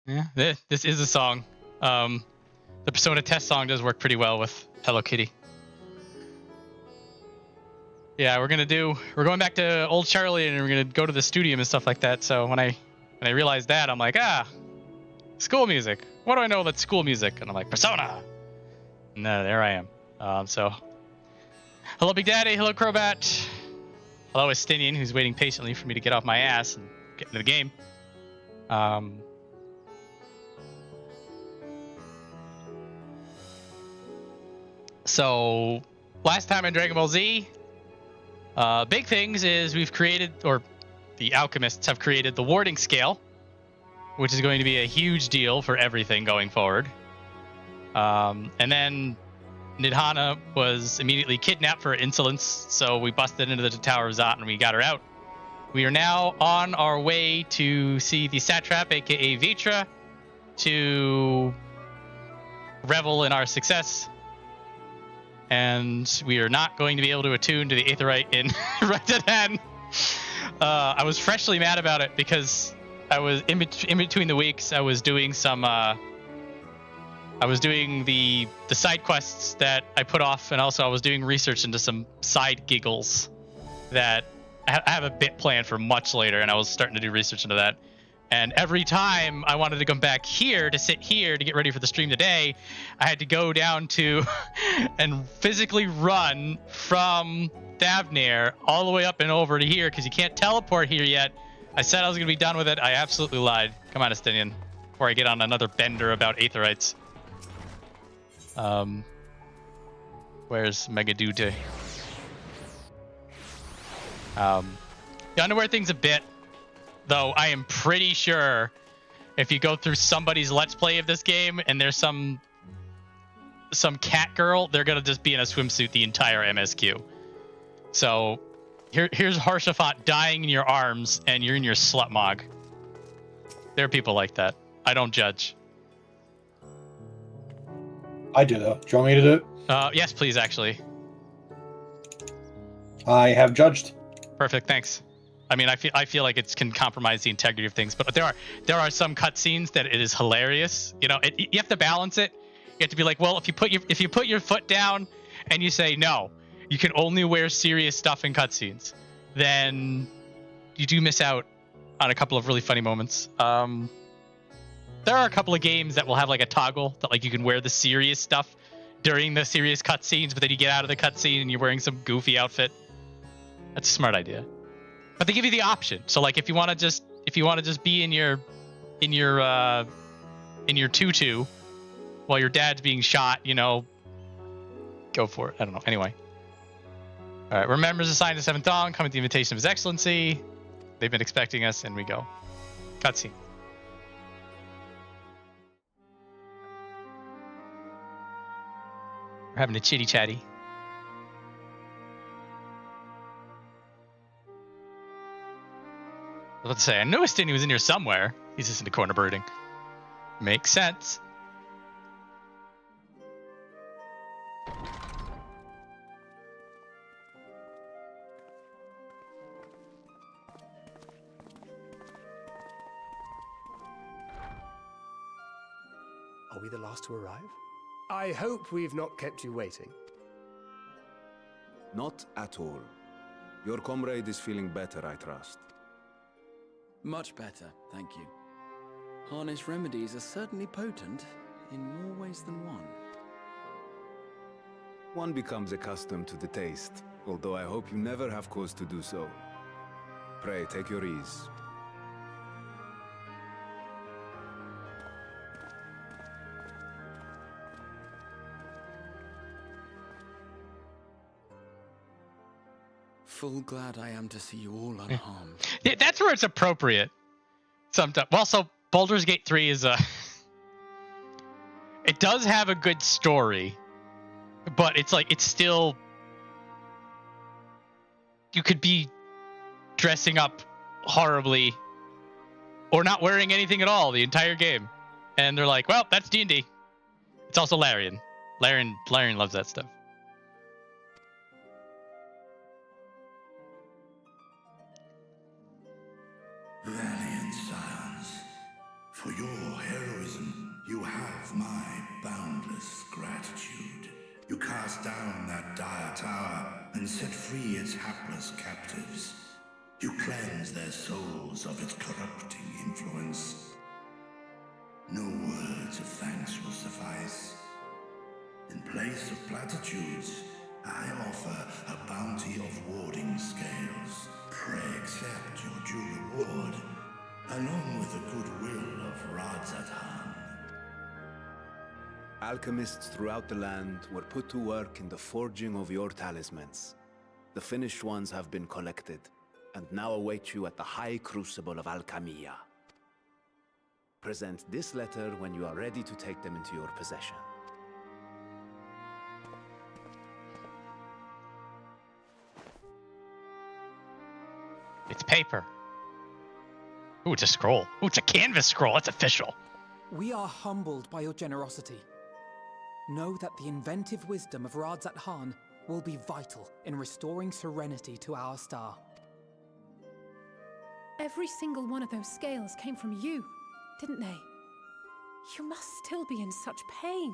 Yeah, this is a song. The Persona test song does work pretty well with Hello Kitty. Yeah, we're going back to Old Charlie and we're gonna go to the studio and stuff like that. So when I realized that, I'm like, school music. What do I know about school music? And I'm like, Persona. And there I am. So hello, Big Daddy. Hello, Crobat. Hello, Estinian, who's waiting patiently for me to get off my ass and get into the game. So last time in Dragon Ball Z, big things is we've created, or the alchemists have created, the warding scale, which is going to be a huge deal for everything going forward. And then Nidhana was immediately kidnapped for insolence, so we busted into the Tower of Zot and we got her out. We are now on our way to see the Satrap, aka Vitra, to revel in our success. And we are not going to be able to attune to the Aetherite in Redadan. I was freshly mad about it because I was in between the weeks. I was doing some. I was doing the side quests that I put off, and also I was doing research into some side giggles that I have a bit planned for much later, and I was starting to do research into that. And every time I wanted to come back here to sit here to get ready for the stream today, I had to go down to and physically run from Thavnair all the way up and over to here because you can't teleport here yet. I said I was going to be done with it. I absolutely lied. Come on, Estinian, before I get on another bender about Aetherites. Where's Megadute? The underwear thing's a bit, though. I am pretty sure if you go through somebody's Let's Play of this game and there's some cat girl, they're gonna just be in a swimsuit the entire MSQ. So here's Harshaphant dying in your arms and you're in your slut mog. There are people like that. I don't judge. I do though. Do you want me to do it? Yes, please, actually. I have judged. Perfect, thanks. I mean, I feel like it can compromise the integrity of things, but there are some cutscenes that it is hilarious. You know, you have to balance it. You have to be like, well, if you put your foot down and you say no, you can only wear serious stuff in cutscenes, then you do miss out on a couple of really funny moments. There are a couple of games that will have like a toggle that like you can wear the serious stuff during the serious cutscenes, but then you get out of the cutscene and you're wearing some goofy outfit. That's a smart idea. But they give you the option. So like if you want to just be in your tutu while your dad's being shot, you know, go for it. I don't know. Anyway. All right. Remembers assigned to 7th Dawn, come at the invitation of His Excellency. They've been expecting us, and we go. Cutscene. We're having a chitty chatty. I was about to say, I knew Estini was in here somewhere. He's just in the corner birding. Makes sense. Are we the last to arrive? I hope we've not kept you waiting. Not at all. Your comrade is feeling better, I trust. Much better, thank you. Harness remedies are certainly potent, in more ways than one. One becomes accustomed to the taste, although I hope you never have cause to do so. Pray, take your ease. Full glad I am to see you all unharmed. Yeah, that's where it's appropriate. Sometimes. Well, so Baldur's Gate 3 is it does have a good story, but it's like, it's still, you could be dressing up horribly or not wearing anything at all the entire game. And they're like, well, that's D&D. It's also Larian. Larian loves that stuff. Valiant sons, for your heritage of my boundless gratitude. You cast down that dire tower and set free its hapless captives. You cleanse their souls of its corrupting influence. No words of thanks will suffice. In place of platitudes, I offer a bounty of warding scales. Pray accept your due reward, along with the goodwill of LXXVIII. Alchemists throughout the land were put to work in the forging of your talismans. The finished ones have been collected, and now await you at the High Crucible of Alchemia. Present this letter when you are ready to take them into your possession. It's paper. Ooh, it's a scroll. Ooh, it's a canvas scroll. It's official. We are humbled by your generosity. Know that the inventive wisdom of LXXVIII will be vital in restoring serenity to our star. Every single one of those scales came from you, didn't they? You must still be in such pain.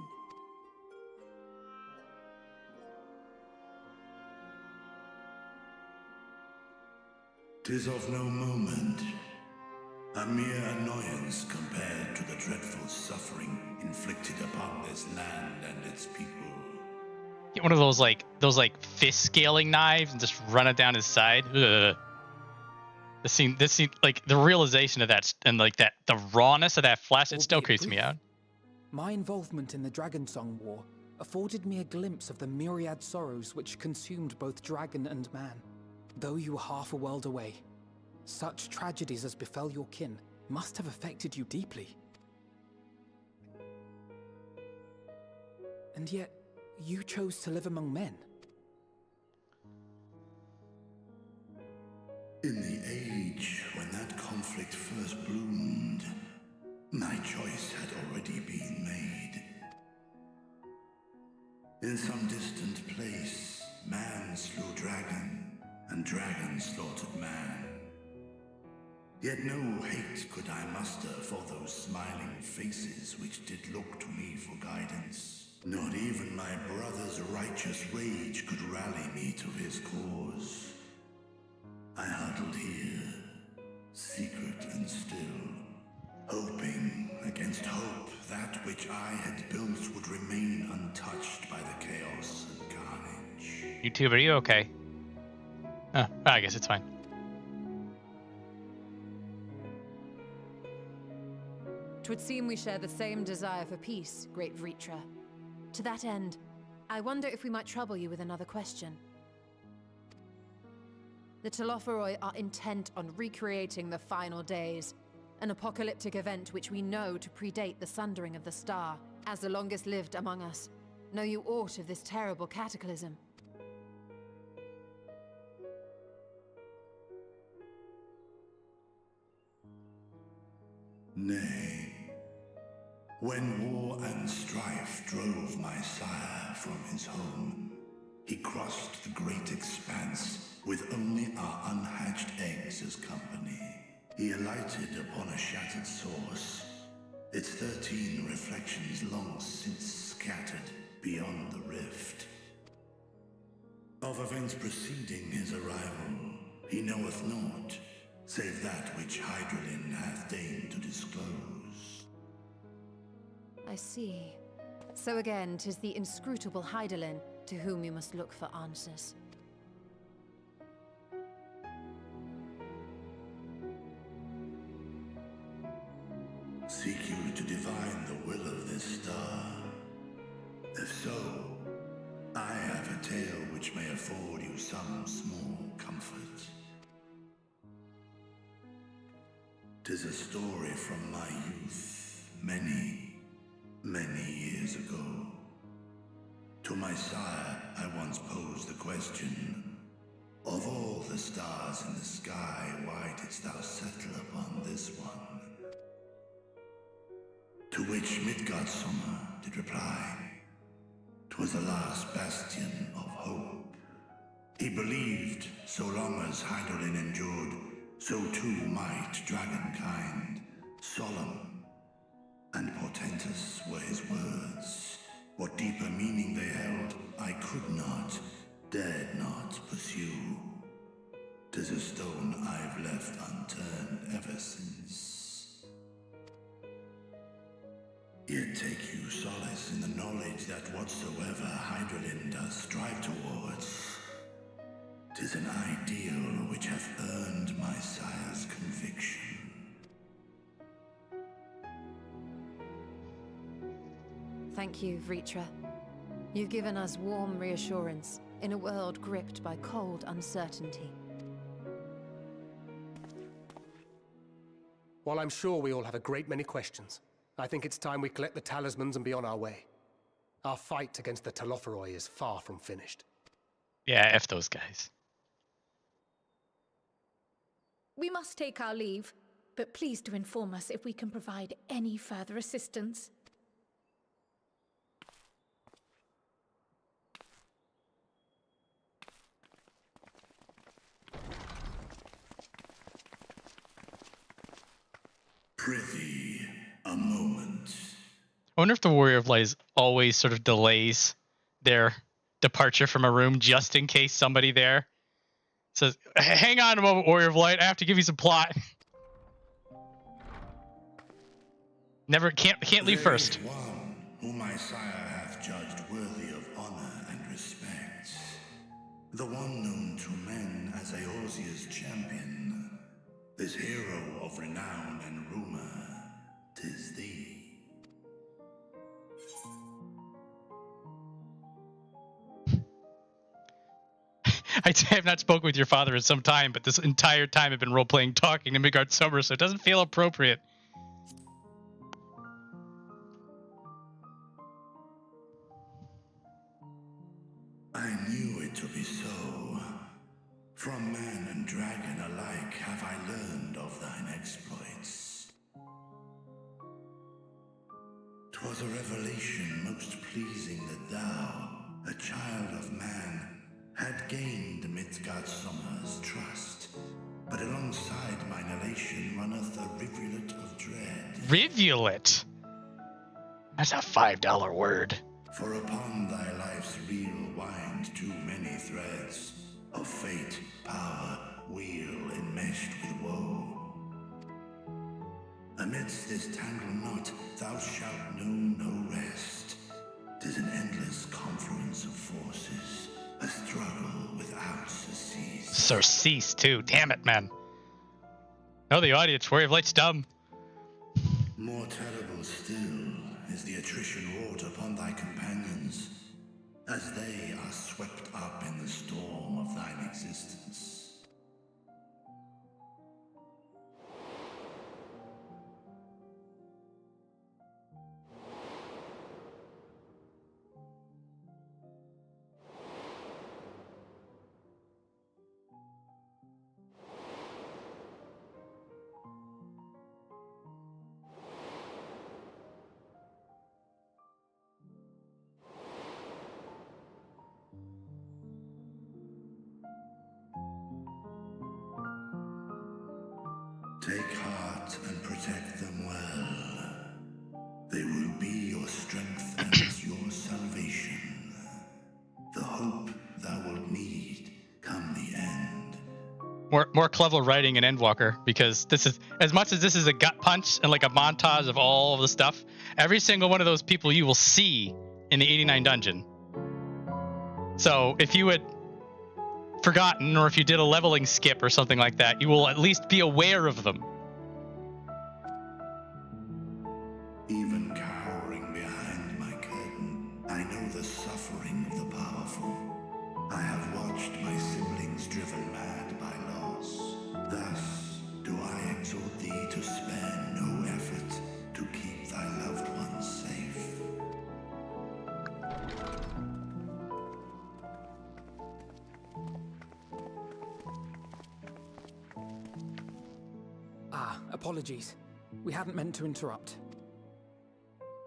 'Tis of no moment. A mere annoyance compared to the dreadful suffering inflicted upon this land and its people. Get one of those fist scaling knives and just run it down his side. Ugh. This scene, like the realization of that and like that, the rawness of that flesh, it still creeps me out. My involvement in the Dragonsong War afforded me a glimpse of the myriad sorrows which consumed both dragon and man. Though you were half a world away, such tragedies as befell your kin must have affected you deeply. And yet, you chose to live among men. In the age when that conflict first bloomed, my choice had already been made. In some distant place, man slew dragon, and dragon slaughtered man. Yet no hate could I muster for those smiling faces which did look to me for guidance. Not even my brother's righteous rage could rally me to his cause. I huddled here, secret and still, hoping against hope that which I had built would remain untouched by the chaos and carnage. YouTube, are you okay? I guess it's fine. Twould seem we share the same desire for peace, great Vritra. To that end, I wonder if we might trouble you with another question. The Telophoroi are intent on recreating the final days, an apocalyptic event which we know to predate the sundering of the star. As the longest lived among us, know you aught of this terrible cataclysm? Nay. When war and strife drove my sire from his home, he crossed the great expanse with only our unhatched eggs as company. He alighted upon a shattered source, its 13 reflections long since scattered beyond the rift. Of events preceding his arrival, he knoweth naught, save that which Hydralin hath deigned to disclose. I see. So again, 'tis the inscrutable Hydralin to whom you must look for answers. Seek you to divine the will of this star? If so, I have a tale which may afford you some small comfort. 'Tis a story from my youth, many years ago. To my sire, I once posed the question, of all the stars in the sky, why didst thou settle upon this one? To which Midgardsummer did reply, 'twas the last bastion of hope. He believed so long as Hydralin endured, so too might dragonkind, solemn and portentous were his words. What deeper meaning they held, I could not, dared not pursue. 'Tis a stone I've left unturned ever since. Yet take you solace in the knowledge that whatsoever Hydralin does strive towards, 'tis an ideal which hath earned my sire's conviction. Thank you, Vritra. You've given us warm reassurance in a world gripped by cold uncertainty. While I'm sure we all have a great many questions, I think it's time we collect the talismans and be on our way. Our fight against the Telophoroi is far from finished. Yeah, F those guys. We must take our leave, but please do inform us if we can provide any further assistance. Prithee, a moment. I wonder if the Warrior of Light always sort of delays their departure from a room just in case somebody there says, hang on a moment, Warrior of Light, I have to give you some plot. Never, can't leave first. One whom my sire hath judged worthy of honor and respect. The one known to men as Eorzea's champion. This hero of renown and rumor, 'tis thee. I have not spoken with your father in some time, but this entire time I've been role-playing talking to Midgard Summer, so it doesn't feel appropriate. I knew it to be so. From man and dragon alike have I learned of thine exploits. 'Twas a revelation most pleasing that thou, a child of man, had gained Midgardsormr's trust. But alongside mine elation runneth a rivulet of dread. Rivulet? That's a $5 word. For upon thy life's reel wind too many threads of fate, power, weal enmeshed with woe. Amidst this tangled knot thou shalt know no rest. 'Tis an endless confluence of forces, a struggle without surcease. Surcease too, damn it, man. No, the audience, Warrior of Light's dumb. More terrible still is the attrition wrought upon thy companions, as they are swept up in the storm of thine existence. Take heart and protect them well. They will be your strength and your salvation. The hope thou wilt need come the end. More clever writing in Endwalker, because this is, as much as this is a gut punch and like a montage of all of the stuff, every single one of those people you will see in the 89 dungeon. So if you had forgotten, or if you did a leveling skip or something like that, you will at least be aware of them. Even cowering behind my curtain, I know the suffering of the powerful. I have watched my siblings driven mad by loss. Thus do I exhort thee to spare no effort to keep thy loved ones safe. Apologies. We hadn't meant to interrupt.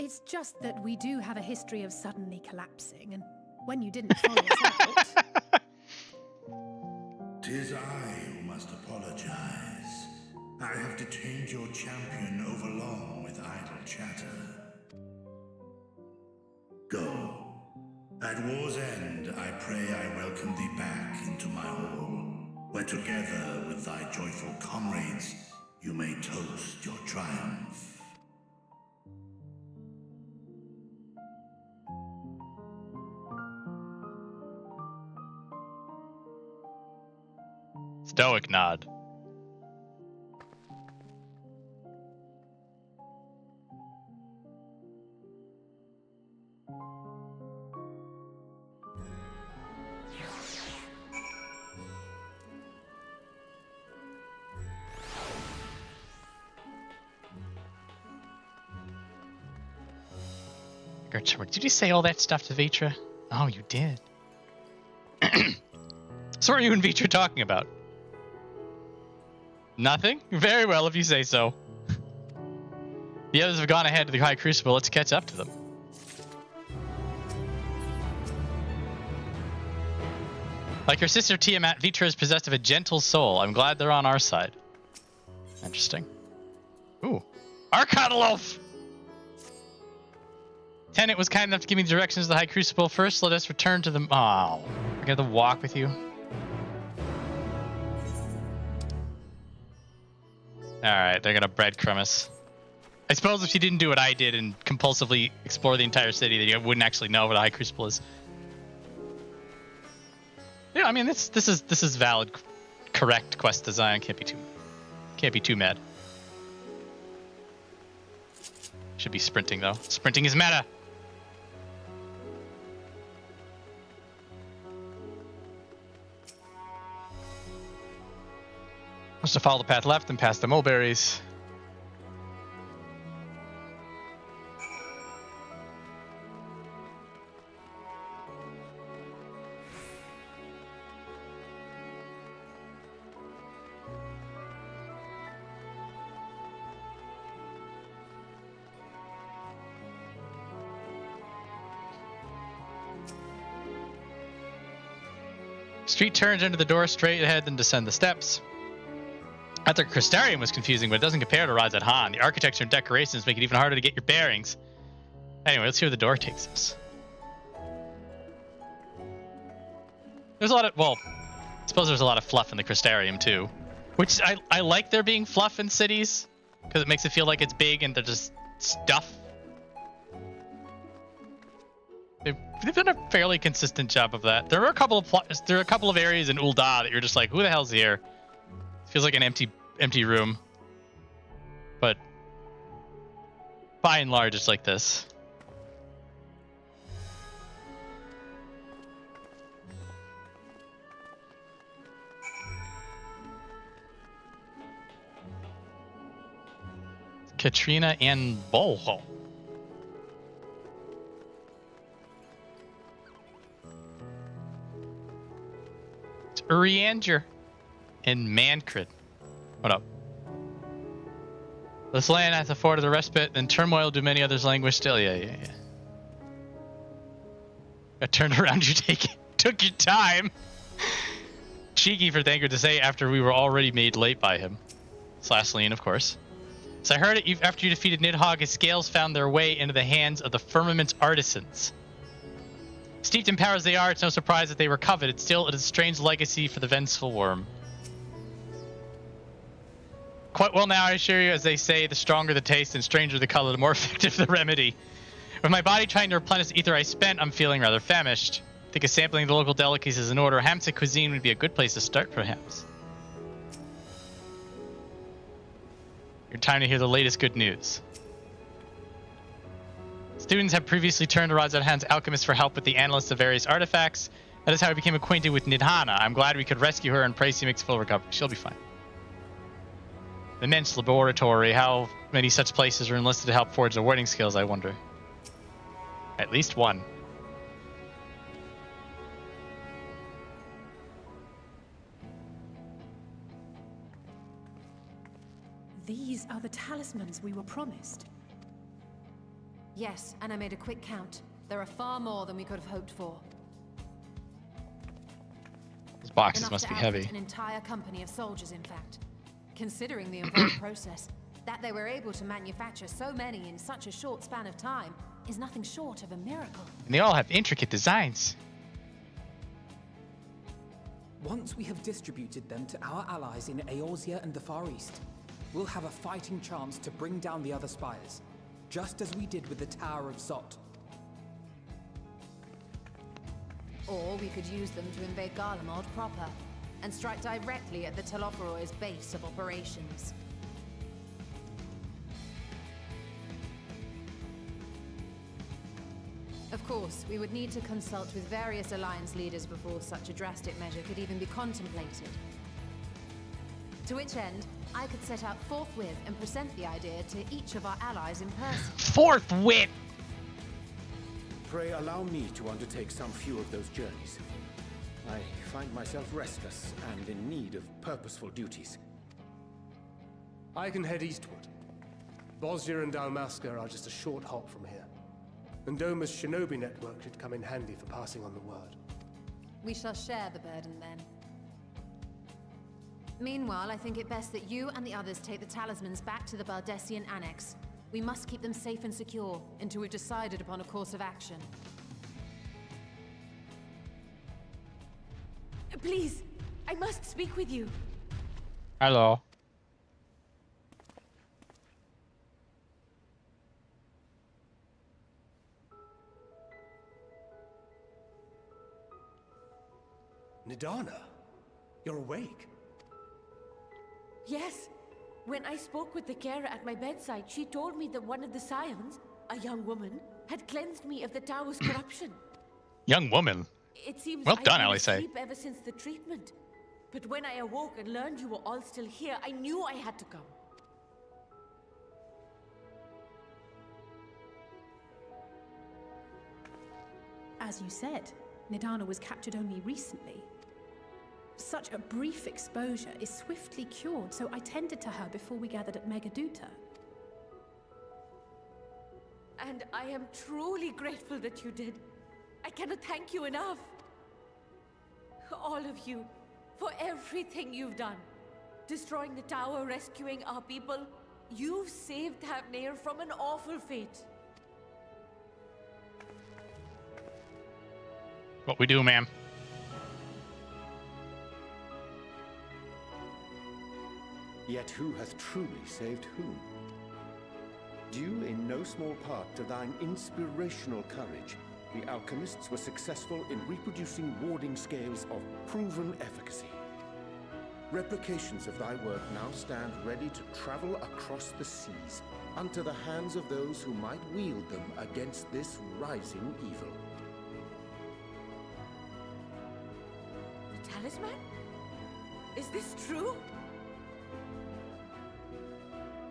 It's just that we do have a history of suddenly collapsing, and when you didn't follow us out... 'Tis I who must apologize. I have detained your champion overlong with idle chatter. Go. At war's end, I pray I welcome thee back into my hall, where together with thy joyful comrades, you may toast your triumph. Stoic nod. Did you say all that stuff to Vitra? Oh, you did. So what are you and Vitra talking about? Nothing? Very well, if you say so. The others have gone ahead to the High Crucible. Let's catch up to them. Like your sister Tiamat, Vitra is possessed of a gentle soul. I'm glad they're on our side. Interesting. Ooh. Arcanalof! Tenant was kind enough to give me the directions to the High Crucible. First, let us return to the... Oh, I got to walk with you. Alright, they're gonna breadcrumb us. I suppose if you didn't do what I did and compulsively explore the entire city, then you wouldn't actually know what a High Crucible is. Yeah, I mean, this is valid, correct quest design. Can't be too mad. Should be sprinting though. Sprinting is meta. Must have followed the path left and past the mulberries. Street turns into the door straight ahead, then descend the steps. I thought Crystarium was confusing, but it doesn't compare to Rise at Han. The architecture and decorations make it even harder to get your bearings. Anyway, let's see where the door takes us. There's a lot of, well, I suppose there's a lot of fluff in the Crystarium too. Which, I like there being fluff in cities, because it makes it feel like it's big and they're just stuff. They've done a fairly consistent job of that. There are a couple of areas in Ul'dah that you're just like, who the hell's here? It feels like an empty room. But by and large, it's like this. Katrina and Bolho. Urianger and Thancred. What up? This land hath afforded a respite, and turmoil do many others languish still. Yeah. I turned around, you took your time. Cheeky for Thancred to say after we were already made late by him. Slasleen, of course. So I heard it after you defeated Nidhogg, his scales found their way into the hands of the Firmament's artisans. Steeped in powers they are, it's no surprise that they were coveted. Still, it is a strange legacy for the vengeful worm. Quite well now, I assure you, as they say, the stronger the taste and stranger the color, the more effective the remedy. With my body trying to replenish the ether I spent, I'm feeling rather famished. I think a sampling of the local delicacies is in order. Hamsa cuisine would be a good place to start, perhaps. Your time to hear the latest good news. Students have previously turned to Razad Han's alchemist for help with the analysis of various artifacts. That is how I became acquainted with Nidhana. I'm glad we could rescue her and pray she makes full recovery. She'll be fine. The immense laboratory. How many such places are enlisted to help forge the warding skills, I wonder. At least one. These are the talismans we were promised. Yes, and I made a quick count. There are far more than we could have hoped for. Those boxes Enough must to be outfit heavy. An entire company of soldiers, in fact. Considering the involved process, That they were able to manufacture so many in such a short span of time is nothing short of a miracle. And they all have intricate designs. Once we have distributed them to our allies in Eorzea and the Far East, we'll have a fighting chance to bring down the other spires, just as we did with the Tower of Zot. Or we could use them to invade Garlemald proper, and strike directly at the Telophoroid's base of operations. Of course, we would need to consult with various alliance leaders before such a drastic measure could even be contemplated. To which end, I could set out forthwith and present the idea to each of our allies in person. Forthwith! Pray allow me to undertake some few of those journeys. I find myself restless and in need of purposeful duties. I can head eastward. Bosnia and Dalmasca are just a short hop from here. And Doma's shinobi network should come in handy for passing on the word. We shall share the burden then. Meanwhile, I think it best that you and the others take the talismans back to the Baldessian Annex. We must keep them safe and secure until we've decided upon a course of action. Please, I must speak with you. Hello. Nidana, you're awake. Yes. When I spoke with the carer at my bedside, she told me that one of the scions, a young woman, had cleansed me of the tower's corruption. Young woman. It seems well done, I've been Alisaie. asleep ever since the treatment. But when I awoke and learned you were all still here, I knew I had to come. As you said, Nidana was captured only recently. Such a brief exposure is swiftly cured, so I tended to her before we gathered at Megaduta. And I am truly grateful that you did. I cannot thank you enough. All of you, for everything you've done. Destroying the tower, rescuing our people. You've saved Thancred from an awful fate. What we do, ma'am. Yet who hath truly saved whom? Due in no small part to thine inspirational courage, the alchemists were successful in reproducing warding scales of proven efficacy. Replications of thy work now stand ready to travel across the seas, unto the hands of those who might wield them against this rising evil. The talisman? Is this true?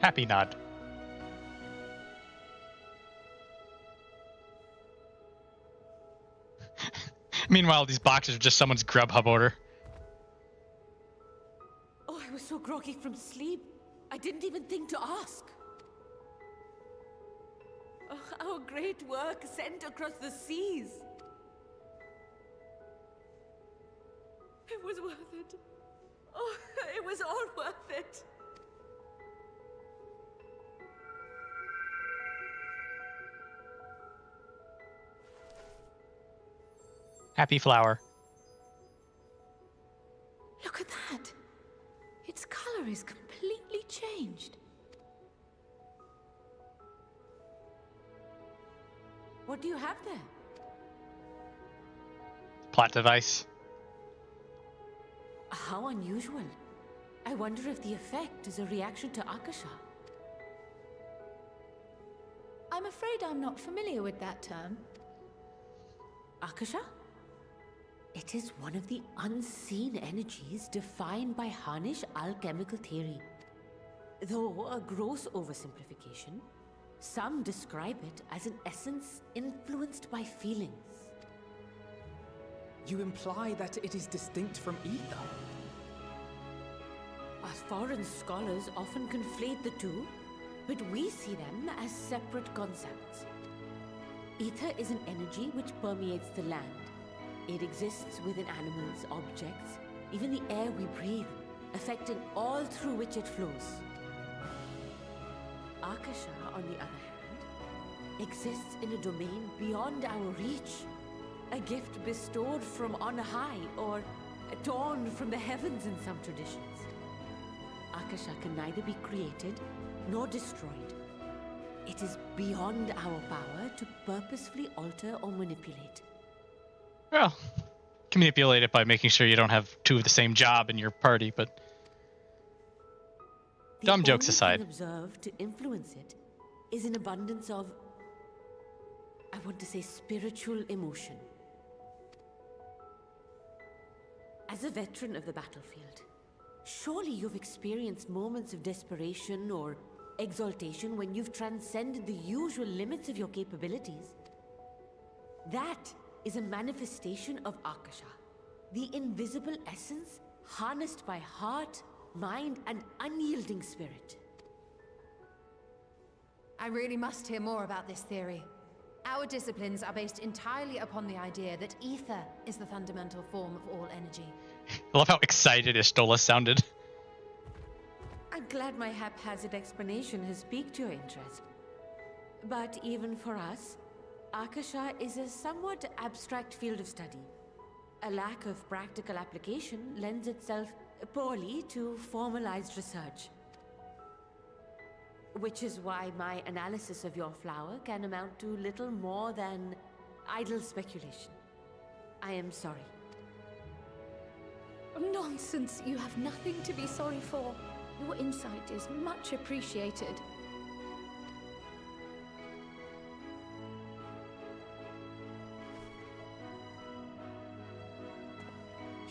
Happy nod. Meanwhile, these boxes are just someone's Grubhub order. Oh, I was so groggy from sleep. I didn't even think to ask. Oh, our great work sent across the seas. It was worth it. Oh, it was all worth it. Happy flower. Look at that. Its color is completely changed. What do you have there? Plot device. How unusual. I wonder if the effect is a reaction to akasha. I'm afraid I'm not familiar with that term. Akasha? It is one of the unseen energies defined by Harnish alchemical theory. Though a gross oversimplification, some describe it as an essence influenced by feelings. You imply that it is distinct from ether? Our foreign scholars often conflate the two, but we see them as separate concepts. Ether is an energy which permeates the land. It exists within animals, objects, even the air we breathe, affecting all through which it flows. Akasha, on the other hand, exists in a domain beyond our reach. A gift bestowed from on high, or torn from the heavens in some traditions. Akasha can neither be created nor destroyed. It is beyond our power to purposefully alter or manipulate. Well, can manipulate it by making sure you don't have two of the same job in your party, but dumb jokes aside. The only thing observed to influence it is an abundance of, I want to say, spiritual emotion. As a veteran of the battlefield, surely you've experienced moments of desperation or exaltation when you've transcended the usual limits of your capabilities. That is a manifestation of Akasha, the invisible essence harnessed by heart, mind, and unyielding spirit. I really must hear more about this theory. Our disciplines are based entirely upon the idea that ether is the fundamental form of all energy. I love how excited Ishtola sounded. I'm glad my haphazard explanation has piqued your interest. But even for us, Akasha is a somewhat abstract field of study. A lack of practical application lends itself poorly to formalized research. Which is why my analysis of your flower can amount to little more than idle speculation. I am sorry. Nonsense! You have nothing to be sorry for. Your insight is much appreciated.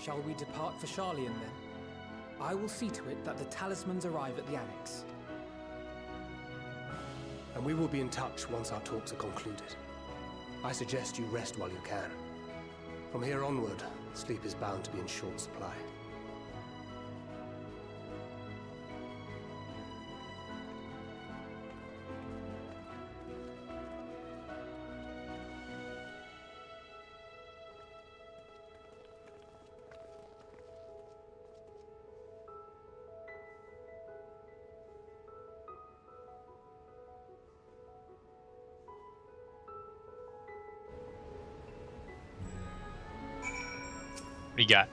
Shall we depart for Charlian then? I will see to it that the talismans arrive at the annex. And we will be in touch once our talks are concluded. I suggest you rest while you can. From here onward, sleep is bound to be in short supply. What do you got?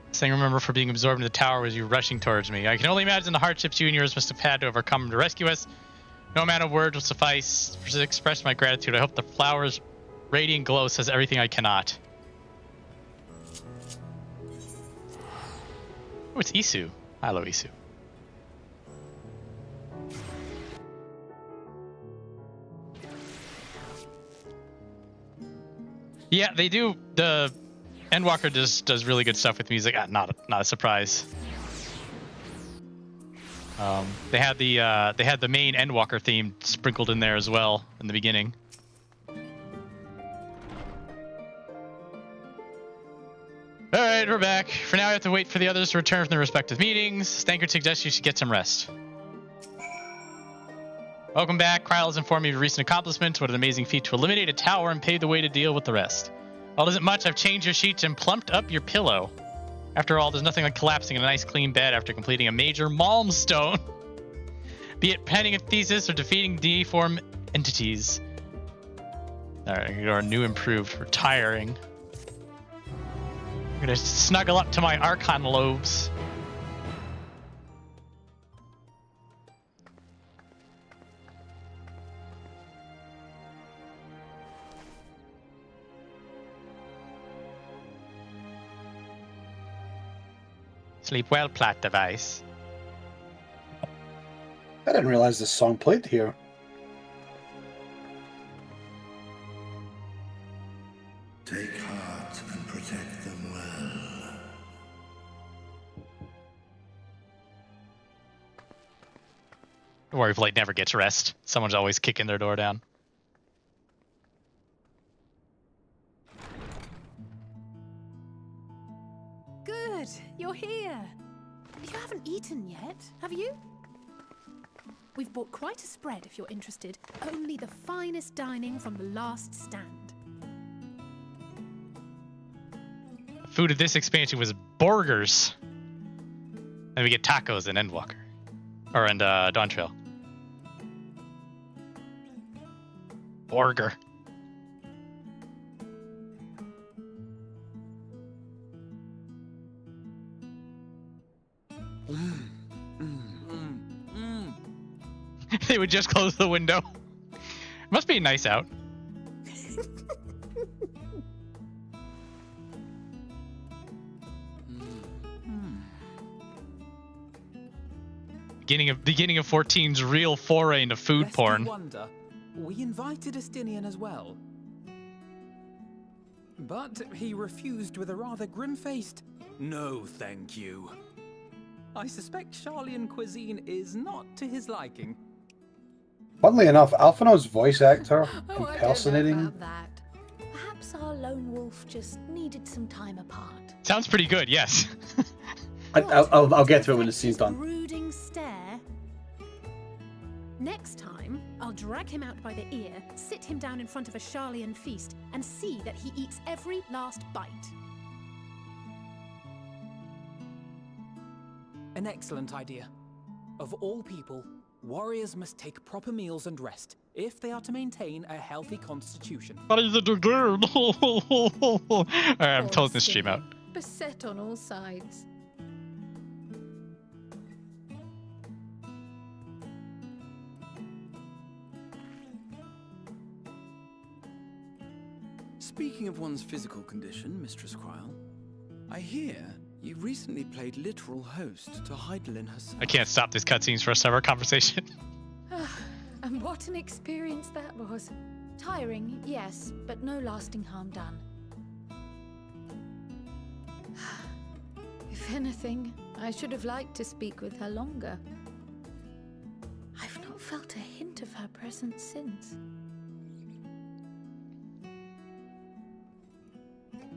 This thing I remember for being absorbed in the tower was you rushing towards me. I can only imagine the hardships you and yours must have had to overcome to rescue us. No amount of words will suffice to express my gratitude. I hope the flower's radiant glow says everything I cannot. Oh, it's Isu. Hello, Isu. Yeah, they do. The Endwalker does really good stuff with music. Not a surprise. They had the main Endwalker theme sprinkled in there as well in the beginning. All right, we're back. For now, I have to wait for the others to return from their respective meetings. Thancred suggests you should get some rest. Welcome back. Kryle has informed me of recent accomplishments. What an amazing feat to eliminate a tower and pave the way to deal with the rest. While it isn't much, I've changed your sheets and plumped up your pillow. After all, there's nothing like collapsing in a nice clean bed after completing a major milestone. Be it penning a thesis or defeating deformed entities. Alright, our new improved retiring. I'm gonna snuggle up to my Archon lobes. Sleep well, Plat Device. I didn't realize this song played here. Take heart and protect them well. Warrior Blade never gets rest. Someone's always kicking their door down. Good, you're here. You haven't eaten yet, have you? We've bought quite a spread if you're interested. Only the finest dining from the last stand. The food of this expansion was burgers. And we get tacos in Endwalker. Or in Dawn Trail. Borger. They would just close the window. Must be nice out. Beginning of 14's real foray into food Lest porn. you wonder, we invited Estinian as well. But he refused with a rather grim-faced, "No, thank you." I suspect Charlian cuisine is not to his liking. Funnily enough, Alphino's voice actor Oh, impersonating. I don't know about that. Perhaps our lone wolf just needed some time apart. Sounds pretty good, yes. I'll get to it when the scene's done. Brooding stare. Next time, I'll drag him out by the ear, sit him down in front of a Charlian feast, and see that he eats every last bite. An excellent idea. Of all people, warriors must take proper meals and rest if they are to maintain a healthy constitution. Alright, I'm totally this stream out. Beset on all sides. Speaking of one's physical condition, Mistress Cryle, I hear you recently played literal host to Heidelin herself. I can't stop these cutscenes for us to have our conversation. And what an experience that was. Tiring, yes, but no lasting harm done. If anything, I should have liked to speak with her longer. I've not felt a hint of her presence since.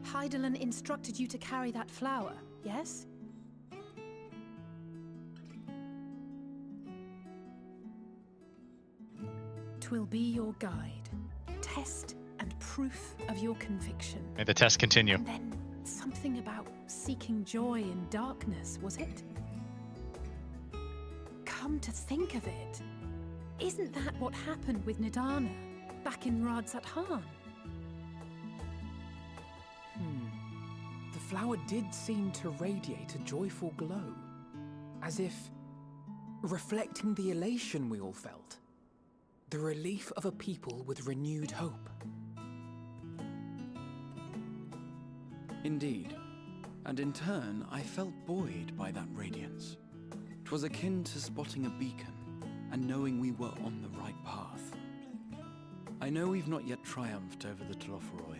Heidelin instructed you to carry that flower, yes? 'Twill be your guide, test and proof of your conviction. May the test continue. And then something about seeking joy in darkness, was it? Come to think of it, isn't that what happened with Nidana back in Radzat-Han? The flower did seem to radiate a joyful glow, as if reflecting the elation we all felt, the relief of a people with renewed hope. Indeed, and in turn, I felt buoyed by that radiance. 'Twas akin to spotting a beacon and knowing we were on the right path. I know we've not yet triumphed over the Telophoroi,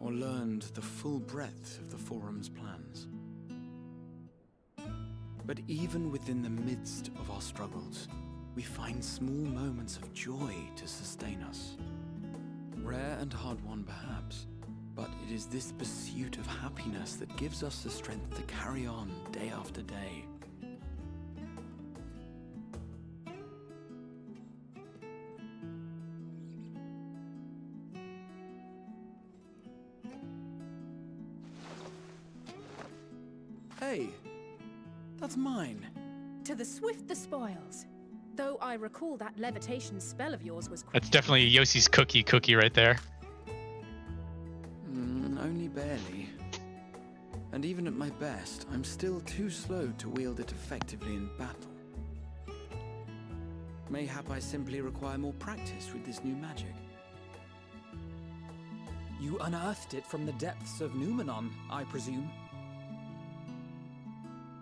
or learned the full breadth of the Forum's plans. But even within the midst of our struggles, we find small moments of joy to sustain us. Rare and hard-won perhaps, but it is this pursuit of happiness that gives us the strength to carry on day after day. Hey, that's mine. To the swift the spoils. Though I recall that levitation spell of yours was quick. That's definitely Yossi's cookie right there. Only barely. And even at my best, I'm still too slow to wield it effectively in battle. Mayhap I simply require more practice with this new magic. You unearthed it from the depths of Numenon, I presume?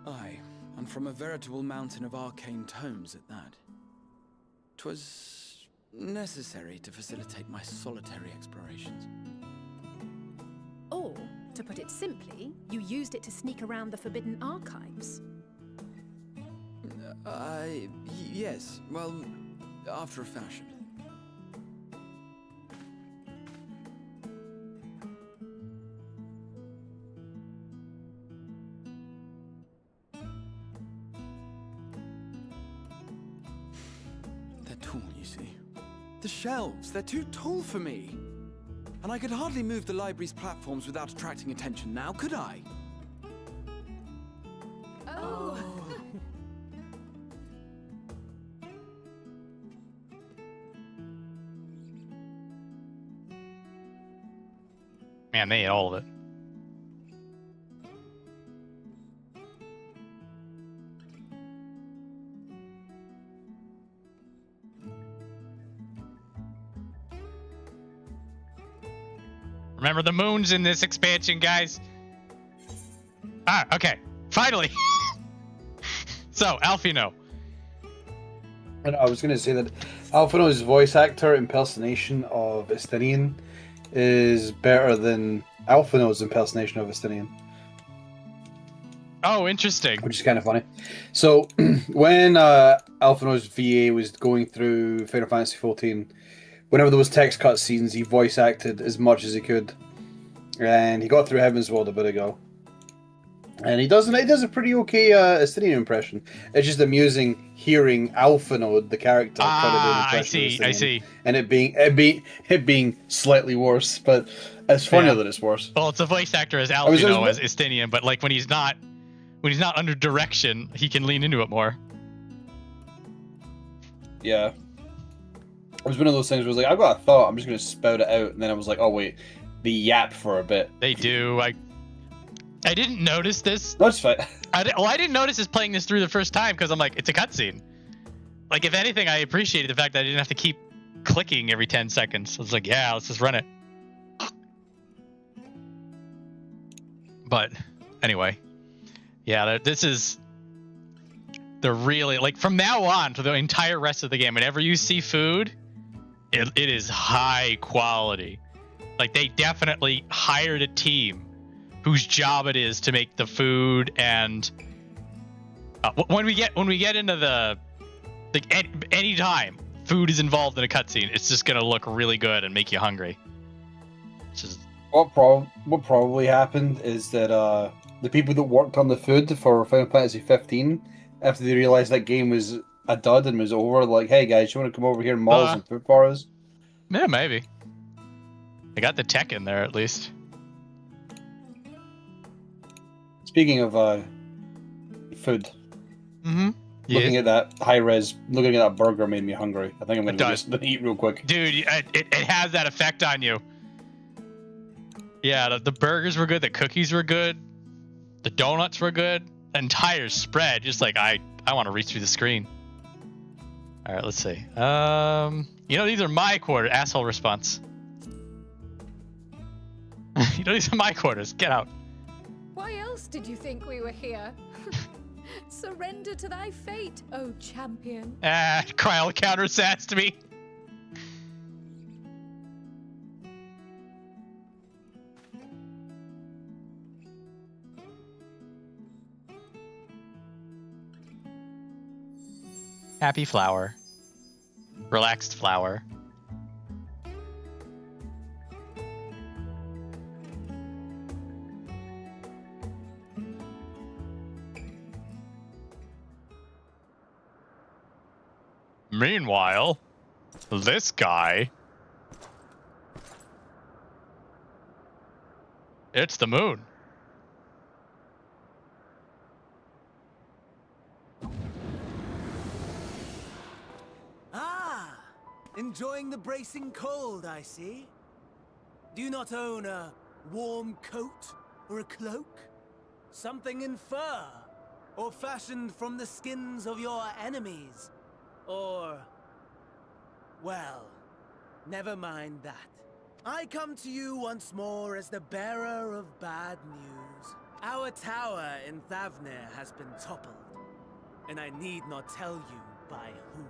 Aye, and from a veritable mountain of arcane tomes at that. 'Twas necessary to facilitate my solitary explorations. Or, to put it simply, you used it to sneak around the forbidden archives. Yes, well, after a fashion. They're tall, you see. The shelves, they're too tall for me. And I could hardly move the library's platforms without attracting attention now, could I? Oh. Man, they ate all of it. Remember the moon's in this expansion, guys. Ah, okay. Finally. So, Alfino. And I was going to say that Alphino's voice actor impersonation of Estinian is better than Alphino's impersonation of Estinian. Oh, interesting. Which is kind of funny. So, when Alphino's VA was going through Final Fantasy XIV, whenever there was text cut scenes, he voice acted as much as he could. And he got through Heaven's World a bit ago. And he does a pretty okay Estinian impression. It's just amusing hearing Alphino, the character, try to do an impression of Estinian, I see. and it being slightly worse, but it's funnier that it's worse. Well, it's a voice actor as Alphino as Estinian, but like when he's not under direction, he can lean into it more. Yeah. It was one of those things where I was like, I've got a thought, I'm just going to spout it out, and then I was like, oh wait, they yap for a bit. They do. I didn't notice this. That's fine. I didn't notice this playing this through the first time because I'm like, it's a cutscene. Like, if anything, I appreciated the fact that I didn't have to keep clicking every 10 seconds. I was like, yeah, let's just run it. But anyway, yeah, this is the really, like, from now on for the entire rest of the game, whenever you see food, it is high quality. Like, they definitely hired a team whose job it is to make the food, and when we get into the, like, any time food is involved in a cutscene, it's just gonna look really good and make you hungry. Just what probably happened is that the people that worked on the food for Final Fantasy XV, after they realized that game was a dud and was over, like, hey guys, you want to come over here and muddle some food for us? Yeah, maybe. They got the tech in there at least. Speaking of food, looking at that looking at that burger made me hungry. I think I'm going to just eat real quick. Dude, it has that effect on you. Yeah, the burgers were good, the cookies were good, the donuts were good, the entire spread, just like I want to reach through the screen. All right, let's see. These are my quarters. Asshole response. These are my quarters. Get out. Why else did you think we were here? Surrender to thy fate, O champion. Kryl counter-sassed me. Happy flower. Relaxed flower. Meanwhile, this guy... It's the moon. Ah! Enjoying the bracing cold, I see. Do you not own a warm coat or a cloak? Something in fur? Or fashioned from the skins of your enemies? Or... well, never mind that. I come to you once more as the bearer of bad news. Our tower in Thancred has been toppled, and I need not tell you by whom.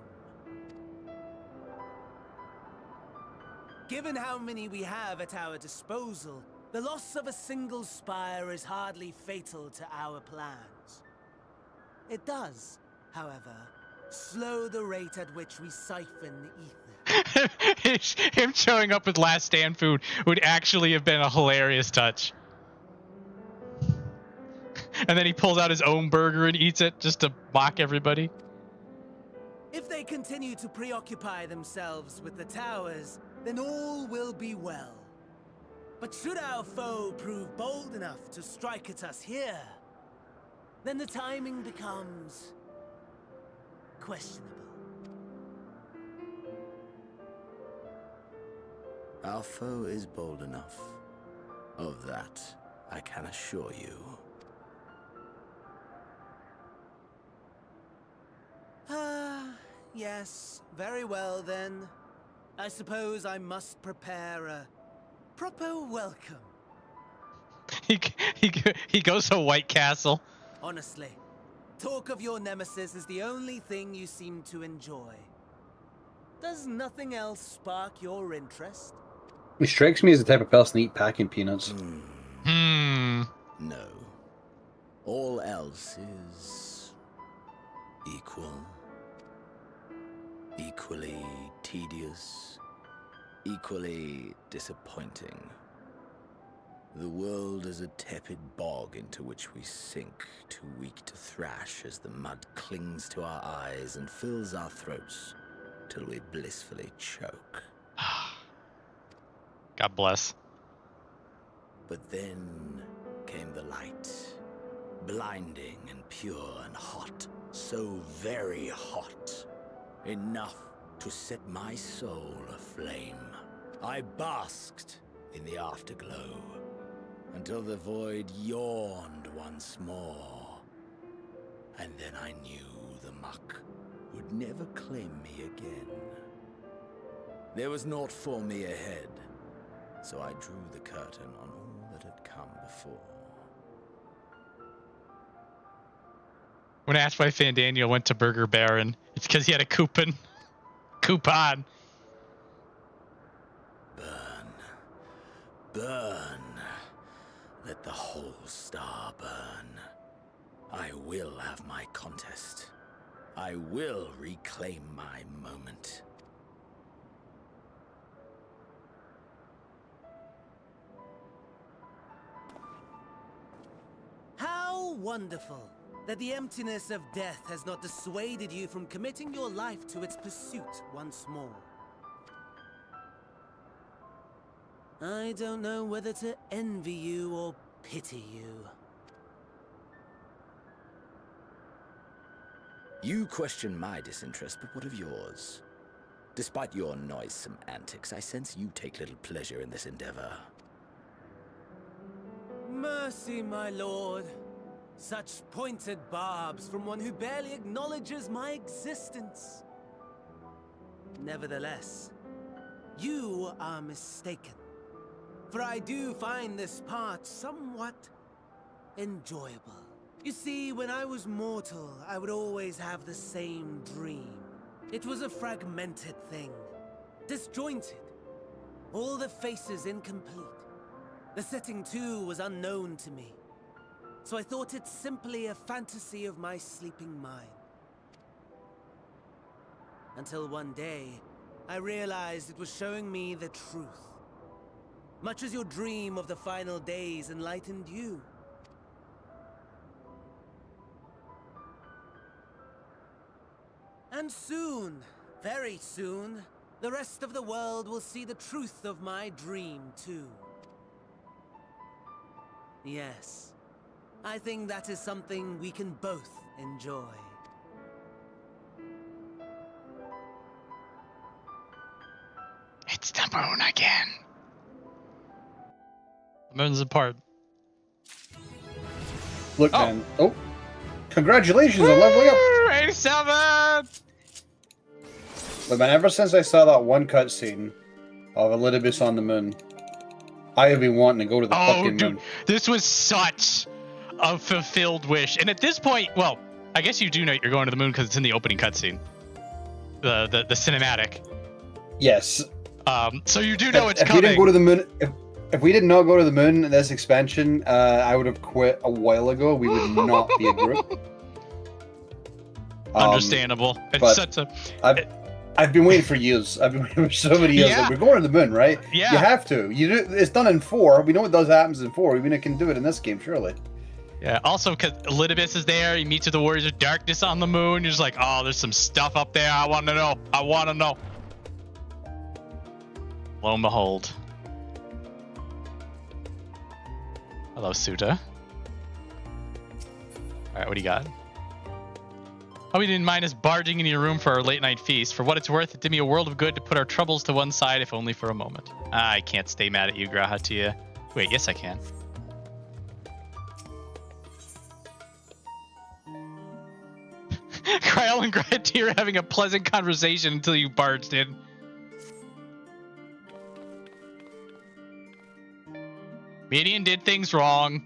Given how many we have at our disposal, the loss of a single spire is hardly fatal to our plans. It does, however, slow the rate at which we siphon ether. Him showing up with last stand food would actually have been a hilarious touch. And then he pulls out his own burger and eats it just to mock everybody. If they continue to preoccupy themselves with the towers, then all will be well. But should our foe prove bold enough to strike at us here, then the timing becomes questionable. Our foe is bold enough. Of that, I can assure you. Yes, very well then. I suppose I must prepare a proper welcome. He goes to White Castle. Honestly, talk of your nemesis is the only thing you seem to enjoy. Does nothing else spark your interest? He strikes me as the type of person to eat packing peanuts. No. All else is equal. Equally tedious. Equally disappointing. The world is a tepid bog into which we sink, too weak to thrash as the mud clings to our eyes and fills our throats till we blissfully choke. God bless. But then came the light, blinding and pure and hot, so very hot, enough to set my soul aflame. I basked in the afterglow until the void yawned once more, and then I knew the muck would never claim me again. There was naught for me ahead, so I drew the curtain on all that had come before. When asked why Fandaniel went to Burger Baron, it's because he had a coupon. Coupon. Burn. Burn. Let the whole star burn. I will have my contest. I will reclaim my moment. How wonderful that the emptiness of death has not dissuaded you from committing your life to its pursuit once more. I don't know whether to envy you or pity you. You question my disinterest, but what of yours? Despite your noisome antics, I sense you take little pleasure in this endeavor. Mercy, my lord. Such pointed barbs from one who barely acknowledges my existence. Nevertheless, you are mistaken. For I do find this part somewhat enjoyable. You see, when I was mortal, I would always have the same dream. It was a fragmented thing, disjointed, all the faces incomplete. The setting, too, was unknown to me, so I thought it simply a fantasy of my sleeping mind. Until one day, I realized it was showing me the truth. Much as your dream of the final days enlightened you. And soon, very soon, the rest of the world will see the truth of my dream, too. Yes, I think that is something we can both enjoy. It's the moon again. The moon's apart. Look, man. Oh, congratulations on leveling up. 87! Look, man, ever since I saw that one cutscene of Elidibus on the moon, I have been wanting to go to the fucking moon. This was such a fulfilled wish. And at this point, well, I guess you do know you're going to the moon because it's in the opening cutscene. The cinematic. Yes. So you do know it's if coming. We didn't go to the moon, if we did not go to the moon in this expansion, I would have quit a while ago. We would not be a group. Understandable. It's such a... I've been waiting for years. I've been waiting for so many years. Yeah. Like, we're going to the moon, right? Yeah. You have to. You do. It's done in 4. We know what does happens in 4. I mean, it can do it in this game, surely. Yeah. Also, because Elidibus is there, he meets with the Warriors of Darkness on the moon. You're just like, oh, there's some stuff up there. I want to know. I want to know. Lo and behold. Hello, Suta. All right, what do you got? Oh, we didn't mind us barging into your room for our late night feast. For what it's worth, it did me a world of good to put our troubles to one side, if only for a moment. I can't stay mad at you, Grahatia. Wait, yes I can. Kryl and Grantier having a pleasant conversation until you barged in. Median did things wrong.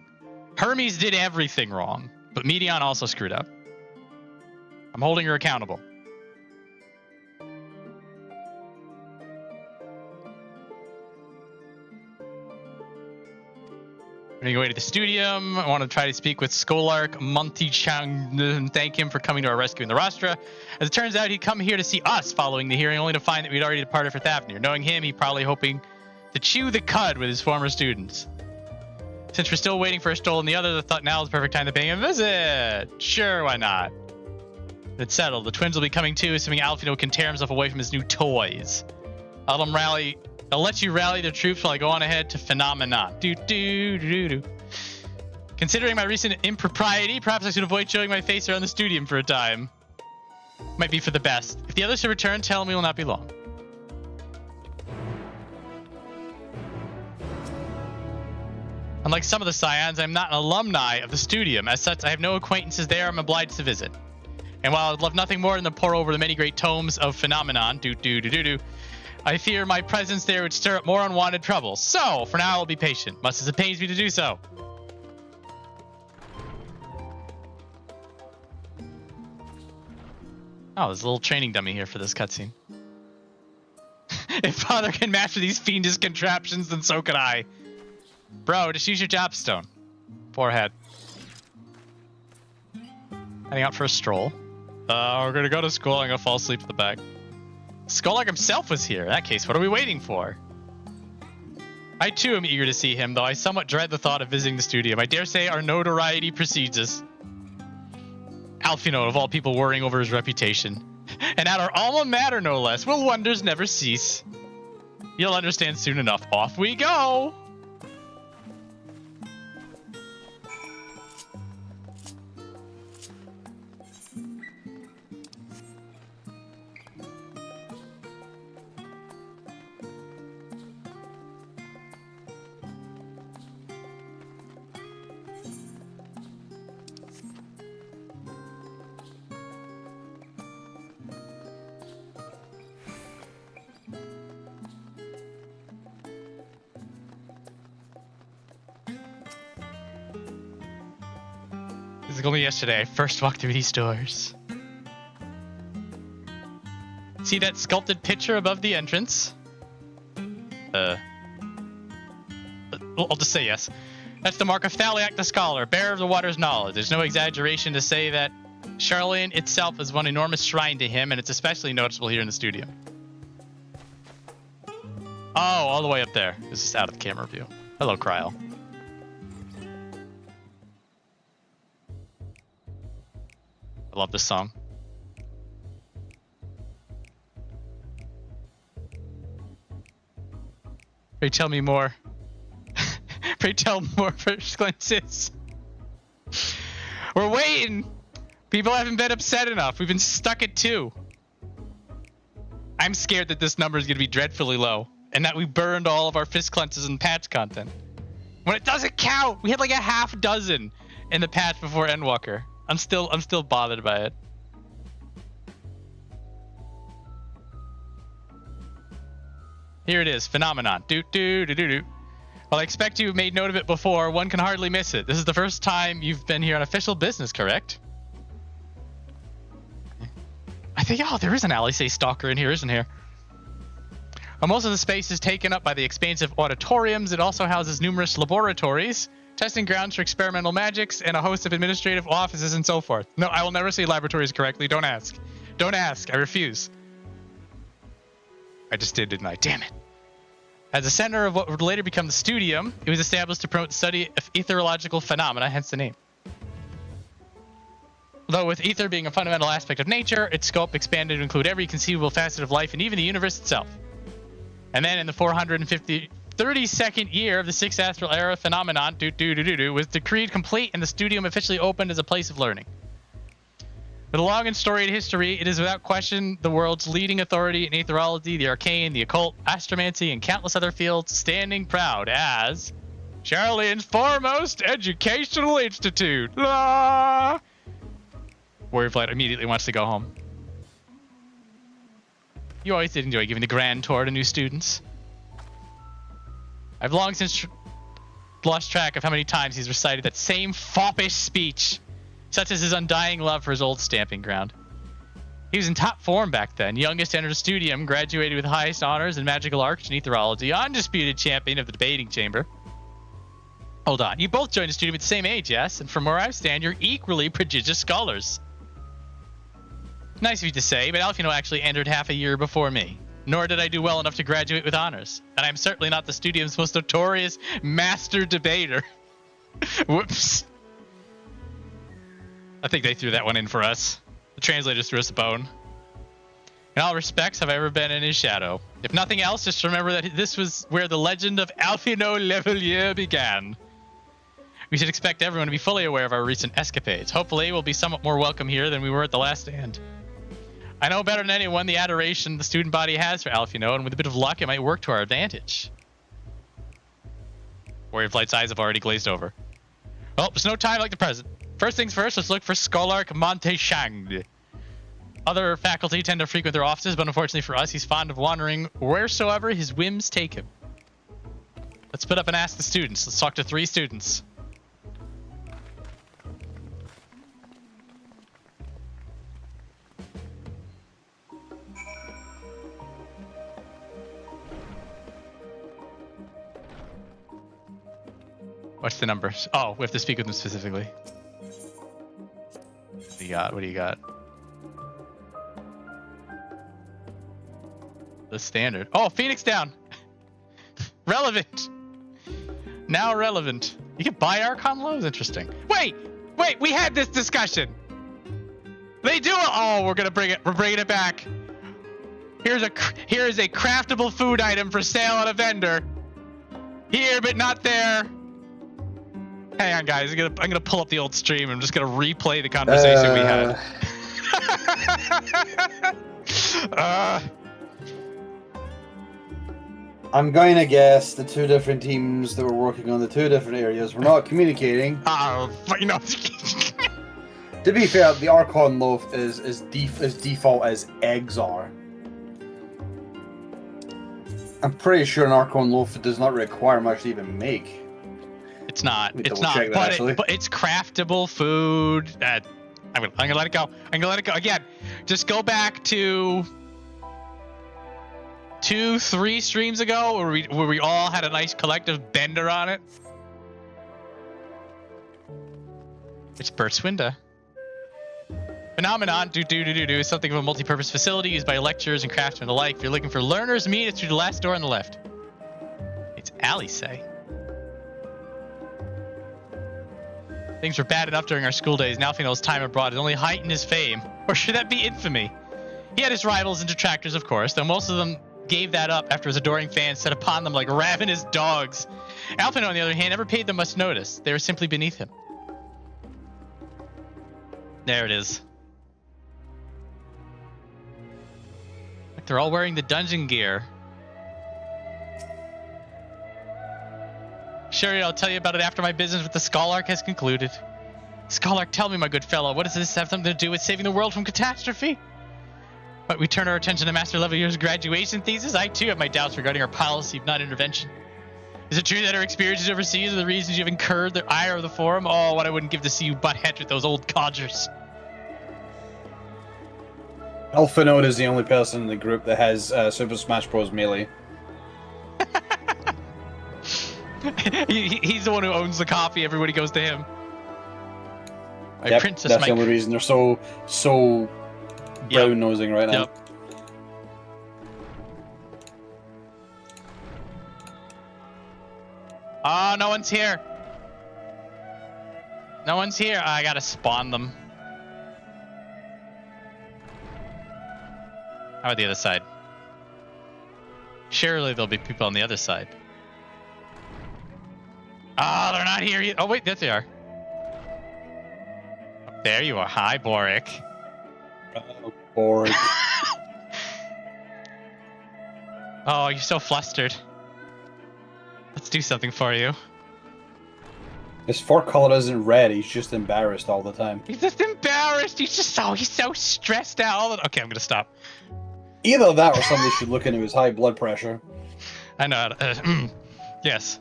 Hermes did everything wrong. But Medion also screwed up. I'm holding her accountable. We're going to go to the studium. I want to try to speak with Scholark Montichaigne and thank him for coming to our rescue in the Rostra. As it turns out, he'd come here to see us following the hearing, only to find that we'd already departed for Thavnir. Knowing him, he's probably hoping to chew the cud with his former students. Since we're still waiting for a Stoll and the other, I thought now is the perfect time to pay him a visit. Sure, why not? It's settled. The twins will be coming too, assuming Alfino can tear himself away from his new toys. I'll let you rally the troops while I go on ahead to Phenomenon. Considering my recent impropriety, perhaps I should avoid showing my face around the studium for a time. Might be for the best. If the others should return, tell me will not be long. Unlike some of the Scions, I'm not an alumni of the studium. As such, I have no acquaintances there I'm obliged to visit. And while I'd love nothing more than to pore over the many great tomes of Phenomenon, I fear my presence there would stir up more unwanted trouble. So, for now, I'll be patient, much as it pains me to do so. Oh, there's a little training dummy here for this cutscene. If Father can master these fiendish contraptions, then so can I. Bro, just use your jobstone. Forehead. Heading out for a stroll. We're gonna go to school. I'm gonna fall asleep at the back. Scholark himself was here. In that case, what are we waiting for? I too am eager to see him, though I somewhat dread the thought of visiting the studium. I dare say our notoriety precedes us. Alfino, of all people, worrying over his reputation. And at our alma mater, no less, will wonders never cease. You'll understand soon enough. Off we go! This is only yesterday I first walked through these doors. See that sculpted picture above the entrance? I'll just say yes. That's the mark of Thaliak the Scholar, bearer of the water's knowledge. There's no exaggeration to say that Charlene itself is one enormous shrine to him, and it's especially noticeable here in the studio. Oh, all the way up there. This is out of the camera view. Hello, Kryl. I love this song. Pray tell me more. Pray tell more first glances. We're waiting. People haven't been upset enough. We've been stuck at 2. I'm scared that this number is going to be dreadfully low and that we burned all of our fist clenches and patch content. When it doesn't count, we had like a half dozen in the patch before Endwalker. I'm still bothered by it. Here it is, Phenomenon. Well, I expect you've made note of it before. One can hardly miss it. This is the first time you've been here on official business, correct? I think, oh, there is an Alice stalker in here, isn't there? Well, most of the space is taken up by the expansive auditoriums. It also houses numerous laboratories, testing grounds for experimental magics, and a host of administrative offices and so forth. No, I will never say laboratories correctly. Don't ask. Don't ask. I refuse. I just did, didn't I? Damn it. As a center of what would later become the studium, it was established to promote the study of etherological phenomena, hence the name. Though with ether being a fundamental aspect of nature, its scope expanded to include every conceivable facet of life and even the universe itself. And then in the 432nd year of the 6th Astral Era, Phenomenon was decreed complete and the studium officially opened as a place of learning. With a long and storied history, it is without question the world's leading authority in aetherology, the arcane, the occult, astromancy, and countless other fields, standing proud as Charlene's foremost educational institute. La! Warrior Flight immediately wants to go home. You always did enjoy giving the grand tour to new students. I've long since lost track of how many times he's recited that same foppish speech, such as his undying love for his old stamping ground. He was in top form back then, youngest to enter studium, graduated with highest honors in magical arts and etherology, undisputed champion of the debating chamber. Hold on, you both joined the studium at the same age, yes? And from where I stand, you're equally prodigious scholars. Nice of you to say, but Alfino actually entered half a year before me. Nor did I do well enough to graduate with honors. And I'm certainly not the studium's most notorious master debater. Whoops. I think they threw that one in for us. The translators threw us a bone. In all respects, have I ever been in his shadow? If nothing else, just remember that this was where the legend of Alfino Levelier began. We should expect everyone to be fully aware of our recent escapades. Hopefully, we'll be somewhat more welcome here than we were at the last stand. I know better than anyone the adoration the student body has for Alfino, and with a bit of luck, it might work to our advantage. Warrior Flight's eyes have already glazed over. Well, there's no time like the present. First things first, let's look for Scholark Montichaigne. Other faculty tend to frequent their offices, but unfortunately for us, he's fond of wandering wheresoever his whims take him. Let's split up and ask the students. Let's talk to 3 students. What's the numbers? Oh, we have to speak with them specifically. What do you got? What do you got? The standard. Oh, Phoenix down. Relevant. Now relevant. You can buy Archon lows? Interesting. Wait, we had this discussion. They do it. Oh, we're bringing it back. Here is a craftable food item for sale at a vendor. Here, but not there. Hang on, guys. I'm gonna pull up the old stream. I'm just gonna replay the conversation we had. I'm going to guess the 2 different teams that were working on the 2 different areas were not communicating. You know. To be fair, the Archon loaf is default as eggs are. I'm pretty sure an Archon loaf does not require much to even make. It's not. It's not. But it's craftable food. I'm gonna let it go. I'm gonna let it go again. Just go back to 2-3 streams ago where we all had a nice collective bender on it. It's Burswinda. Phenomenon is something of a multi-purpose facility used by lecturers and craftsmen alike. If you're looking for learners, meet us through the last door on the left. It's Alice. Things were bad enough during our school days, and Alfino's time abroad has only heightened his fame. Or should that be infamy? He had his rivals and detractors, of course, though most of them gave that up after his adoring fans set upon them like ravenous dogs. Alfino, on the other hand, never paid them much notice. They were simply beneath him. There it is. Look, they're all wearing the dungeon gear. Sure, I'll tell you about it after my business with the Scholark has concluded. Scholark, tell me, my good fellow, what does this have something to do with saving the world from catastrophe? But we turn our attention to Master Levelier's graduation thesis. I too have my doubts regarding our policy of non-intervention. Is it true that our experiences overseas are the reasons you've incurred the ire of the Forum? Oh, what I wouldn't give to see you butt heads with those old codgers. Alfino is the only person in the group that has Super Smash Bros. Melee. He's the one who owns the copy. Everybody goes to him. Yep, that's the only reason they're so brown-nosing right now. Yep. Oh, no one's here. No one's here. I gotta spawn them. How about the other side? Surely there'll be people on the other side. Oh, they're not here yet. Oh, wait, there they are. There you are. Hi, Boric. Oh, Boric. Oh, you're so flustered. Let's do something for you. His fur color isn't red, he's just embarrassed all the time. He's just embarrassed. He's so stressed out. Okay, I'm gonna stop. Either that or somebody should look into his high blood pressure. I know. Yes.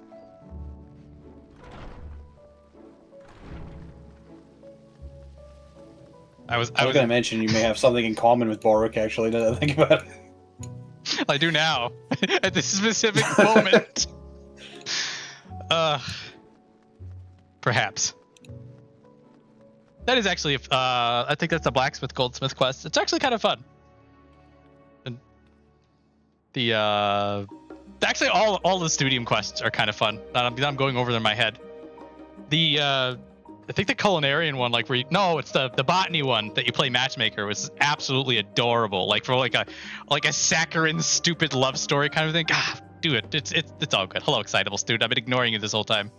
I was gonna mention you may have something in common with Boric, actually, now that I think about it. I do now. At this specific moment. Perhaps. That is actually, I think that's the blacksmith goldsmith quest. It's actually kind of fun. And actually all the studium quests are kind of fun. I'm going over them in my head. I think the culinarian one, like it's the botany one that you play matchmaker, was absolutely adorable. Like for like a saccharine stupid love story kind of thing. God, do it. It's all good. Hello, excitable student. I've been ignoring you this whole time.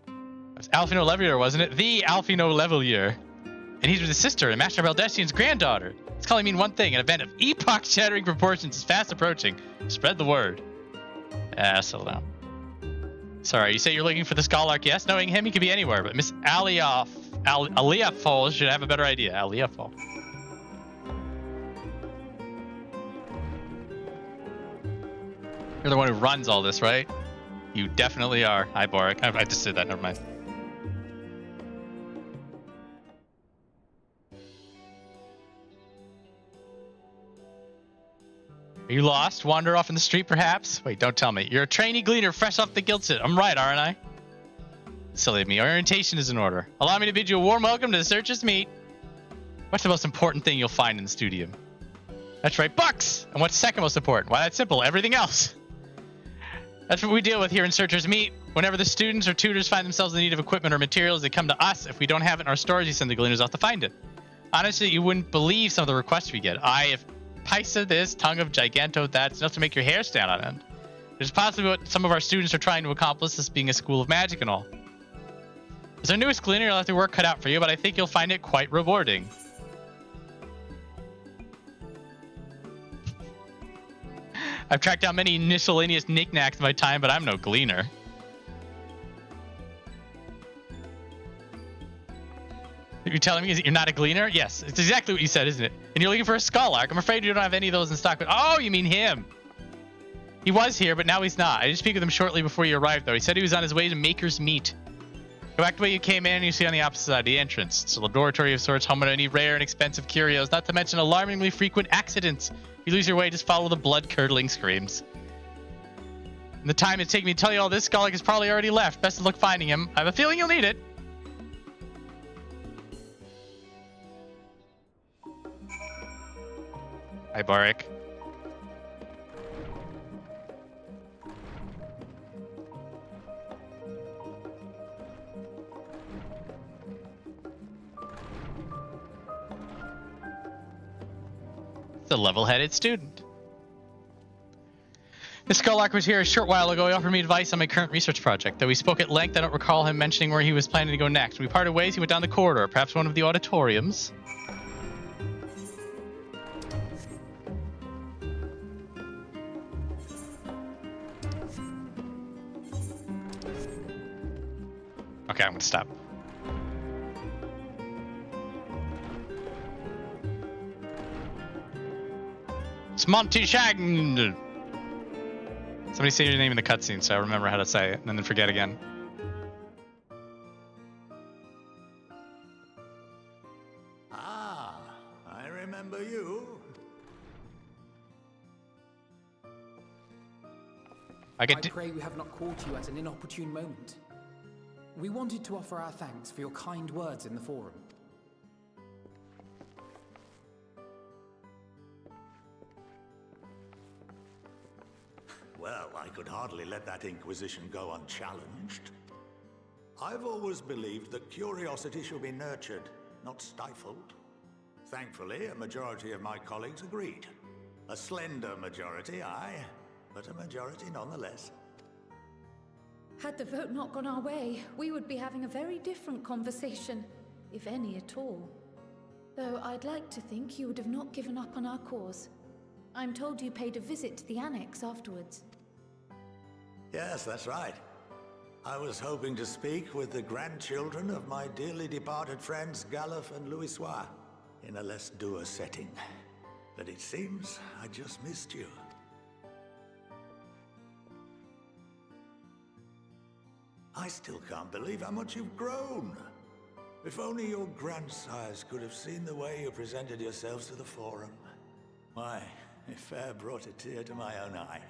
It was Alphino Levelier, wasn't it? The Alphino Levelier. And he's with his sister and Master Baldestian's granddaughter. It's calling mean one thing: an event of epoch-shattering proportions is fast approaching. Spread the word. Settle down. Sorry, you say you're looking for the Scholark? Yes, knowing him, he could be anywhere, but Miss Aliafol should have a better idea. Aliafol. You're the one who runs all this, right? You definitely are. Hi, Boric. I just did that. Never mind. Are you lost? Wander off in the street, perhaps? Wait, don't tell me. You're a trainee gleaner fresh off the guild sit. I'm right, aren't I? Silly of me. Orientation is in order. Allow me to bid you a warm welcome to the Searchers' Meet. What's the most important thing you'll find in the studium? That's right, bucks! And what's second most important? Why, that's simple. Everything else. That's what we deal with here in Searchers' Meet. Whenever the students or tutors find themselves in need of equipment or materials, they come to us. If we don't have it in our stores, we send the gleaners off to find it. Honestly, you wouldn't believe some of the requests we get. If Paisa this, tongue of Giganto that, it's enough to make your hair stand on end. It's possibly what some of our students are trying to accomplish, this being a school of magic and all. As our newest gleaner, you'll have the work cut out for you, but I think you'll find it quite rewarding. I've tracked down many miscellaneous knickknacks in my time, but I'm no gleaner. You're telling me you're not a gleaner? Yes, it's exactly what you said, isn't it? And you're looking for a Scholark. I'm afraid you don't have any of those in stock, but oh, you mean him. He was here, but now he's not. I did speak with him shortly before you arrived, though. He said he was on his way to Maker's Meet. Go back the way you came in and you see on the opposite side of the entrance. It's a laboratory of sorts, home to any rare and expensive curios, not to mention alarmingly frequent accidents. If you lose your way, just follow the blood-curdling screams. And the time it's taken me to tell you all this, Scholark has probably already left. Best of luck finding him. I have a feeling you'll need it. Hi, Boric. It's a level-headed student. This Scholark was here a short while ago. He offered me advice on my current research project. Though we spoke at length, I don't recall him mentioning where he was planning to go next. When we parted ways, he went down the corridor, perhaps one of the auditoriums. Okay, I'm gonna stop. It's Montichaigne! Somebody say your name in the cutscene so I remember how to say it, and then forget again. Ah, I remember you. I pray we have not caught you at an inopportune moment. We wanted to offer our thanks for your kind words in the forum. Well, I could hardly let that inquisition go unchallenged. I've always believed that curiosity should be nurtured, not stifled. Thankfully, a majority of my colleagues agreed. A slender majority, aye, but a majority nonetheless. Had the vote not gone our way, we would be having a very different conversation, if any at all. Though I'd like to think you would have not given up on our cause. I'm told you paid a visit to the annex afterwards. Yes, that's right. I was hoping to speak with the grandchildren of my dearly departed friends Galuf and Louisoix in a less dour setting. But it seems I just missed you. I still can't believe how much you've grown. If only your grandsires could have seen the way you presented yourselves to the Forum. Why, it fair brought a tear to my own eye.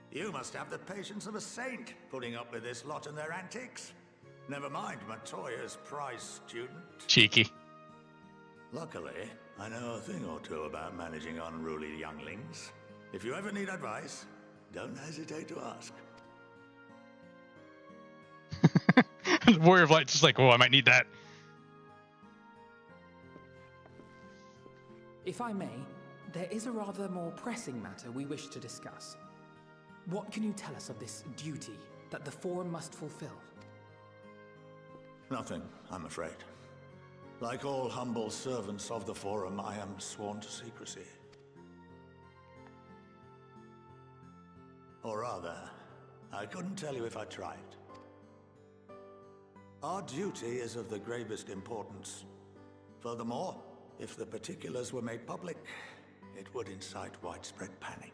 You must have the patience of a saint, putting up with this lot and their antics. Never mind Matoya's prize student. Cheeky. Luckily, I know a thing or two about managing unruly younglings. If you ever need advice, don't hesitate to ask. Warrior of Light's just like, oh, I might need that. If I may, there is a rather more pressing matter we wish to discuss. What can you tell us of this duty that the Forum must fulfill? Nothing, I'm afraid. Like all humble servants of the Forum, I am sworn to secrecy. Or rather, I couldn't tell you if I tried. Our duty is of the gravest importance. Furthermore, if the particulars were made public, it would incite widespread panic.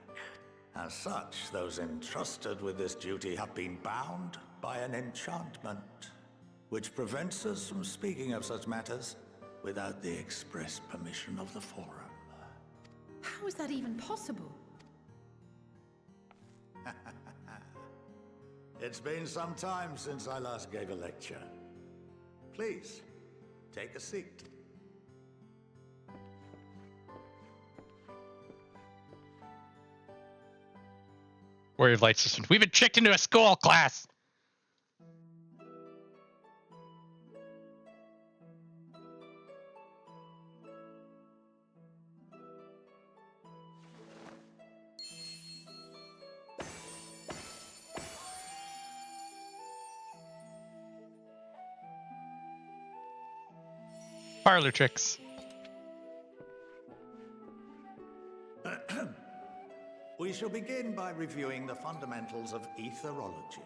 As such, those entrusted with this duty have been bound by an enchantment, which prevents us from speaking of such matters without the express permission of the Forum. How is that even possible? It's been some time since I last gave a lecture. Please, take a seat. Warrior of Light system. We've been tricked into a school class. Parlor tricks. We shall begin by reviewing the fundamentals of etherology.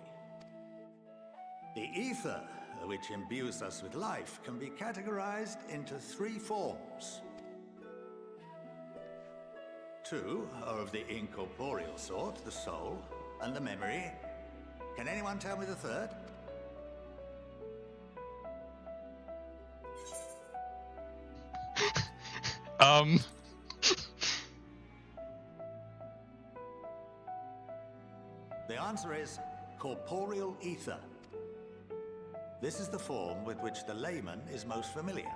The ether, which imbues us with life, can be categorized into 3 forms. 2 are of the incorporeal sort, the soul and the memory. Can anyone tell me the third? The answer is corporeal ether. This is the form with which the layman is most familiar,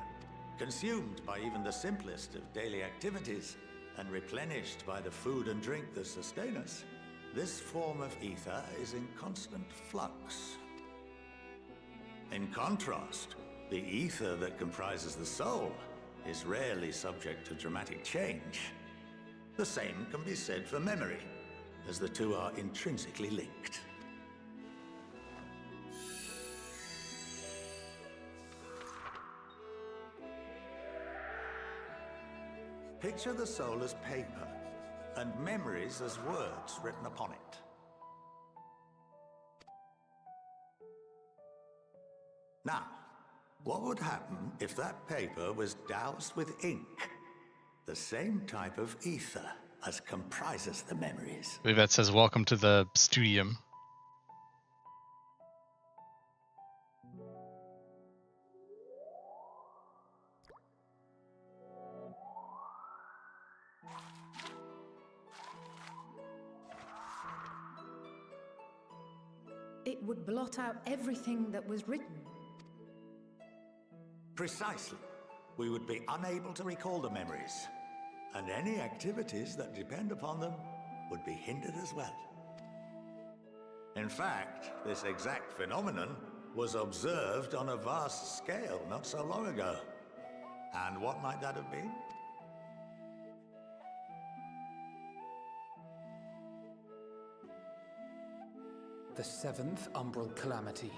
consumed by even the simplest of daily activities, and replenished by the food and drink that sustain us. This form of ether is in constant flux. In contrast, the ether that comprises the soul is rarely subject to dramatic change. The same can be said for memory, as the two are intrinsically linked. Picture the soul as paper, and memories as words written upon it. Now, what would happen if that paper was doused with ink? The same type of ether as comprises the memories. I believe that says welcome to the studium. It would blot out everything that was written. Precisely. We would be unable to recall the memories, and any activities that depend upon them would be hindered as well. In fact, this exact phenomenon was observed on a vast scale not so long ago. And what might that have been? The 7th Umbral Calamity.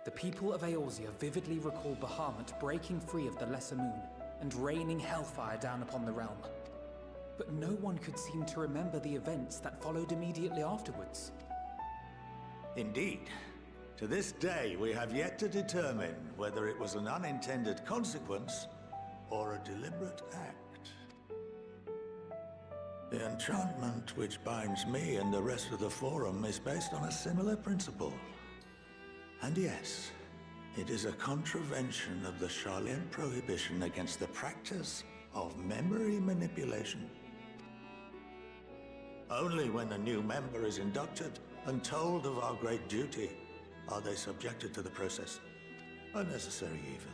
The people of Eorzea vividly recall Bahamut breaking free of the Lesser Moon and raining hellfire down upon the realm. but no one could seem to remember the events that followed immediately afterwards. Indeed. To this day, we have yet to determine whether it was an unintended consequence or a deliberate act. The enchantment which binds me and the rest of the Forum is based on a similar principle. And yes, it is a contravention of the Sharlayan prohibition against the practice of memory manipulation. Only when a new member is inducted and told of our great duty are they subjected to the process. A necessary evil.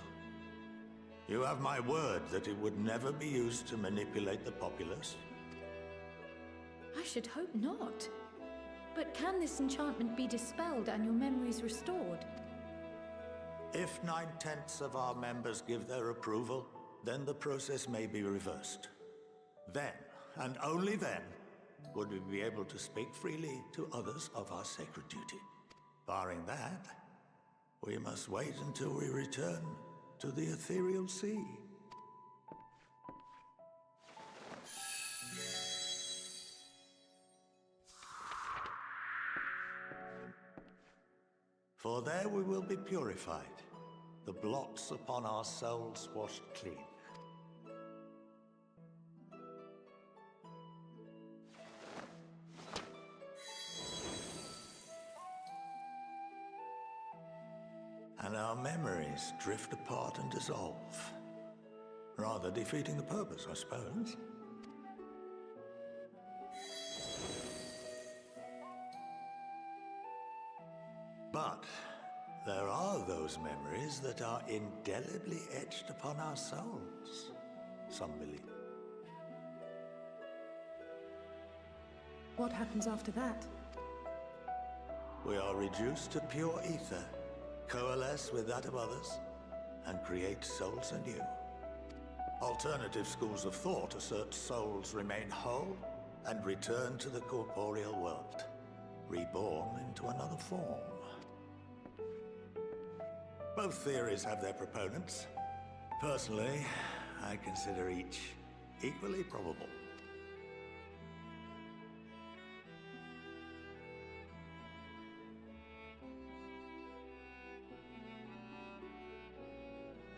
You have my word that it would never be used to manipulate the populace. I should hope not. But can this enchantment be dispelled and your memories restored? If 9/10 of our members give their approval, then the process may be reversed. Then, and only then, would we be able to speak freely to others of our sacred duty. Barring that, we must wait until we return to the ethereal sea. For there we will be purified, the blots upon our souls washed clean. And our memories drift apart and dissolve, rather defeating the purpose, I suppose. But there are those memories that are indelibly etched upon our souls, some believe. What happens after that? We are reduced to pure ether, coalesce with that of others, and create souls anew. Alternative schools of thought assert souls remain whole and return to the corporeal world, reborn into another form. Both theories have their proponents. Personally, I consider each equally probable.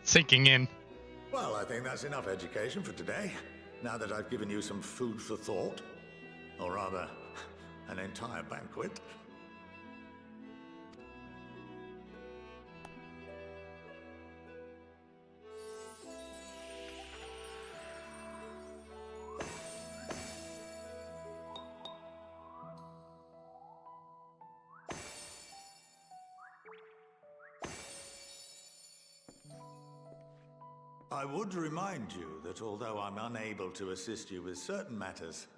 Sinking in. Well, I think that's enough education for today, now that I've given you some food for thought. Or rather, an entire banquet. I would remind you that although I'm unable to assist you with certain matters,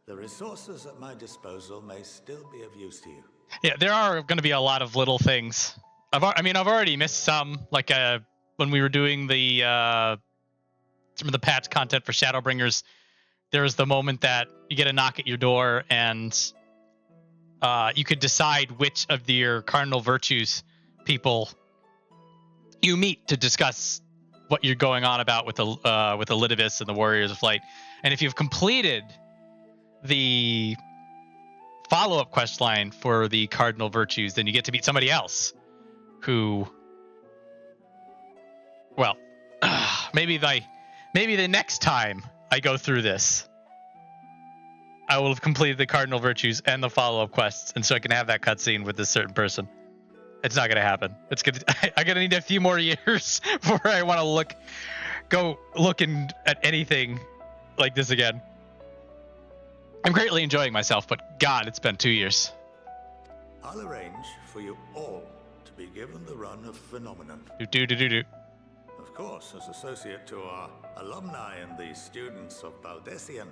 the resources at my disposal may still be of use to you. Yeah, there are going to be a lot of little things. I've already missed some, like when we were doing the some of the patch content for Shadowbringers. There was the moment that you get a knock at your door, and you could decide which of your cardinal virtues people you meet to discuss what you're going on about with the Litivis and the Warriors of Light. And if you've completed the follow-up quest line for the cardinal virtues, then you get to meet somebody else who, well, maybe the next time I go through this, I will have completed the cardinal virtues and the follow-up quests, and so I can have that cutscene with this certain person. It's not gonna happen. It's gonna. I'm gonna need a few more years before I want to go looking at anything like this again. I'm greatly enjoying myself, but God, it's been 2 years. I'll arrange for you all to be given the run of Phenomenon. Do. Of course, as associate to our alumni and the students of Baldessian,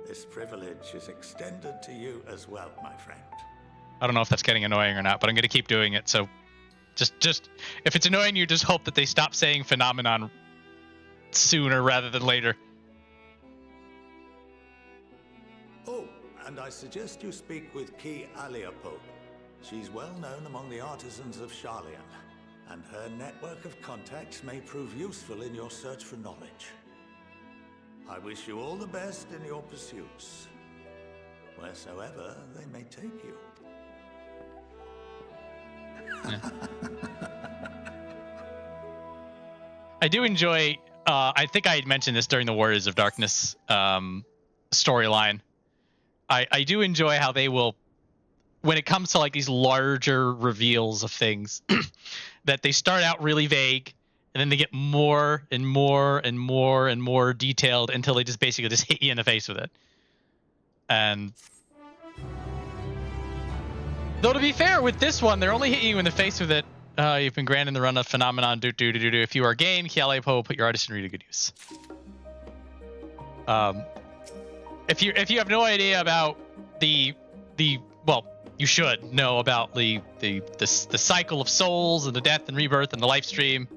this privilege is extended to you as well, my friend. I don't know if that's getting annoying or not, but I'm going to keep doing it. So just if it's annoying you, just hope that they stop saying phenomenon sooner rather than later. Oh, and I suggest you speak with Ki Aliapo. She's well known among the artisans of Sharlayan, and her network of contacts may prove useful in your search for knowledge. I wish you all the best in your pursuits, wheresoever they may take you. I do enjoy, I think I had mentioned this during the Warriors of Darkness storyline. I do enjoy how they will, when it comes to like these larger reveals of things, that they start out really vague, and then they get more and more and more and more detailed until they just basically just hit you in the face with it. And though to be fair, with this one, they're only hitting you in the face with it. You've been granted the run of phenomenon. If you are game, Kialepo, put your artistry to good use. If you have no idea about the well, you should know about the cycle of souls and the death and rebirth and the life stream,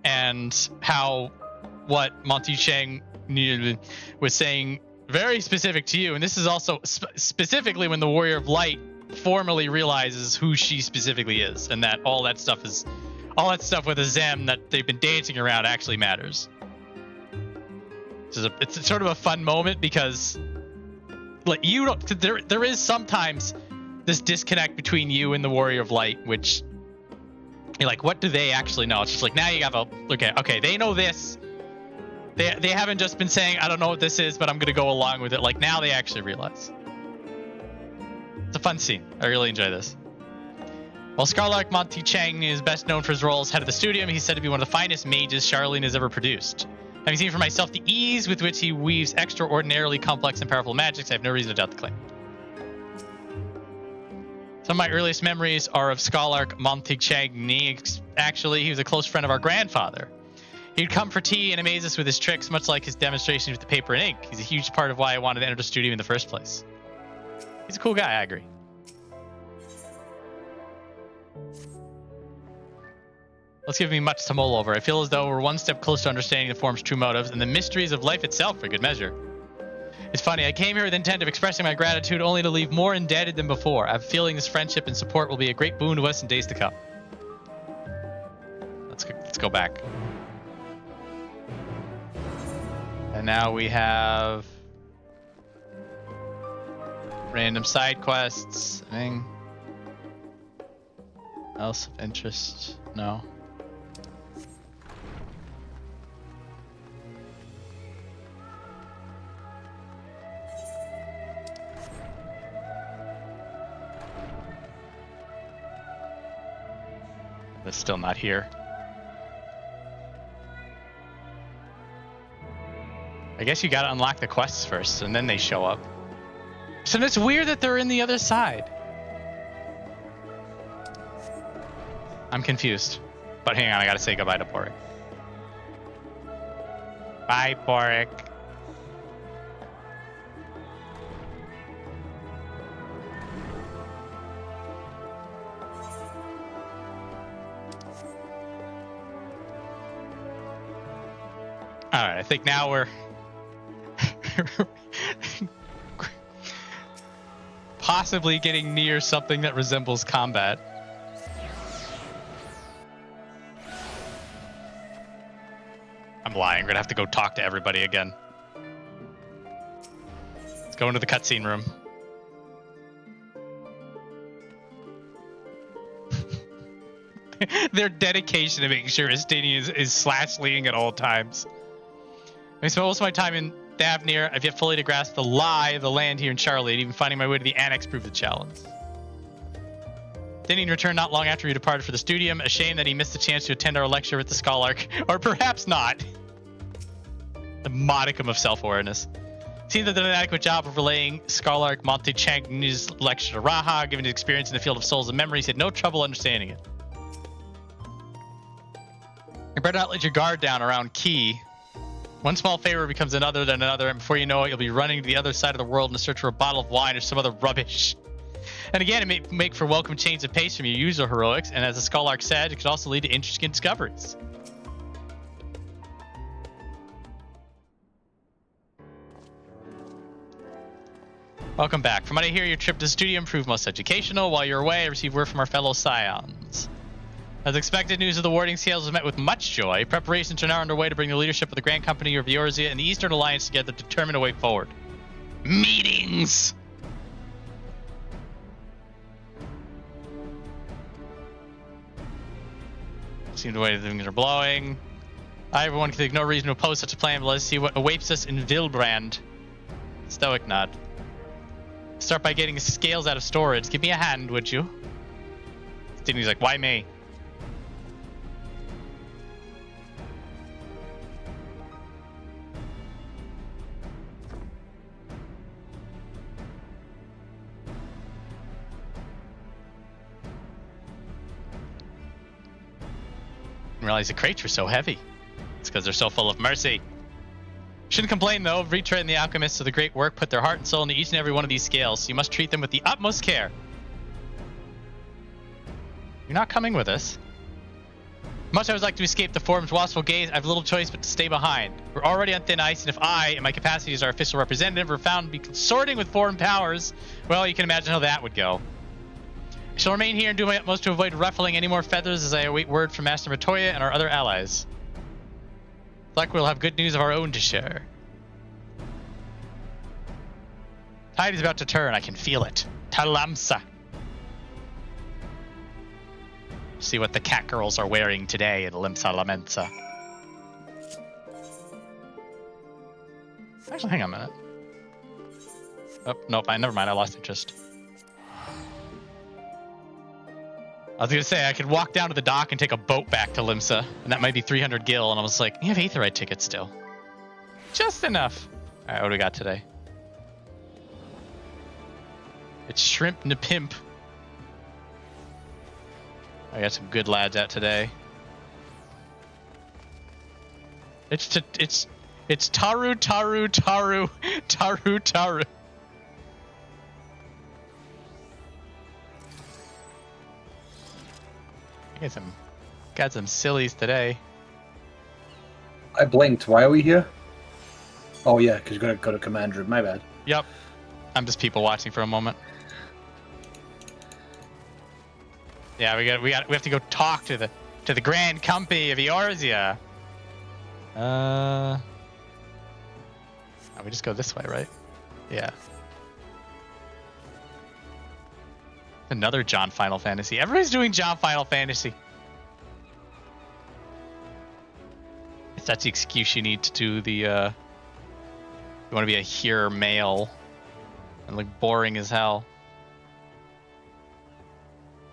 and how what Montichaigne was saying very specific to you. And this is also specifically when the Warrior of Light formally realizes who she specifically is, and that all that stuff with a Zem that they've been dancing around actually matters. It's sort of a fun moment, because like you don't, there is sometimes this disconnect between you and the Warrior of Light, which you're like, what do they actually know? It's just like, now you have a okay, they know this. They haven't just been saying, I don't know what this is, but I'm gonna go along with it. Like, now they actually realize. It's a fun scene. I really enjoy this. While Scarlark Montichaigne is best known for his role as head of the studio, he's said to be one of the finest mages Charlene has ever produced. Having seen for myself the ease with which he weaves extraordinarily complex and powerful magics, I have no reason to doubt the claim. Some of my earliest memories are of Scarlark Montichaigne. Actually, he was a close friend of our grandfather. He'd come for tea and amaze us with his tricks, much like his demonstrations with the paper and ink. He's a huge part of why I wanted to enter the studio in the first place. He's a cool guy, I agree. Let's give me much to mull over. I feel as though we're one step closer to understanding the form's true motives and the mysteries of life itself for good measure. It's funny, I came here with the intent of expressing my gratitude only to leave more indebted than before. I have a feeling this friendship and support will be a great boon to us in days to come. Let's go back. And now we have random side quests. Anything else of interest? No. That's still not here. I guess you gotta unlock the quests first, and then they show up. So it's weird that they're in the other side. I'm confused. But hang on, I gotta say goodbye to Boric. Bye, Boric. Alright, I think now we're possibly getting near something that resembles combat. I'm lying. I'm gonna have to go talk to everybody again. Let's go into the cutscene room. Their dedication to making sure Estinian is slash-leading at all times. I spent most of my time in Thavnir. I've yet fully to grasp the lie of the land here in Charlotte. Even finding my way to the annex proved the challenge. Estinian returned not long after he departed for the studium. A shame that he missed the chance to attend our lecture with the Scarlark. Or perhaps not. The modicum of self-awareness. Seems to have done an adequate job of relaying Scarlark Montichaigne's lecture to Raha. Given his experience in the field of souls and memories, he had no trouble understanding it. You better not let your guard down around Key. One small favor becomes another, then another, and before you know it, you'll be running to the other side of the world in a search for a bottle of wine or some other rubbish. And again, it may make for welcome change of pace from your usual heroics, and as the Scarlark said, it could also lead to interesting discoveries. Welcome back. From what I hear, your trip to the studio proved most educational. While you're away, I received word from our fellow Scions. As expected, news of the warding scales was met with much joy. Preparations are now underway to bring the leadership of the Grand Company of Eorzea and the Eastern Alliance together to determine a way forward. Meetings! Seems the way things are blowing. Everyone can take no reason to oppose such a plan, but let's see what awaits us in Vilbrand. Stoic nod. Start by getting scales out of storage. Give me a hand, would you? Stevie's like, why me? Didn't realize the crates were so heavy. It's because they're so full of mercy. Shouldn't complain though. Retread and the alchemists of the great work put their heart and soul into each and every one of these scales, so you must treat them with the utmost care. You're not coming with us. Much I would like to escape the form's watchful gaze, I have little choice but to stay behind. We're already on thin ice, and if I, in my capacity as our official representative, were found to be consorting with foreign powers, well, you can imagine how that would go. I shall remain here and do my utmost to avoid ruffling any more feathers as I await word from Master Matoya and our other allies. Like we'll have good news of our own to share. Tide is about to turn, I can feel it. Talamsa. See what the cat girls are wearing today in Limsa Lamensa. Actually, hang on a minute. Oh, nope, never mind, I lost interest. I was gonna say, I could walk down to the dock and take a boat back to Limsa, and that might be 300 gil, and I was like, you have Aetherite tickets still. Just enough. Alright, what do we got today? It's Shrimp Napimp. I got some good lads out today. It's Taru. Got some sillies today. I blinked. Why are we here? Oh yeah, because you're gonna go to command room. My bad. Yep. I'm just people watching for a moment. Yeah, we have to go talk to the Grand Company of Eorzea. We just go this way, right? Yeah. Another John Final Fantasy. Everybody's doing John Final Fantasy. If that's the excuse you need to do the, you want to be a here male and look boring as hell.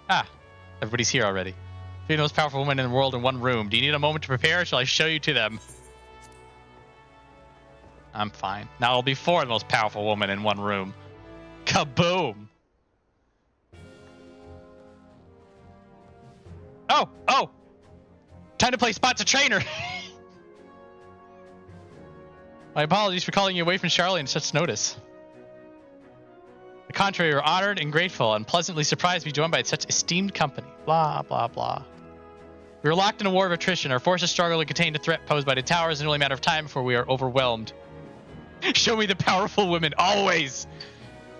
Ah, everybody's here already. Three of the most powerful women in the world in one room. Do you need a moment to prepare, or shall I show you to them? I'm fine. Now it'll be four of the most powerful women in one room. Kaboom! Oh! Time to play Spot's a trainer! My apologies for calling you away from Charlotte in such notice. The contrary, we're honored and grateful and pleasantly surprised to be joined by such esteemed company. Blah, blah, blah. We were locked in a war of attrition. Our forces struggle to contain the threat posed by the towers in only a matter of time before we are overwhelmed. Show me the powerful women, always!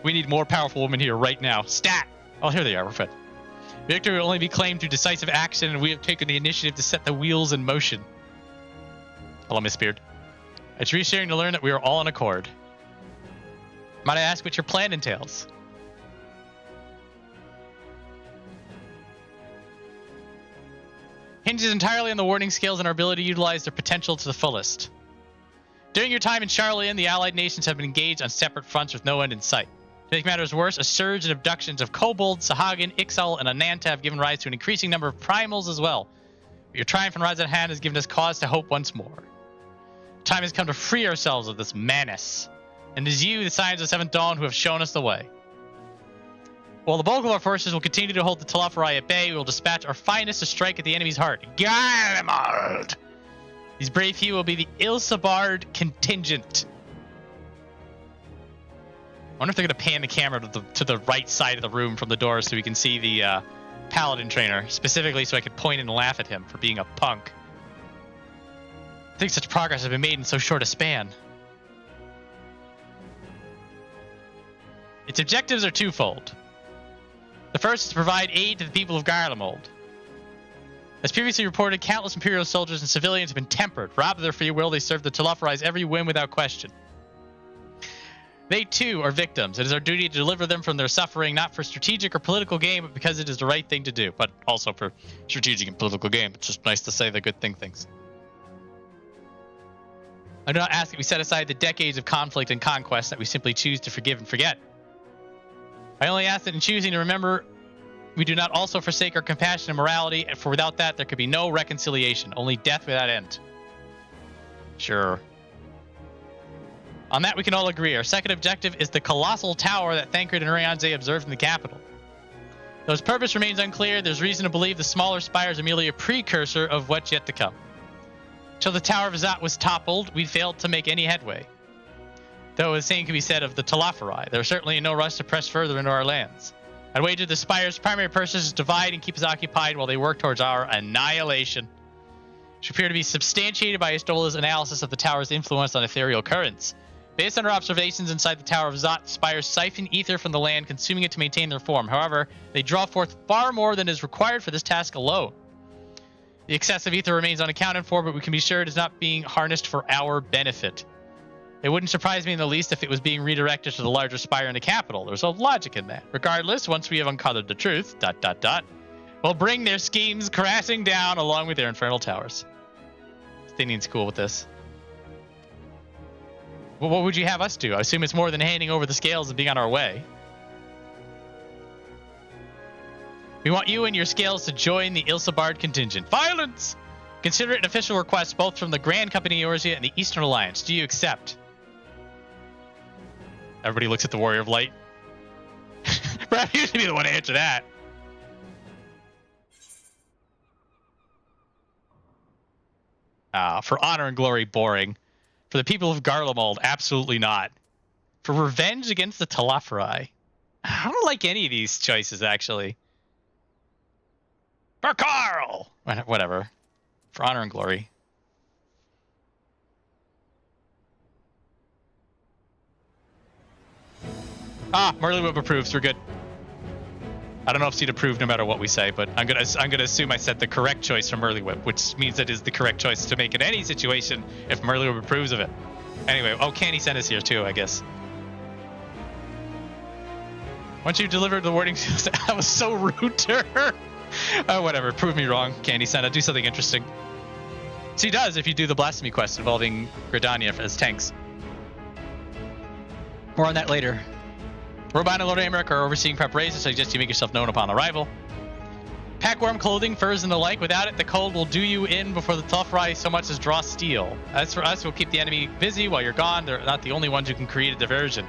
We need more powerful women here right now. Stat! Oh, here they are, we're fed. Victory will only be claimed through decisive action, and we have taken the initiative to set the wheels in motion. Hello, Miss Beard. It's reassuring to learn that we are all in accord. Might I ask what your plan entails? Hinges entirely on the warding scales and our ability to utilize their potential to the fullest. During your time in Charlian, the allied nations have been engaged on separate fronts with no end in sight. To make matters worse, a surge in abductions of Kobold, Sahagin, Ixal, and Ananta have given rise to an increasing number of primals as well. But your triumph in Rise at Hand has given us cause to hope once more. Time has come to free ourselves of this menace. And it is you, the Scions of Seventh Dawn, who have shown us the way. While the bulk of our forces will continue to hold the Telophori at bay, we will dispatch our finest to strike at the enemy's heart. Garlemald! These brave few will be the Ilsabard contingent. I wonder if they're going to pan the camera to the right side of the room from the door so we can see the Paladin trainer, specifically so I could point and laugh at him for being a punk. I think such progress has been made in so short a span. Its objectives are twofold. The first is to provide aid to the people of Garlemald. As previously reported, countless Imperial soldiers and civilians have been tempered. Robbed of their free will, they serve the Teleferi's every whim without question. They, too, are victims. It is our duty to deliver them from their suffering, not for strategic or political gain, but because it is the right thing to do. But also for strategic and political gain. It's just nice to say the good things. I do not ask that we set aside the decades of conflict and conquest, that we simply choose to forgive and forget. I only ask that in choosing to remember, we do not also forsake our compassion and morality, for without that, there could be no reconciliation, only death without end. Sure. On that, we can all agree. Our second objective is the colossal tower that Thancred and Urianze observed in the capital. Though its purpose remains unclear, there's reason to believe the smaller spires are merely a precursor of what's yet to come. Till the Tower of Azat was toppled, we failed to make any headway. Though the same can be said of the Teleferi. There is certainly no rush to press further into our lands. I'd wager the Spire's primary purpose is to divide and keep us occupied while they work towards our annihilation. Which appear to be substantiated by Estola's analysis of the Tower's influence on ethereal currents. Based on our observations inside the Tower of Azat, spires siphon ether from the land, consuming it to maintain their form. However, they draw forth far more than is required for this task alone. The excessive ether remains unaccounted for, but we can be sure it is not being harnessed for our benefit. It wouldn't surprise me in the least if it was being redirected to the larger spire in the capital. There's a logic in that. Regardless, once we have uncovered the truth, we'll bring their schemes crashing down along with their infernal towers. Stinion's cool with this. Well, what would you have us do? I assume it's more than handing over the scales and being on our way. We want you and your scales to join the Ilsabard contingent. Violence! Consider it an official request both from the Grand Company Eorzea and the Eastern Alliance. Do you accept? Everybody looks at the Warrior of Light. Brad used to be the one to answer that. For honor and glory, boring. For the people of Garlemald, absolutely not. For revenge against the Teleferi. I don't like any of these choices, actually. For Carl! Whatever. For honor and glory. Merlywhip approves. We're good. I don't know if she'd approve no matter what we say, but I'm gonna assume I said the correct choice for Merlywhip, which means that is the correct choice to make in any situation if Merlywhip approves of it. Anyway, Candy sent us here too, I guess. Once you delivered the wording, that was so rude to her. Whatever, prove me wrong, Candy Santa. Do something interesting. She does if you do the blasphemy quest involving Gridania as tanks. More on that later. Robina and Lord Amaric are overseeing preparations, so I suggest you make yourself known upon arrival. Pack warm clothing, furs, and the like. Without it, the cold will do you in before the Teleferi so much as draw steel. As for us, we'll keep the enemy busy while you're gone. They're not the only ones who can create a diversion.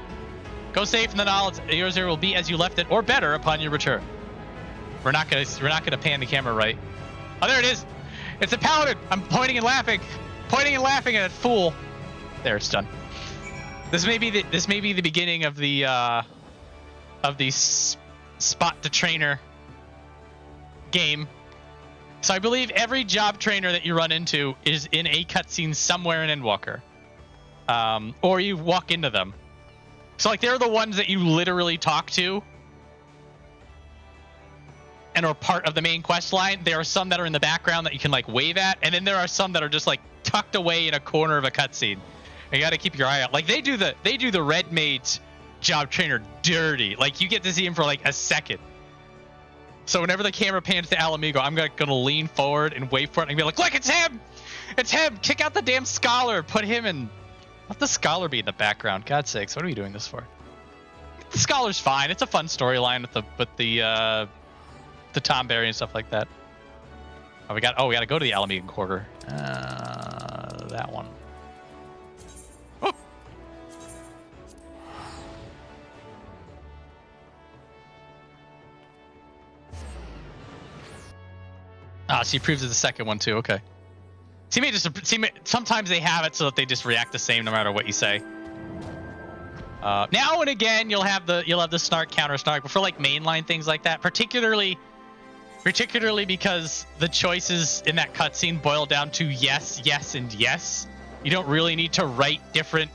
Go safe in the knowledge yours will be as you left it, or better, upon your return. We're not gonna pan the camera right. Oh, there it is. It's a paladin. I'm pointing and laughing at that fool. There, it's done. This may be the beginning of the spot to trainer game. So I believe every job trainer that you run into is in a cutscene somewhere in Endwalker, or you walk into them. So like they're the ones that you literally talk to and are part of the main quest line. There are some that are in the background that you can like wave at, and then there are some that are just like tucked away in a corner of a cutscene. You got to keep your eye out. Like they do the red mage job trainer dirty. Like you get to see him for like a second. So whenever the camera pans to Alamigo, I'm gonna lean forward and wait for it and be like, look, it's him! It's him! Kick out the damn scholar! Put him in. Let the scholar be in the background. God's sakes, what are we doing this for? The scholar's fine. It's a fun storyline with the Tom Berry and stuff like that. We got to go to the Alamigo Quarter. That one. Oh. She approves of the second one too. Okay. Sometimes they have it so that they just react the same no matter what you say. Now and again, you'll have the snark counter snark, but for like mainline things like that, particularly because the choices in that cutscene boil down to yes, yes, and yes. You don't really need to write different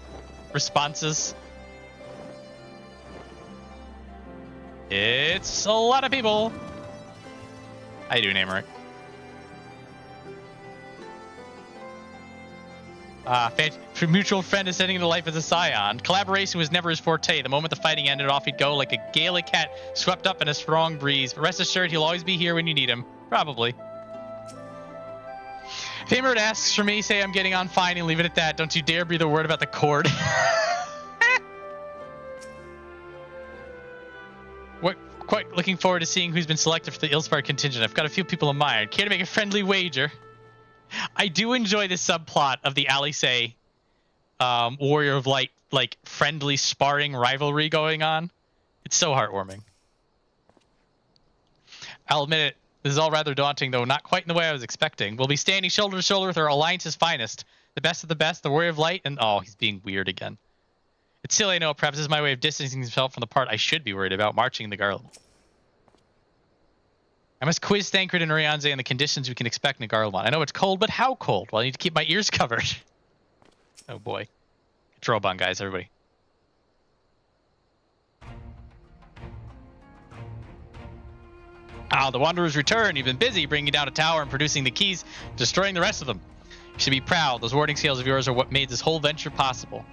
responses. It's a lot of people. How you doing, Amaric? Mutual friend ascending into life as a scion. Collaboration was never his forte. The moment the fighting ended, off he'd go like a Gaelic cat swept up in a strong breeze. But rest assured, he'll always be here when you need him. Probably. If Amert asks for me, say I'm getting on fine and leave it at that. Don't you dare breathe a word about the cord. Quite looking forward to seeing who's been selected for the Ilsbar contingent. I've got a few people in mind. Care to make a friendly wager? I do enjoy the subplot of the Alice Warrior of Light, like, friendly sparring rivalry going on. It's so heartwarming. I'll admit it, this is all rather daunting, though not quite in the way I was expecting. We'll be standing shoulder to shoulder with our alliance's finest. The best of the best, the Warrior of Light, and... Oh, he's being weird again. It's silly, I know. Perhaps this is my way of distancing himself from the part I should be worried about, marching the Garlemald. I must quiz Thancred and Urianze on the conditions we can expect in Garlemald. I know it's cold, but how cold? Well, I need to keep my ears covered. Oh boy. Get your robe on, guys, everybody. Ah, the Wanderers return. You've been busy bringing down a tower and producing the keys, destroying the rest of them. You should be proud. Those warding scales of yours are what made this whole venture possible.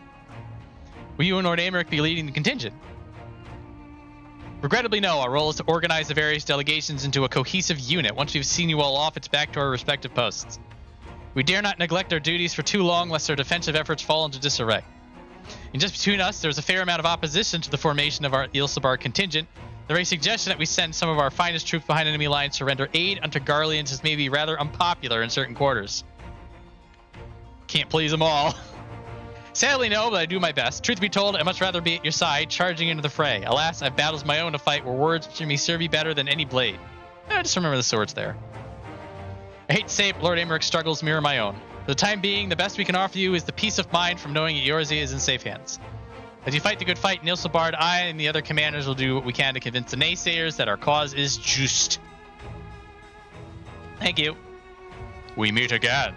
Will you and Lord Americ be leading the contingent? Regrettably, no. Our role is to organize the various delegations into a cohesive unit. Once we've seen you all off, it's back to our respective posts. We dare not neglect our duties for too long, lest our defensive efforts fall into disarray. And just between us, there's a fair amount of opposition to the formation of our Ilsabar contingent. The very suggestion that we send some of our finest troops behind enemy lines to render aid unto Garleans is maybe rather unpopular in certain quarters. Can't please them all. Sadly, no, but I do my best. Truth be told, I'd much rather be at your side, charging into the fray. Alas, I've battles of my own to fight where words to me serve me better than any blade. Just remember the swords there. I hate to say it, but Lord Americ's struggles mirror my own. For the time being, the best we can offer you is the peace of mind from knowing that yours is in safe hands. As you fight the good fight in Ilsabard, I and the other commanders will do what we can to convince the naysayers that our cause is just. Thank you. We meet again.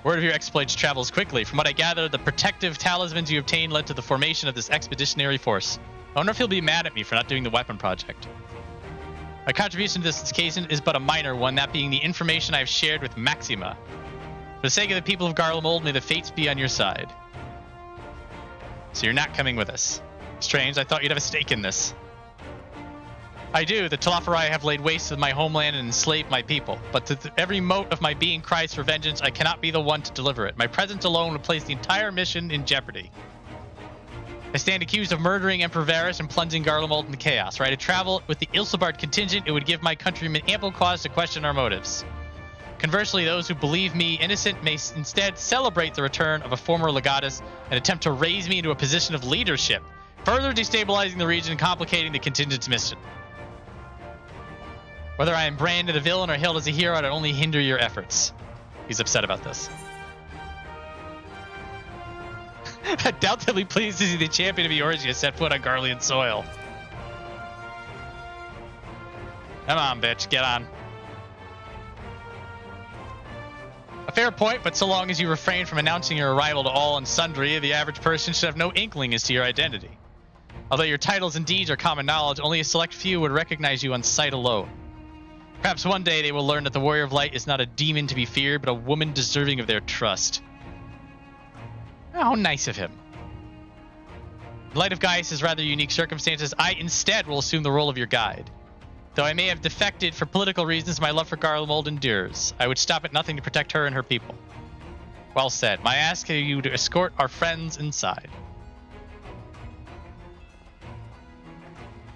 Word of your exploits travels quickly. From what I gather, the protective talismans you obtained led to the formation of this expeditionary force. I wonder if he'll be mad at me for not doing the weapon project. My contribution to this occasion is but a minor one, that being the information I have shared with Maxima. For the sake of the people of Garlemald, may the fates be on your side. So you're not coming with us. Strange, I thought you'd have a stake in this. I do. The Talafarai have laid waste to my homeland and enslaved my people. But to every mote of my being cries for vengeance, I cannot be the one to deliver it. My presence alone would place the entire mission in jeopardy. I stand accused of murdering Emperor Varys and plunging Garlemald into chaos. Were I to travel with the Ilsabard contingent, it would give my countrymen ample cause to question our motives. Conversely, those who believe me innocent may instead celebrate the return of a former legatus and attempt to raise me into a position of leadership, further destabilizing the region and complicating the contingent's mission. Whether I am branded a villain or hailed as a hero, I'd only hinder your efforts. He's upset about this. I doubt they'll be pleased to see the champion of Eorzea set foot on Garlean soil. Come on, bitch, get on. A fair point, but so long as you refrain from announcing your arrival to all and sundry, the average person should have no inkling as to your identity. Although your titles and deeds are common knowledge, only a select few would recognize you on sight alone. Perhaps one day they will learn that the Warrior of Light is not a demon to be feared, but a woman deserving of their trust. How nice of him. In light of Gaius' rather unique circumstances, I instead will assume the role of your guide. Though I may have defected for political reasons, my love for Garlemald endures. I would stop at nothing to protect her and her people. Well said. I ask you to escort our friends inside.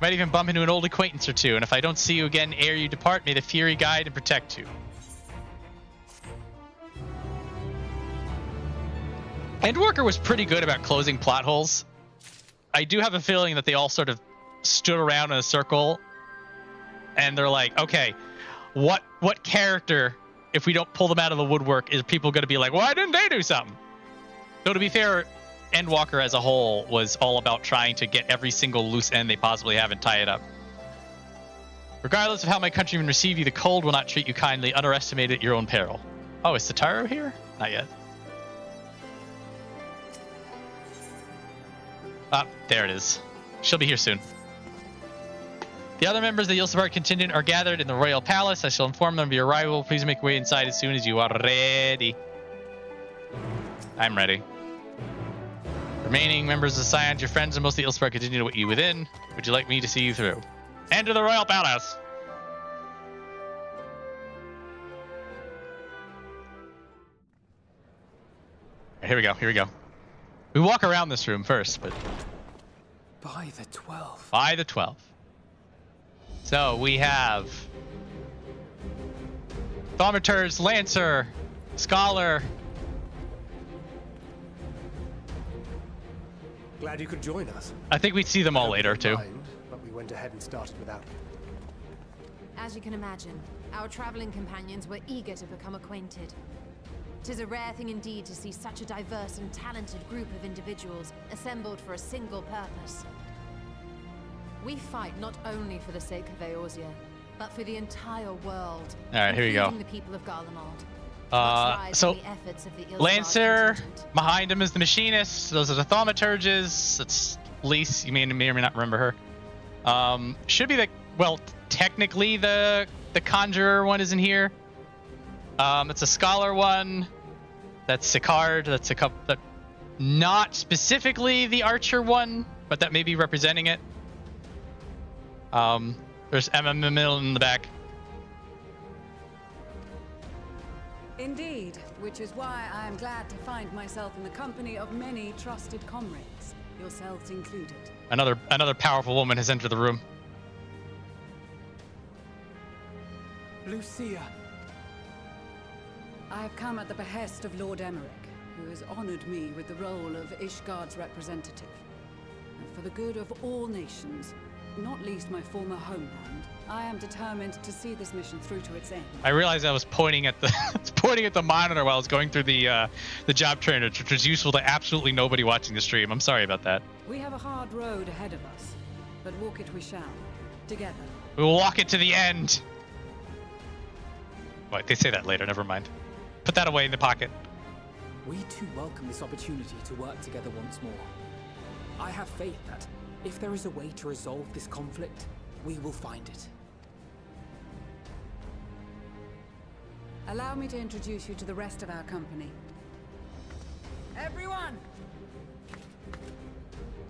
Might even bump into an old acquaintance or two, and if I don't see you again ere you depart, may the Fury guide and protect you. Endwalker was pretty good about closing plot holes. I do have a feeling that they all sort of stood around in a circle, and they're like, okay, what character, if we don't pull them out of the woodwork, is people going to be like, why didn't they do something? Though to be fair, Endwalker as a whole was all about trying to get every single loose end they possibly have and tie it up. Regardless of how my countrymen receive you, the cold will not treat you kindly. Underestimate at your own peril. Oh, is Sataru here? Not yet. Ah, there it is. She'll be here soon. The other members of the Ilsefard contingent are gathered in the royal palace. I shall inform them of your arrival. Please make your way inside as soon as you are ready. I'm ready. Remaining members of the Scions, your friends, and most of the Ilsefard continue to wait you within. Would you like me to see you through? Enter the royal palace. Here we go. Here we go. We walk around this room first, but By the 12. by the 12. So we have Thaumaturge, Lancer, Scholar. Glad you could join us. I think we'd see them all later too. But we went ahead and started without you. As you can imagine, our traveling companions were eager to become acquainted. 'Tis a rare thing indeed to see such a diverse and talented group of individuals assembled for a single purpose. We fight not only for the sake of Eorzea, but for the entire world. All right, here we go. Including the people of Garlemald. So the efforts of the Ilsefard Lancer, contingent. behind him is the Machinist. Those are the Thaumaturges. That's Lise. You may or may not remember her. Should be the, well, technically the Conjurer one isn't here. It's a Scholar one. That's Sicard. That's a couple. That, not specifically the Archer one, but that may be representing it. There's Emma in the middle in the back. Indeed, which is why I am glad to find myself in the company of many trusted comrades, yourselves included. Another powerful woman has entered the room. Lucia. I have come at the behest of Lord Emmerich, who has honored me with the role of Ishgard's representative. And for the good of all nations, not least my former homeland, I am determined to see this mission through to its end. I realized I was pointing at the monitor while I was going through the job trainer, which was useful to absolutely nobody watching the stream. I'm sorry about that. We have a hard road ahead of us, but walk it we shall, together. We will walk it to the end. Wait, they say that later. Never mind. Put that away in the pocket. We too welcome this opportunity to work together once more. I have faith that if there is a way to resolve this conflict, we will find it. Allow me to introduce you to the rest of our company. Everyone!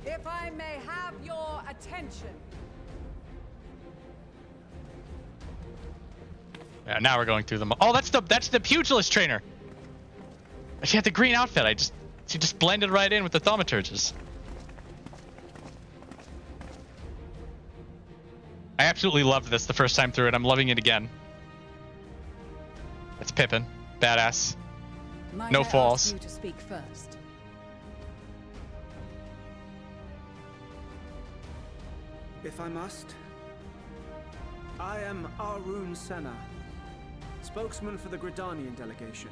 If I may have your attention. Yeah, now we're going through them. Oh, that's the pugilist trainer. She had the green outfit. She just blended right in with the thaumaturges. I absolutely loved this the first time through it. I'm loving it again. It's Pippin, badass. Might No I falls. ask you to speak first? If I must. I am Arun Senna, spokesman for the Gridanian delegation.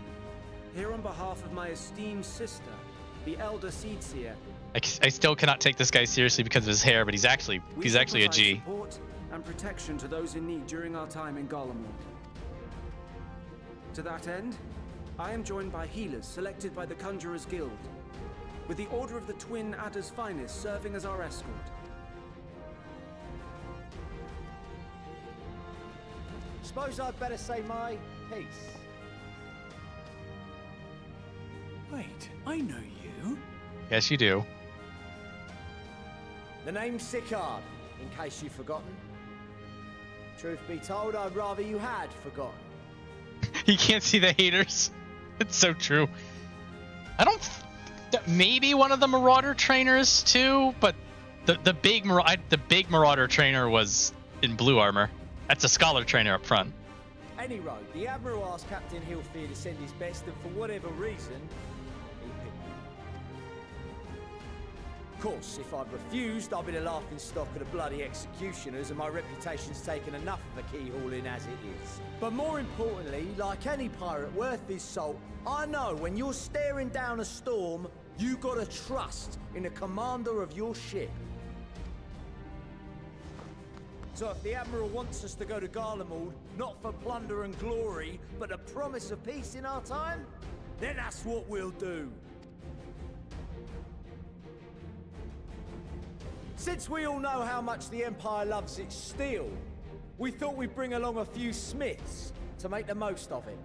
Here on behalf of my esteemed sister, the Elder Seedseer. I still cannot take this guy seriously because of his hair, but he's actually a G. Support and protection to those in need during our time in Garlemald. To that end, I am joined by healers selected by the Conjurers Guild, with the Order of the Twin Adder's Finest serving as our escort. Suppose I'd better say my piece. Wait, I know you. Yes, you do. The name's Sicard, in case you've forgotten. Truth be told, I'd rather you had forgotten. You can't see the haters. It's so true. I don't. Maybe one of the Marauder trainers too, but the big Marauder trainer was in blue armor. That's a Scholar trainer up front. Any road, the Admiral asked Captain Hillfear to send his best, and for whatever reason, he picked me. Of course, if I'd refused, I'd be the laughing stock of the bloody executioners, and my reputation's taken enough of a keyhauling as it is. But more importantly, like any pirate worth his salt, I know when you're staring down a storm, you gotta trust in the commander of your ship. So if the Admiral wants us to go to Garlemald, not for plunder and glory, but the promise of peace in our time, then that's what we'll do. Since we all know how much the Empire loves its steel, we thought we'd bring along a few smiths to make the most of it.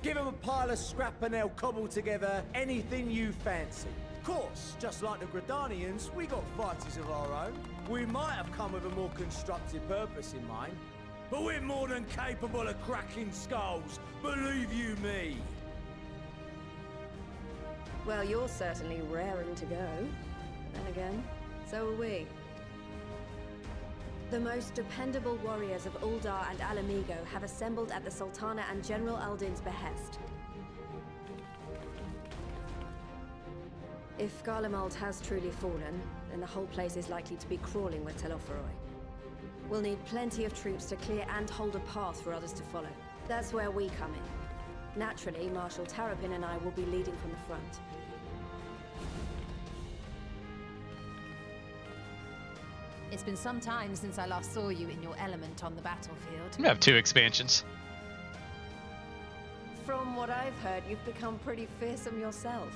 Give them a pile of scrap and they'll cobble together anything you fancy. Of course, just like the Gridanians, we got fighters of our own. We might have come with a more constructive purpose in mind, but we're more than capable of cracking skulls, believe you me. Well, you're certainly raring to go. Then again, so are we. The most dependable warriors of Uldar and Alamigo have assembled at the Sultana and General Aldin's behest. If Garlemald has truly fallen, then the whole place is likely to be crawling with Telophoroi. We'll need plenty of troops to clear and hold a path for others to follow. That's where we come in. Naturally, Marshal Tarapin and I will be leading from the front. It's been some time since I last saw you in your element on the battlefield. We have 2 expansions. From what I've heard, you've become pretty fearsome yourself.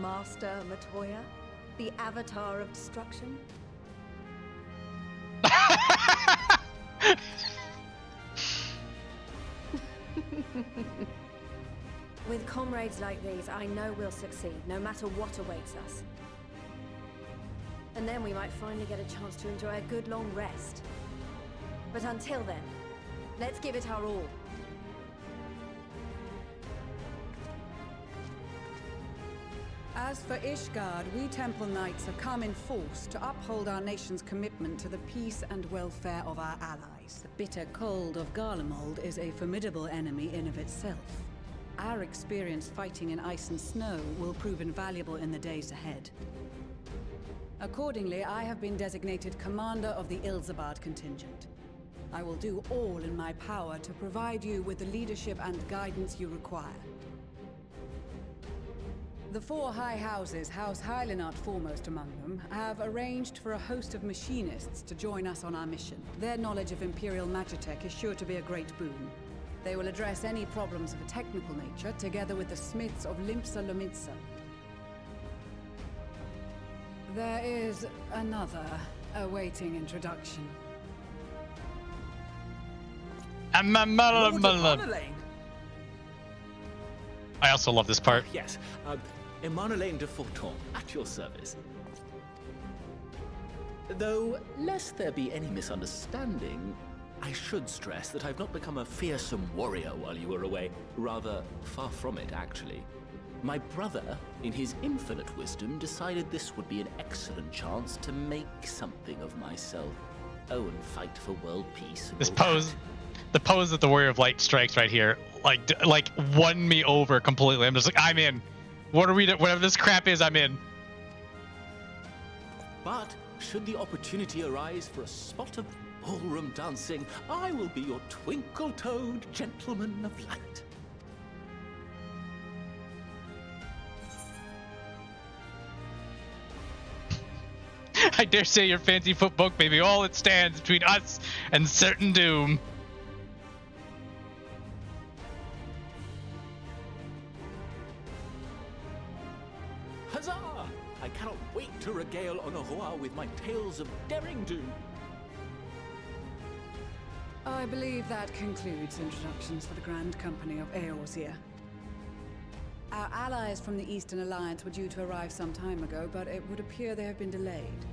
Master Matoya, the avatar of destruction. With comrades like these, I know we'll succeed, no matter what awaits us. And then we might finally get a chance to enjoy a good long rest. But until then, let's give it our all. As for Ishgard, we Temple Knights have come in force to uphold our nation's commitment to the peace and welfare of our allies. The bitter cold of Garlemald is a formidable enemy in of itself. Our experience fighting in ice and snow will prove invaluable in the days ahead. Accordingly, I have been designated commander of the Ilzabad contingent. I will do all in my power to provide you with the leadership and guidance you require. The 4 high houses, House Hylinart foremost among them, have arranged for a host of machinists to join us on our mission. Their knowledge of Imperial Magitech is sure to be a great boon. They will address any problems of a technical nature, together with the smiths of Limpsa Lomitsa. There is another awaiting introduction. I also love this part. Yes, Emanolaine de Forton, at your service. Though, lest there be any misunderstanding, I should stress that I've not become a fearsome warrior while you were away. Rather, far from it, actually. My brother, in his infinite wisdom, decided this would be an excellent chance to make something of myself. Oh, and fight for world peace. This pose, the pose that the Warrior of Light strikes right here, like won me over completely. I'm just like, I'm in. Whatever this crap is, I'm in. But should the opportunity arise for a spot of ballroom dancing, I will be your twinkle-toed gentleman of light. I dare say your fancy footbook may be all that stands between us and certain doom. Huzzah! I cannot wait to regale Honohua with my tales of daring do. I believe that concludes introductions for the Grand Company of Eorzea. Our allies from the Eastern Alliance were due to arrive some time ago, but it would appear they have been delayed.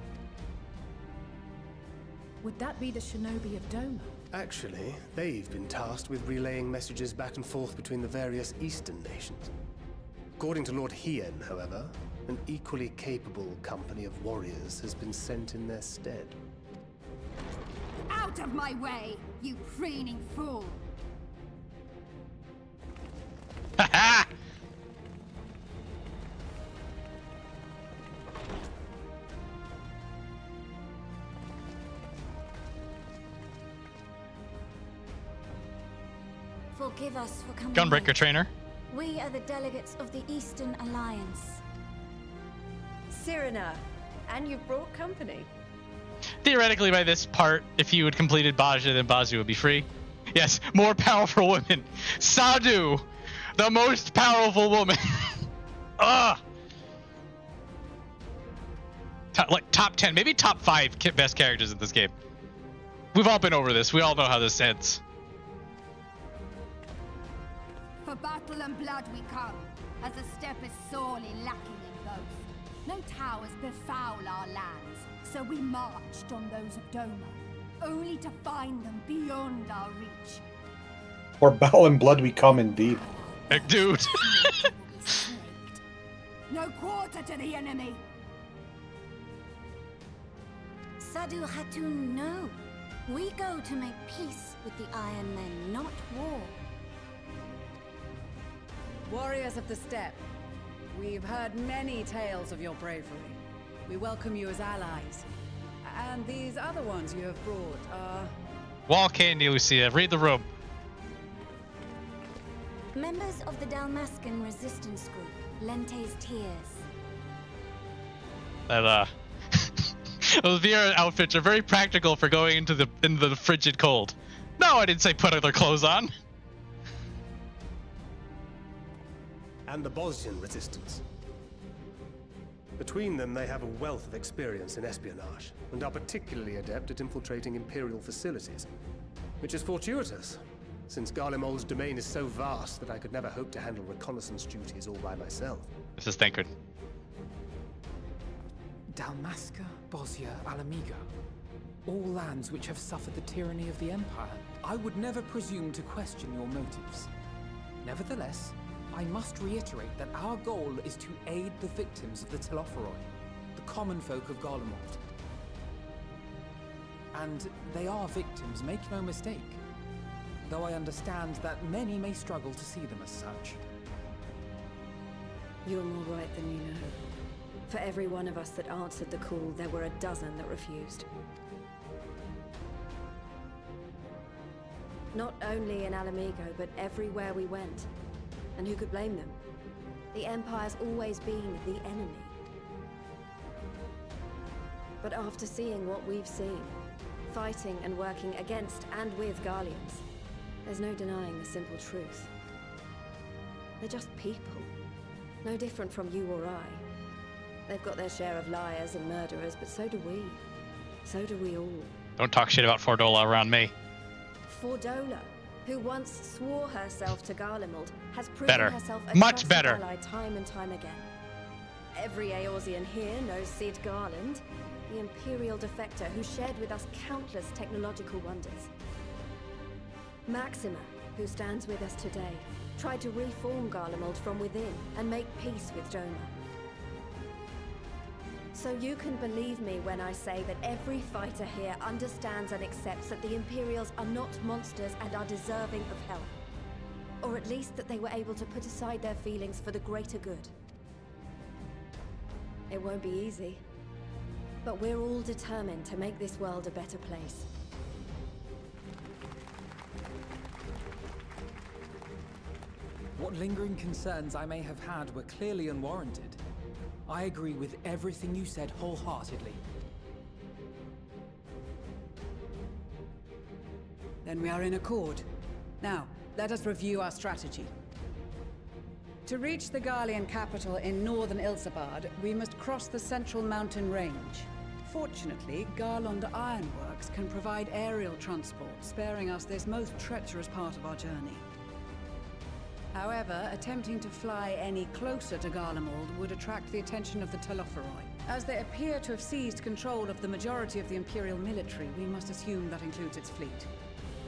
Would that be the Shinobi of Doma? Actually, they've been tasked with relaying messages back and forth between the various Eastern nations. According to Lord Hien, however, an equally capable company of warriors has been sent in their stead. Out of my way, you preening fool! Ha Forgive us for coming Gunbreaker late. trainer. We are the delegates of the Eastern Alliance. Cyrena, and you've brought company. Theoretically, by this part, if you had completed Baja, then Bazu would be free. Yes, more powerful women. Sadu, the most powerful woman. Ugh. like top 10, maybe top 5 best characters in this game. We've all been over this. We all know how this ends. For battle and blood we come, as the steppe is sorely lacking in both. No towers befoul our lands, so we marched on those of Doma, only to find them beyond our reach. For battle and blood we come indeed. Dude. No quarter to the enemy. Sadu Hatun, no. We go to make peace with the Iron Men, not war. Warriors of the Steppe, we've heard many tales of your bravery. We welcome you as allies. And these other ones you have brought are... Wall candy, Lucia. Read the room. Members of the Dalmascan resistance group, Lente's Tears. That, those VR outfits are very practical for going into the frigid cold. No, I didn't say put other clothes on. And the Bosnian resistance. Between them, they have a wealth of experience in espionage, and are particularly adept at infiltrating Imperial facilities. Which is fortuitous, since Garlemald's domain is so vast that I could never hope to handle reconnaissance duties all by myself. This is Thancred. Dalmasca, Bosnia, Alamigo. All lands which have suffered the tyranny of the Empire. I would never presume to question your motives. Nevertheless, I must reiterate that our goal is to aid the victims of the Telophoroi, the common folk of Garlemald. And they are victims, make no mistake. Though I understand that many may struggle to see them as such. You're more right than you know. For every one of us that answered the call, there were a dozen that refused. Not only in Alamigo, but everywhere we went. And who could blame them? The Empire's always been the enemy. But after seeing what we've seen, fighting and working against and with Garleans, there's no denying the simple truth. They're just people. No different from you or I. They've got their share of liars and murderers, but so do we. So do we all. Don't talk shit about Fordola around me. Fordola, who once swore herself to Garlemald, has proven herself a much trusted better ally time and time again. Every Eorzean here knows Cid Garland, the Imperial defector who shared with us countless technological wonders. Maxima, who stands with us today, tried to reform Garlemald from within and make peace with Doma. So you can believe me when I say that every fighter here understands and accepts that the Imperials are not monsters and are deserving of help. Or at least that they were able to put aside their feelings for the greater good. It won't be easy, but we're all determined to make this world a better place. What lingering concerns I may have had were clearly unwarranted. I agree with everything you said wholeheartedly. Then we are in accord. Now, let us review our strategy. To reach the Garlean capital in northern Ilsabard, we must cross the central mountain range. Fortunately, Garlond Ironworks can provide aerial transport, sparing us this most treacherous part of our journey. However, attempting to fly any closer to Garlemald would attract the attention of the Telophoroi. As they appear to have seized control of the majority of the Imperial military, we must assume that includes its fleet.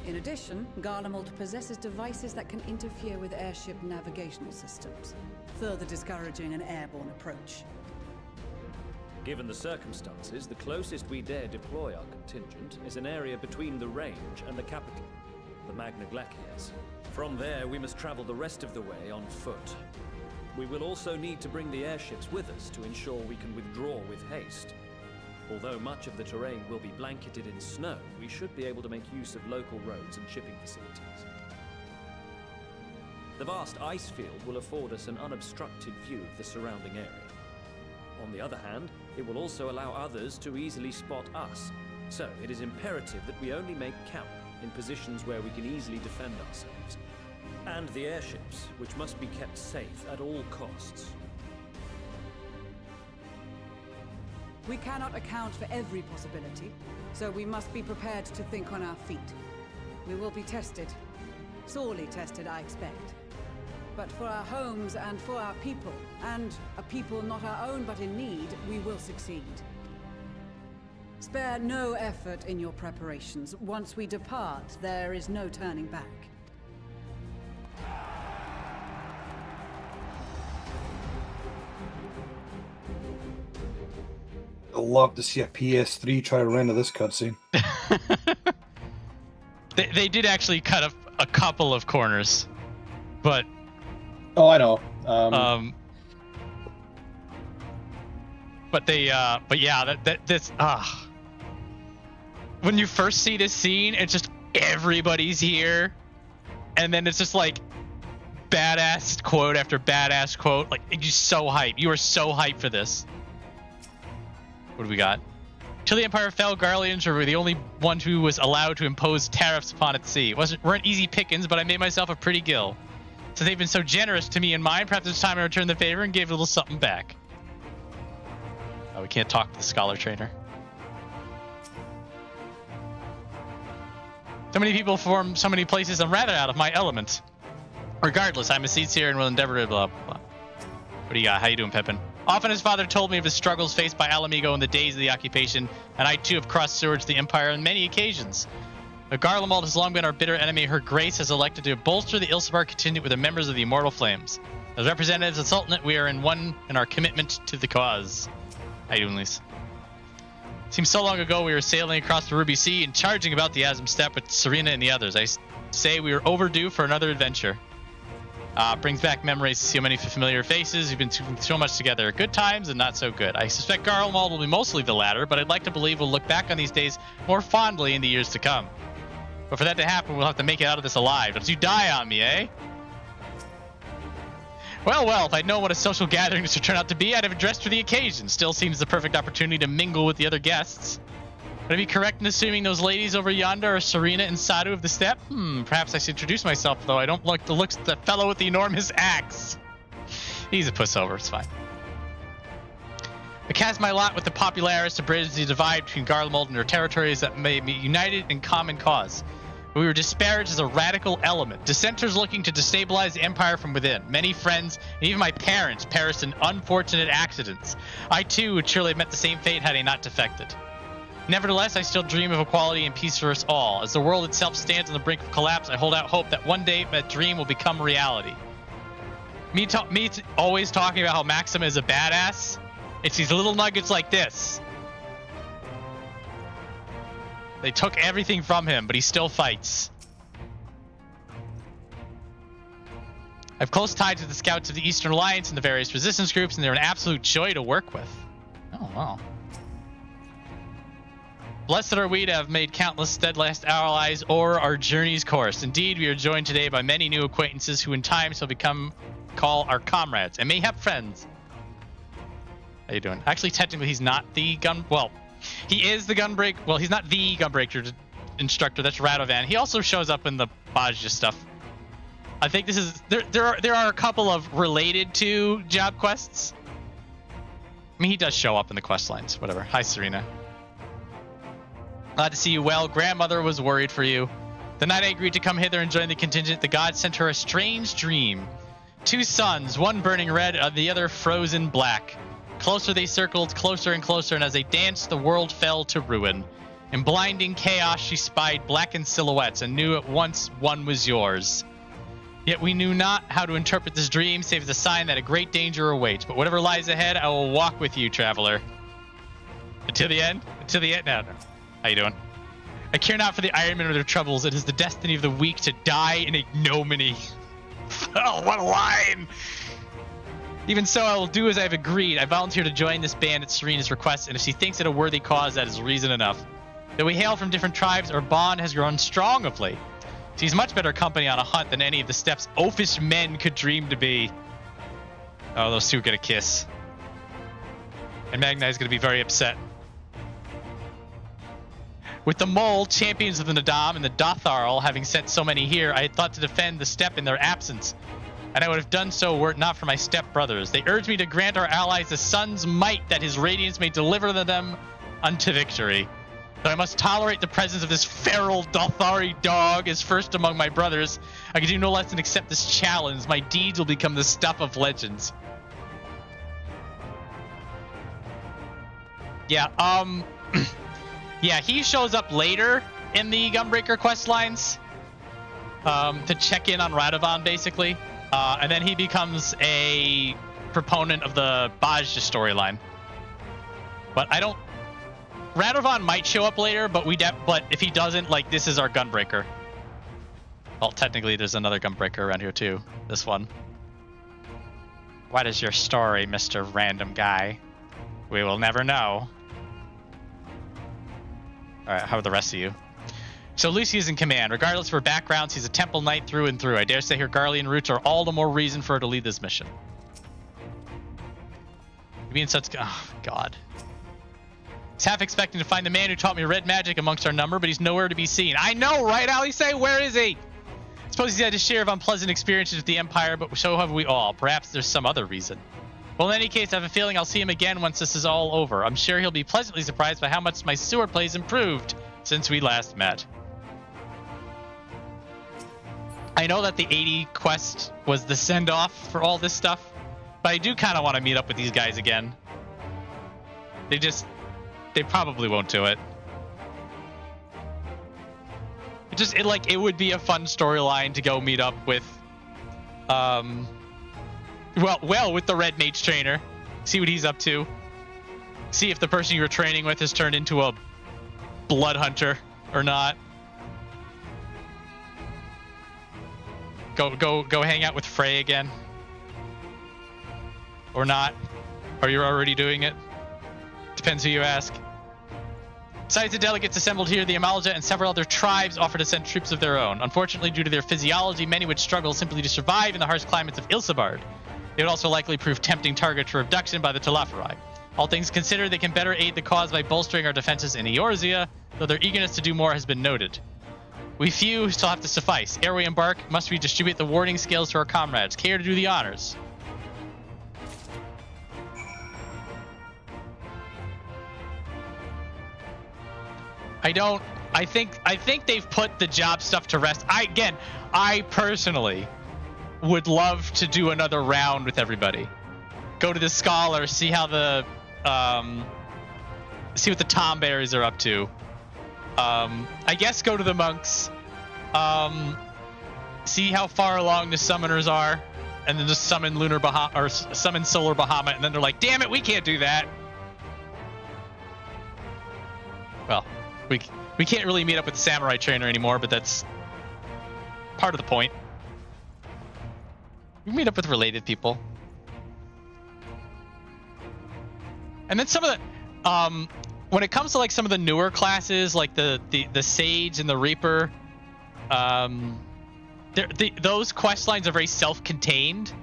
In addition, Garlemald possesses devices that can interfere with airship navigational systems, further discouraging an airborne approach. Given the circumstances, the closest we dare deploy our contingent is an area between the range and the capital, the Magna Glaciers. From there, we must travel the rest of the way on foot. We will also need to bring the airships with us to ensure we can withdraw with haste. Although much of the terrain will be blanketed in snow, we should be able to make use of local roads and shipping facilities. The vast ice field will afford us an unobstructed view of the surrounding area. On the other hand, it will also allow others to easily spot us, so it is imperative that we only make camp in positions where we can easily defend ourselves. And the airships, which must be kept safe at all costs. We cannot account for every possibility, so we must be prepared to think on our feet. We will be tested. Sorely tested, I expect. But for our homes and for our people, and a people not our own but in need, we will succeed. Spare no effort in your preparations. Once we depart, there is no turning back. I'd love to see a PS3 try to render this cutscene. They did actually cut a couple of corners, but... Oh, I know. But yeah, this when you first see this scene, it's just everybody's here, and then it's just like badass quote after badass quote. Like, you're so hyped. You are so hyped for this. What do we got? Till the Empire fell, Garleans were the only one who was allowed to impose tariffs upon its sea. Weren't easy pickings, but I made myself a pretty gill. Since they've been so generous to me and mine, perhaps it's time I returned the favor and gave a little something back. Oh, we can't talk to the scholar trainer. So many people form so many places, I'm rather out of my element. Regardless, I'm a seer and will endeavor to blah, blah, blah. What do you got? How you doing, Pippin? Often his father told me of his struggles faced by Alamigo in the days of the occupation, and I too have crossed swords to the Empire on many occasions. But Garlemald has long been our bitter enemy. Her grace has elected to bolster the Ilsbar contingent with the members of the Immortal Flames. As representatives of the Sultanate, we are in one in our commitment to the cause. How you doing, Lise? Seems so long ago we were sailing across the Ruby Sea and charging about the Azim Steppe with Serena and the others. I say we were overdue for another adventure. Brings back memories to see how many familiar faces. We've been through so much together. Good times and not so good. I suspect Garlemald will be mostly the latter, but I'd like to believe we'll look back on these days more fondly in the years to come. But for that to happen, we'll have to make it out of this alive. Don't you die on me, eh? Well, if I'd known what a social gathering this would turn out to be, I'd have dressed for the occasion. Still seems the perfect opportunity to mingle with the other guests. Would I be correct in assuming those ladies over yonder are Serena and Sadu of the Steppe? Perhaps I should introduce myself, though. I don't like the looks of that fellow with the enormous axe. He's a pussover, it's fine. I cast my lot with the Popularis to bridge the divide between Garlemald and her territories that may be united in common cause. We were disparaged as a radical element, dissenters looking to destabilize the Empire from within. Many friends, and even my parents, perished in unfortunate accidents. I, too, would surely have met the same fate had I not defected. Nevertheless, I still dream of equality and peace for us all. As the world itself stands on the brink of collapse, I hold out hope that one day that dream will become reality. Me always talking about how Maxima is a badass, it's these little nuggets like this. They took everything from him, but he still fights. I have close ties with the scouts of the Eastern Alliance and the various resistance groups, and they're an absolute joy to work with. Oh, wow. Blessed are we to have made countless steadfast allies o'er our journey's course. Indeed, we are joined today by many new acquaintances who in time shall call our comrades, and mayhap friends. How you doing? Actually, technically, he's not the he is the gunbreaker. Well, he's not the gunbreaker instructor. That's Radovan. He also shows up in the Bajja stuff. I think this is there are a couple of related to job quests. I mean, he does show up in the quest lines. Whatever. Hi, Serena. Glad to see you well. Grandmother was worried for you. The night I agreed to come hither and join the contingent, the gods sent her a strange dream. 2 suns, one burning red, the other frozen black. Closer they circled, closer and closer, and as they danced, the world fell to ruin. In blinding chaos, she spied blackened silhouettes and knew at once one was yours. Yet we knew not how to interpret this dream, save as a sign that a great danger awaits. But whatever lies ahead, I will walk with you, traveler. Until the end? Until the end? No. How you doing? I care not for the Ironmen or their troubles. It is the destiny of the weak to die in ignominy. Oh, what a line! Even so, I will do as I have agreed. I volunteer to join this band at Serena's request, and if she thinks it a worthy cause, that is reason enough. Though we hail from different tribes, our bond has grown strong of late. She's much better company on a hunt than any of the Steppe's oafish men could dream to be. Oh, those two are gonna kiss. And Magna is gonna be very upset. With the Mole, champions of the Nadam, and the Dotharl having sent so many here, I had thought to defend the Steppe in their absence. and I would have done so were it not for my step-brothers. They urged me to grant our allies the sun's might, that his radiance may deliver them unto victory. Though I must tolerate the presence of this feral Dothari dog as first among my brothers, I can do no less than accept this challenge. My deeds will become the stuff of legends. Yeah, yeah, he shows up later in the Gunbreaker quest lines to check in on Radovan, basically. And then he becomes a proponent of the Bajja storyline. But I don't... Radovan might show up later, but but if he doesn't, like, this is our Gunbreaker. Well, technically, there's another Gunbreaker around here, too. This one. What is your story, Mr. Random Guy? We will never know. Alright, how are the rest of you? So Lucy is in command. Regardless of her backgrounds, he's a temple knight through and through. I dare say her Garlean roots are all the more reason for her to lead this mission. You mean such... Oh, God. He's half expecting to find the man who taught me red magic amongst our number, but he's nowhere to be seen. I know, right, Alisaie? Where is he? I suppose he's had his share of unpleasant experiences with the Empire, but so have we all. Perhaps there's some other reason. Well, in any case, I have a feeling I'll see him again once this is all over. I'm sure he'll be pleasantly surprised by how much my sword play's improved since we last met. I know that the 80 quest was the send-off for all this stuff, but I do kind of want to meet up with these guys again. They probably won't do it. It would be a fun storyline to go meet up with, with the Red Mage trainer. See what he's up to. See if the person you were training with has turned into a blood hunter or not. Go hang out with Frey again. Or not. Or you're already doing it. Depends who you ask. Besides the delegates assembled here, the Amalja and several other tribes offer to send troops of their own. Unfortunately, due to their physiology, many would struggle simply to survive in the harsh climates of Ilsabard. They would also likely prove tempting targets for abduction by the Telafari. All things considered, they can better aid the cause by bolstering our defenses in Eorzea, though their eagerness to do more has been noted. We few still have to suffice. Ere we embark, must we distribute the warding scales to our comrades. Care to do the honors? I think they've put the job stuff to rest. I personally would love to do another round with everybody. Go to the Scholar, see how the see what the Tomberries are up to. I guess go to the monks. See how far along the summoners are, and then just summon Lunar Bahamut or summon Solar Bahamut, and then they're like, "Damn it, we can't do that." Well, we can't really meet up with the Samurai trainer anymore, but that's part of the point. We meet up with related people. And then some of the when it comes to like some of the newer classes, like the Sage and the Reaper, those quest lines are very self-contained.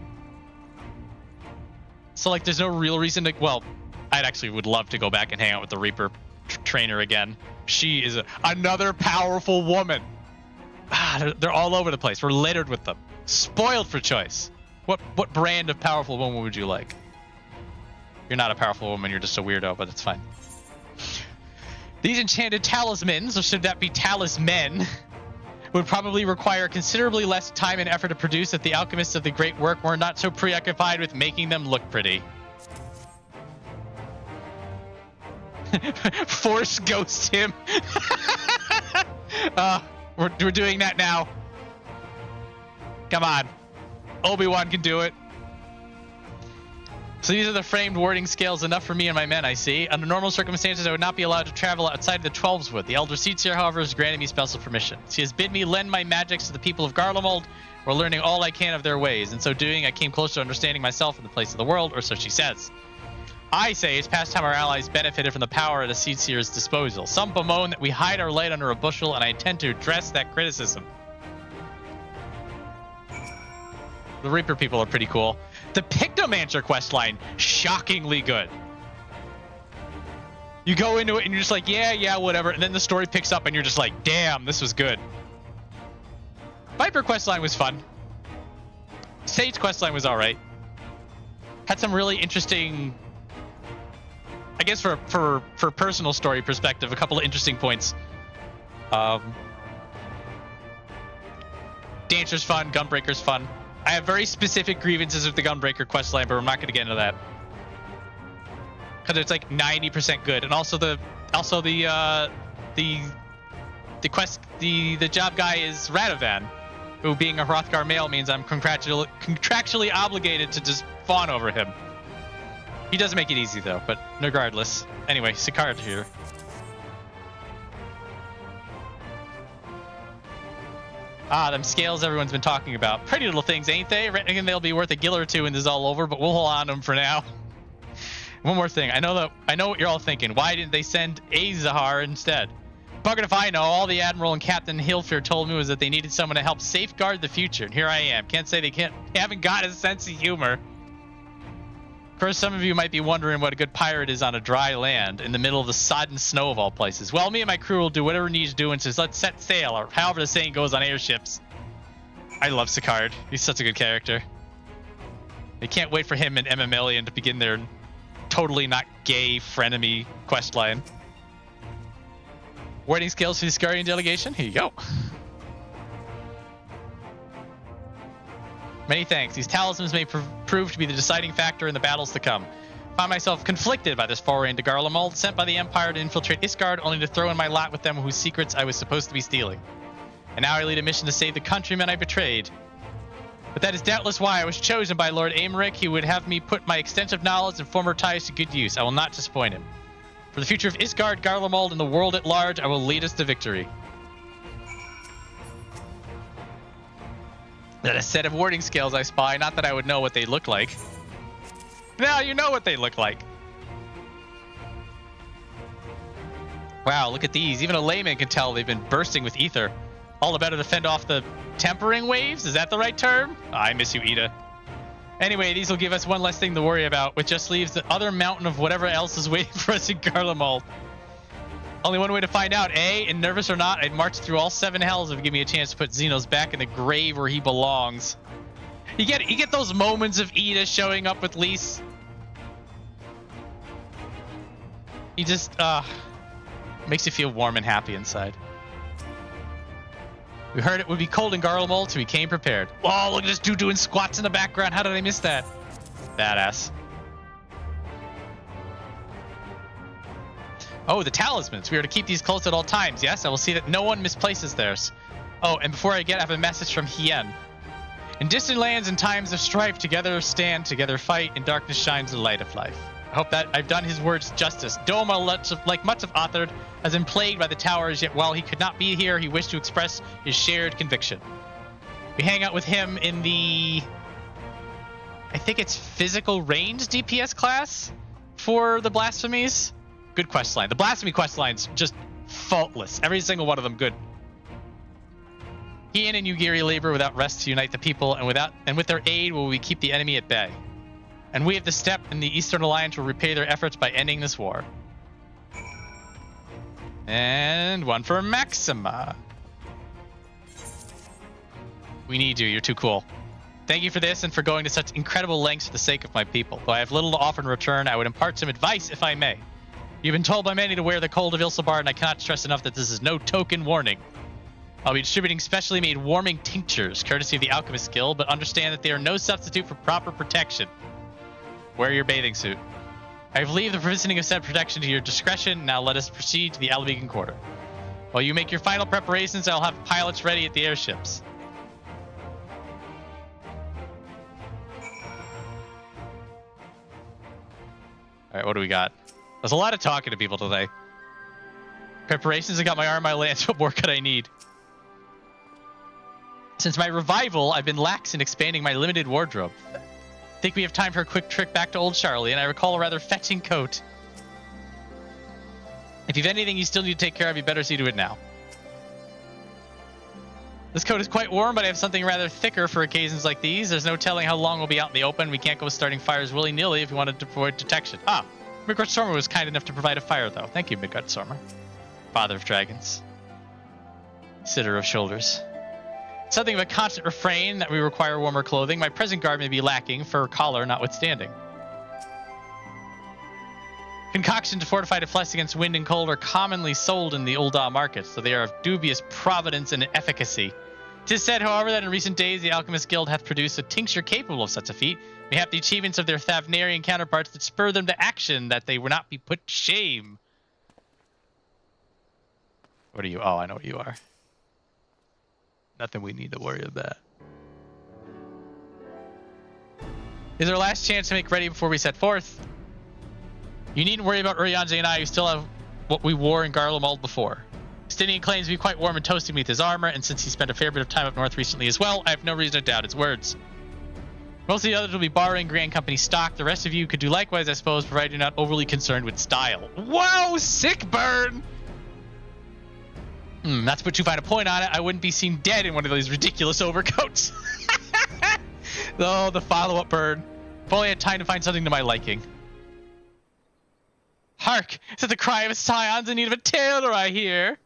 So like there's no real reason to, well, I actually would love to go back and hang out with the Reaper trainer again. She is another powerful woman. They're all over the place. We're littered with them. Spoiled for choice. What brand of powerful woman would you like? You're not a powerful woman, you're just a weirdo, but it's fine. These enchanted talismans, or should that be talismen, would probably require considerably less time and effort to produce if the alchemists of the great work were not so preoccupied with making them look pretty. Force ghost him. We're doing that now. Come on. Obi-Wan can do it. So these are the framed warding scales, enough for me and my men, I see. Under normal circumstances, I would not be allowed to travel outside the 12's wood. The Elder Seatsier, however, has granted me special permission. She has bid me lend my magics to the people of Garlemald. We're learning all I can of their ways. In so doing, I came closer to understanding myself in the place of the world, or so she says. I say it's past time our allies benefited from the power at a Seatsier's disposal. Some bemoan that we hide our light under a bushel, and I intend to address that criticism. The Reaper people are pretty cool. The Pictomancer questline, shockingly good. You go into it and you're just like, yeah, whatever. And then the story picks up and you're just like, damn, this was good. Viper questline was fun. Sage questline was alright. Had some really interesting, I guess for personal story perspective, a couple of interesting points. Dancer's fun, Gunbreaker's fun. I have very specific grievances with the Gunbreaker questline, but I'm not going to get into that because it's like 90% good, and also the job guy is Radovan, who, being a Hrothgar male, means I'm contractually obligated to just fawn over him. He doesn't make it easy though, but regardless. Anyway, Thancred here. Ah, them scales everyone's been talking about. Pretty little things, ain't they? Reckon they'll be worth a gill or two when this is all over, but we'll hold on to them for now. One more thing. I know what you're all thinking. Why didn't they send Azahar instead? Buggered if I know. All the Admiral and Captain Hilfir told me was that they needed someone to help safeguard the future, and here I am. Can't say they haven't got a sense of humor. Of course, some of you might be wondering what a good pirate is on a dry land in the middle of the sodden snow of all places. Well, me and my crew will do whatever needs doing, so let's set sail, or however the saying goes on airships. I love Thancred. He's such a good character. I can't wait for him and Emma to begin their totally not gay frenemy questline. Wording skills for the Skarian delegation? Here you go. Many thanks. These talismans may prove to be the deciding factor in the battles to come. I find myself conflicted by this foray into Garlemald, sent by the Empire to infiltrate Isgard, only to throw in my lot with them whose secrets I was supposed to be stealing. And now I lead a mission to save the countrymen I betrayed. But that is doubtless why I was chosen by Lord Aymeric. He would have me put my extensive knowledge and former ties to good use. I will not disappoint him. For the future of Isgard, Garlemald, and the world at large, I will lead us to victory. That a set of wording skills I spy, not that I would know what they look like. Now you know what they look like. Wow, look at these. Even a layman can tell they've been bursting with ether. All the better to fend off the tempering waves? Is that the right term? I miss you, Ida. Anyway, these will give us one less thing to worry about, which just leaves the other mountain of whatever else is waiting for us in Garlemald. Only one way to find out, eh? And nervous or not, I'd march through all 7 hells if it give me a chance to put Xenos back in the grave where he belongs. You get those moments of Ida showing up with Lys. He just, makes you feel warm and happy inside. We heard it would be cold in Garlemald, so we came prepared. Oh, look at this dude doing squats in the background. How did I miss that? Badass. Oh, the talismans. We are to keep these close at all times, yes? I will see that no one misplaces theirs. Oh, and before I get, I have a message from Hien. In distant lands and times of strife, together stand, together fight, in darkness shines the light of life. I hope that I've done his words justice. Doma, like much of Othard, has been plagued by the towers, yet while he could not be here, he wished to express his shared conviction. We hang out with him in the... I think it's physical range DPS class for the Blasphemies. Good questline. The Blasphemy questline's just faultless. Every single one of them good. Hien and Ugiri labor without rest to unite the people, and with their aid will we keep the enemy at bay. And we of the Steppe and the Eastern Alliance will repay their efforts by ending this war. And one for Maxima. We need you. You're too cool. Thank you for this and for going to such incredible lengths for the sake of my people. Though I have little to offer in return, I would impart some advice if I may. You've been told by many to wear the cold of Ilsabard, and I cannot stress enough that this is no token warning. I'll be distributing specially made warming tinctures, courtesy of the Alchemist Guild, but understand that they are no substitute for proper protection. Wear your bathing suit. I have leave the provisioning of said protection to your discretion. Now let us proceed to the Albegan Quarter. While you make your final preparations, I'll have pilots ready at the airships. Alright, what do we got? There's a lot of talking to people today. Preparations, I got my arm, my lance. What more could I need? Since my revival, I've been lax in expanding my limited wardrobe. Think we have time for a quick trip back to Old Charlie, and I recall a rather fetching coat. If you've anything you still need to take care of, you better see to it now. This coat is quite warm, but I have something rather thicker for occasions like these. There's no telling how long we'll be out in the open. We can't go starting fires willy-nilly if we wanted to avoid detection. Ah, Midgard Stormer was kind enough to provide a fire, though. Thank you, Midgard Stormer. Father of dragons. Sitter of shoulders. Something of a constant refrain that we require warmer clothing. My present garb may be lacking, fur collar notwithstanding. Concoctions fortified to flesh against wind and cold are commonly sold in the Ul'dah markets, so they are of dubious providence and efficacy. 'Tis said, however, that in recent days the Alchemist Guild hath produced a tincture capable of such a feat, mayhap the achievements of their Thavnarian counterparts that spur them to action, that they will not be put to shame. What are you? Oh, I know what you are. Nothing we need to worry about. Is our last chance to make ready before we set forth. You needn't worry about Urianger and I, who still have what we wore in Garlemald before. Stinian claims to be quite warm and toasty beneath his armor, and since he spent a fair bit of time up north recently as well, I have no reason to doubt his words. Most of the others will be borrowing Grand Company stock. The rest of you could do likewise, I suppose, provided you're not overly concerned with style. Whoa, sick burn! Not to put too fine a point on it, I wouldn't be seen dead in one of these ridiculous overcoats. Oh, the follow-up burn. If only I had time to find something to my liking. Hark! Is that the cry of a scions in need of a tailor, I hear?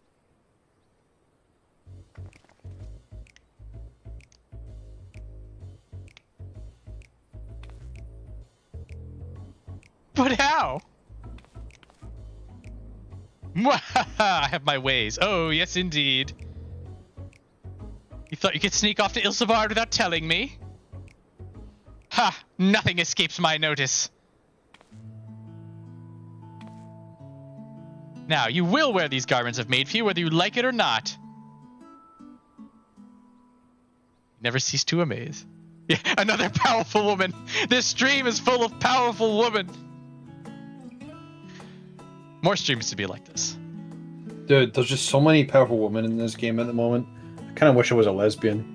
But how? I have my ways. Oh, yes, indeed. You thought you could sneak off to Ilsevard without telling me? Ha! Nothing escapes my notice. Now, you will wear these garments I've made for you, whether you like it or not. Never cease to amaze. Yeah, another powerful woman. This stream is full of powerful women. More streams to be like this. Dude, there's just so many powerful women in this game at the moment. I kind of wish I was a lesbian.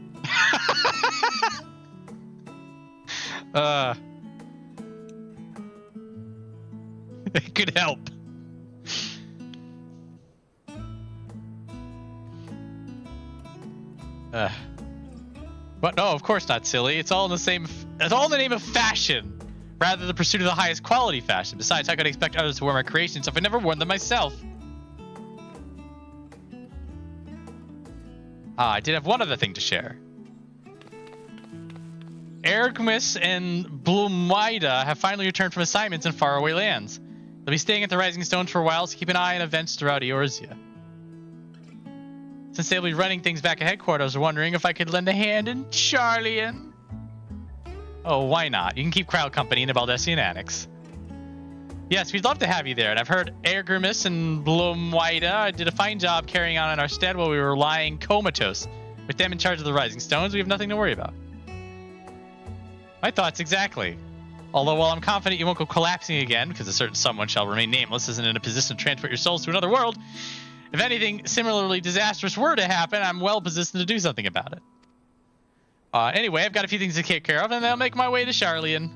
It could help. But no, of course not, silly. It's all in the same. It's all in the name of fashion, rather than the pursuit of the highest quality fashion. Besides, how could I expect others to wear my creations if I never worn them myself? I did have one other thing to share. Ergmis and Blumwida have finally returned from assignments in faraway lands. They'll be staying at the Rising Stones for a while, so keep an eye on events throughout Eorzea. Since they'll be running things back at headquarters, I was wondering if I could lend a hand in Charlian. Oh, why not? You can keep crowd company in the Baldessian Annex. Yes, we'd love to have you there, and I've heard Ergmis and Blumwida did a fine job carrying on in our stead while we were lying comatose. With them in charge of the Rising Stones, we have nothing to worry about. My thoughts exactly. Although while I'm confident you won't go collapsing again, because a certain someone shall remain nameless isn't in a position to transport your souls to another world, if anything similarly disastrous were to happen, I'm well positioned to do something about it. Anyway, I've got a few things to take care of, and then I'll make my way to Charlian.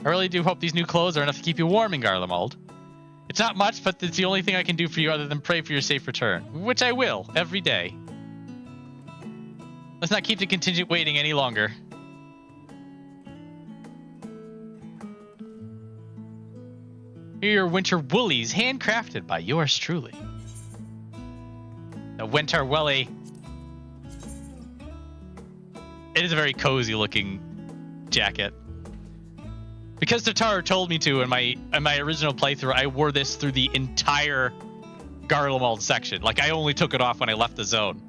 I really do hope these new clothes are enough to keep you warm in Garlemald. It's not much, but it's the only thing I can do for you other than pray for your safe return, which I will, every day. Let's not keep the contingent waiting any longer. Here are your winter woolies, handcrafted by yours truly. The winter woolly. It is a very cozy looking jacket. Because Tataru told me to in my original playthrough, I wore this through the entire Garlemald section. Like, I only took it off when I left the zone.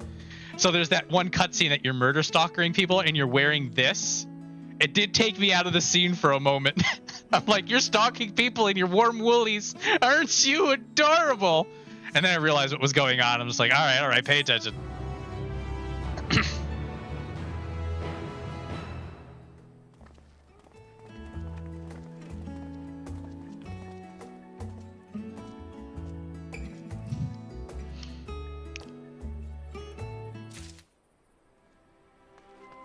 So there's that one cutscene that you're murder stalkering people and you're wearing this. It did take me out of the scene for a moment. I'm like, you're stalking people in your warm woolies. Aren't you adorable? And then I realized what was going on. I'm just like, all right, pay attention.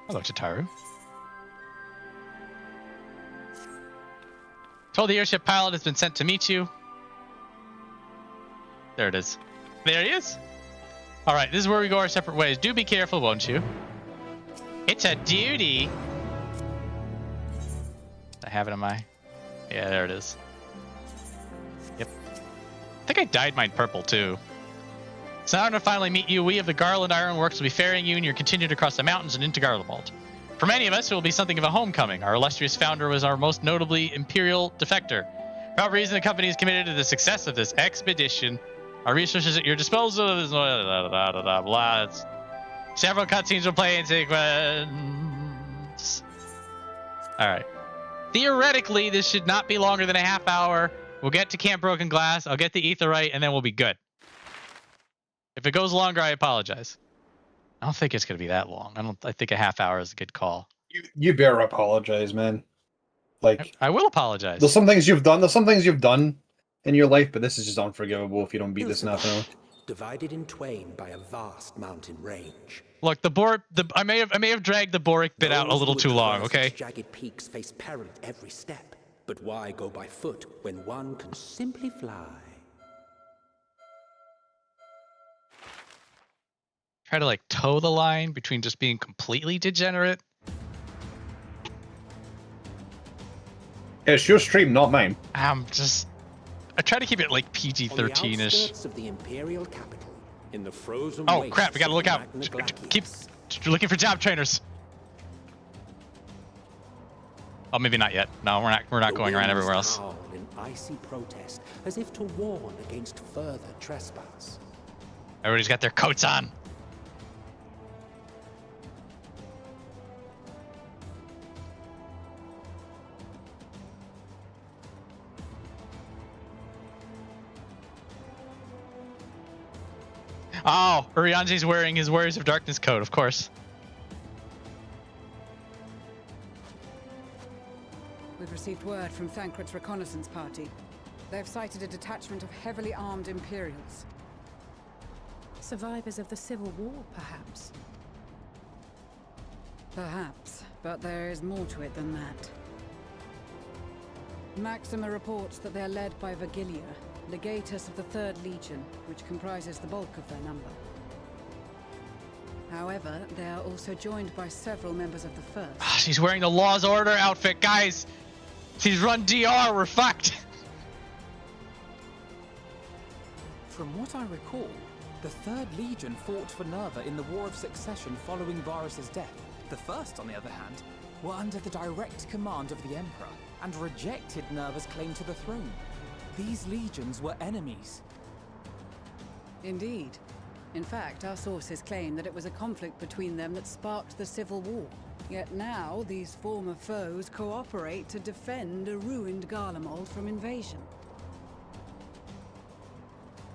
Hello, Tataru. Told the airship pilot has been sent to meet you. There it is. There he is. All right, this is where we go our separate ways. Do be careful, won't you? It's a duty. I have it on my... Yeah, there it is. Yep. I think I dyed mine purple, too. It's an honor to finally meet you. We of the Garland Ironworks will be ferrying you and your continued across the mountains and into Garlemald. For many of us, it will be something of a homecoming. Our illustrious founder was our most notably Imperial defector. For that reason, the company is committed to the success of this expedition. Our resources at your disposal. Several cutscenes will play in sequence. All right. Theoretically, this should not be longer than a half hour. We'll get to Camp Broken Glass. I'll get the Aetheryte, and then we'll be good. If it goes longer, I apologize. I don't think it's going to be that long. I think a half hour is a good call. You better apologize, man. Like I will apologize. There's some things you've done. There's some things you've done in your life, but this is just unforgivable if you don't beat this in half an hour. Divided in twain by a vast mountain range. Look, I may have dragged the Boric bit out a little too long. Okay. Jagged peaks face peril at every step. But why go by foot when one can simply fly? Try to like toe the line between just being completely degenerate. It's your stream, not mine. I try to keep it like PG-13ish. Of the Imperial capital, in the frozen oh crap! We gotta look out. Keep looking for job trainers. Oh, maybe not yet. No, we're not going around everywhere else. In icy protest, as if to warn against further trespass. Everybody's got their coats on. Oh, Urianji's wearing his Warriors of Darkness coat, of course. We've received word from Thancred's reconnaissance party. They've sighted a detachment of heavily armed Imperials. Survivors of the Civil War, perhaps? Perhaps, but there is more to it than that. Maxima reports that they're led by Virgilia, legatus of the 3rd Legion, which comprises the bulk of their number. However, they are also joined by several members of the 1st. She's wearing the Law's Order outfit, guys! She's run DR, we're fucked! From what I recall, the 3rd Legion fought for Nerva in the War of Succession following Varus's death. The 1st, on the other hand, were under the direct command of the Emperor and rejected Nerva's claim to the throne. These legions were enemies. Indeed. In fact, our sources claim that it was a conflict between them that sparked the Civil War. Yet now, these former foes cooperate to defend a ruined Garlemald from invasion.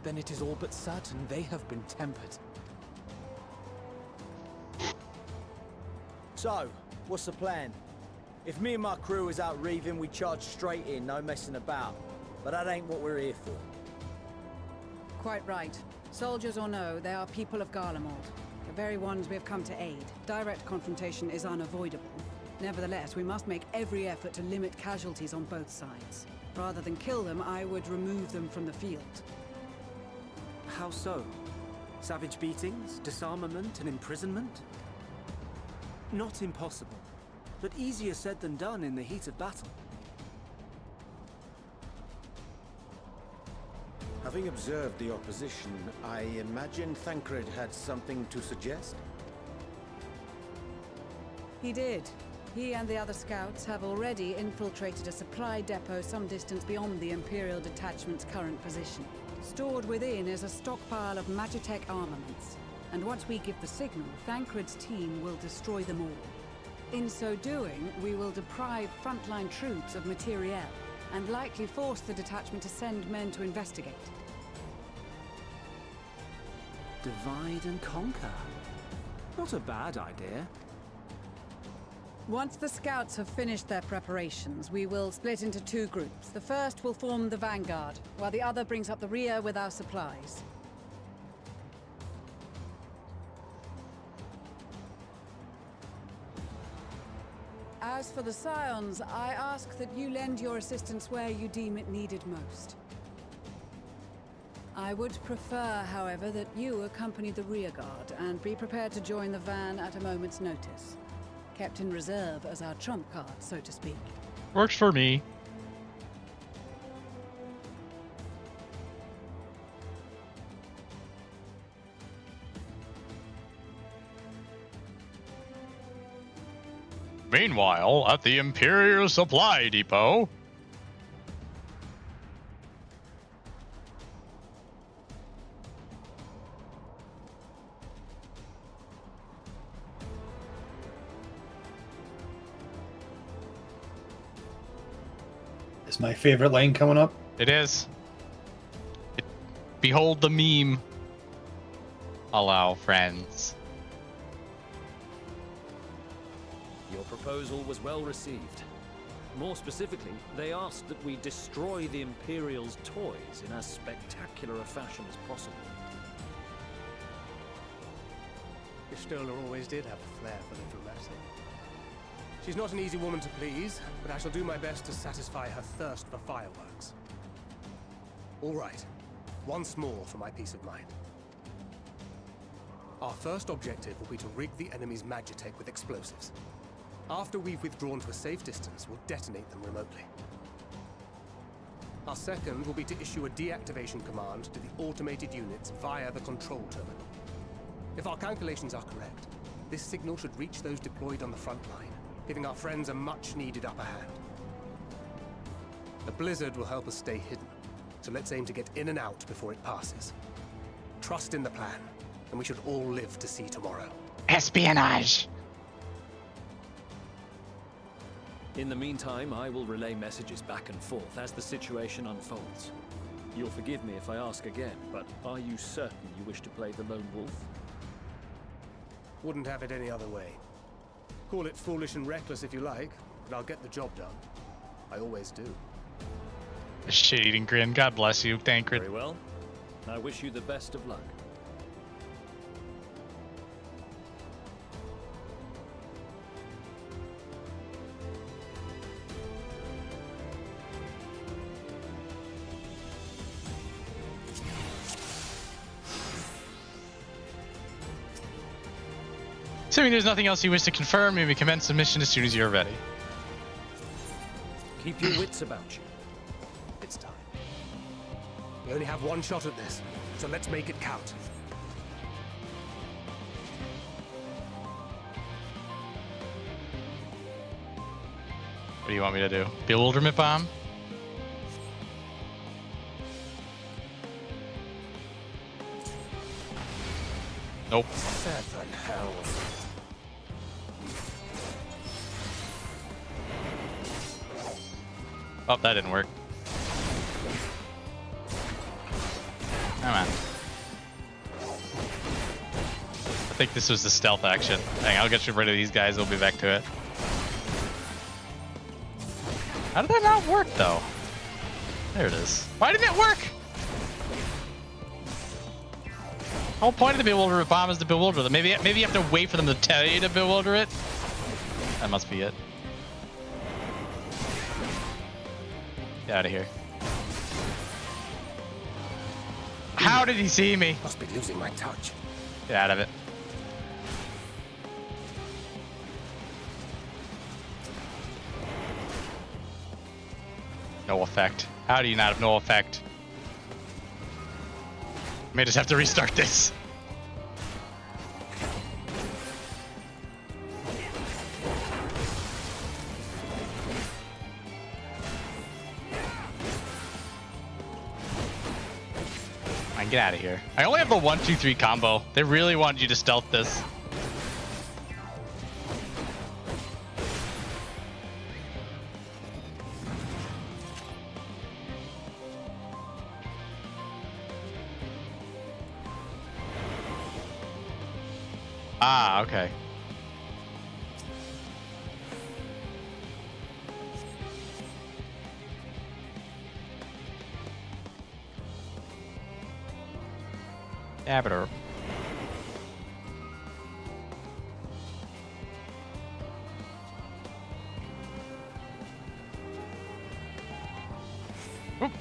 Then it is all but certain they have been tempered. So, what's the plan? If me and my crew is out reaving, we charge straight in, no messing about. But that ain't what we're here for. Quite right. Soldiers or no, they are people of Garlemald. The very ones we have come to aid. Direct confrontation is unavoidable. Nevertheless, we must make every effort to limit casualties on both sides. Rather than kill them, I would remove them from the field. How so? Savage beatings, disarmament, and imprisonment? Not impossible, but easier said than done in the heat of battle. Having observed the opposition, I imagine Thancred had something to suggest? He did. He and the other scouts have already infiltrated a supply depot some distance beyond the Imperial detachment's current position. Stored within is a stockpile of Magitech armaments, and once we give the signal, Thancred's team will destroy them all. In so doing, we will deprive frontline troops of materiel, and likely force the detachment to send men to investigate. Divide and conquer. Not a bad idea. Once the scouts have finished their preparations, we will split into 2 groups. The first will form the vanguard, while the other brings up the rear with our supplies. As for the Scions, I ask that you lend your assistance where you deem it needed most. I would prefer, however, that you accompany the rearguard and be prepared to join the van at a moment's notice. Kept in reserve as our trump card, so to speak. Works for me. Meanwhile, at the Imperial Supply Depot. It's my favorite line coming up. It is. Behold the meme. Hello, friends. Your proposal was well received. More specifically, they asked that we destroy the Imperial's toys in as spectacular a fashion as possible. Viola always did have a flair for the dramatic. She's not an easy woman to please, but I shall do my best to satisfy her thirst for fireworks. All right, once more for my peace of mind. Our first objective will be to rig the enemy's magitech with explosives. After we've withdrawn to a safe distance, we'll detonate them remotely. Our second will be to issue a deactivation command to the automated units via the control terminal. If our calculations are correct, this signal should reach those deployed on the front line, giving our friends a much-needed upper hand. The blizzard will help us stay hidden, so let's aim to get in and out before it passes. Trust in the plan, and we should all live to see tomorrow. Espionage! In the meantime, I will relay messages back and forth as the situation unfolds. You'll forgive me if I ask again, but are you certain you wish to play the lone wolf? Wouldn't have it any other way. Call it foolish and reckless if you like, but I'll get the job done. I always do. A shit-eating grin. God bless you, Thancred. Very well. I wish you the best of luck. Assuming there's nothing else you wish to confirm, you may commence the mission as soon as you're ready. Keep your wits about you. It's time. We only have one shot at this, so let's make it count. What do you want me to do? Bewilderment bomb? Nope. 7 hells. Oh, that didn't work. Come on. I think this was the stealth action. Hang on, I'll get rid of these guys. We'll be back to it. How did that not work, though? There it is. Why didn't it work? The whole point of the bewilderment bomb is to bewilder them. Maybe you have to wait for them to tell you to bewilder it. That must be it. Get out of here. How did he see me? Must be losing my touch. Get out of it. No effect. How do you not have no effect? May just have to restart this. Get out of here. I only have the 1-2-3 combo. They really wanted you to stealth this. Ah, okay. Abiter. Oop.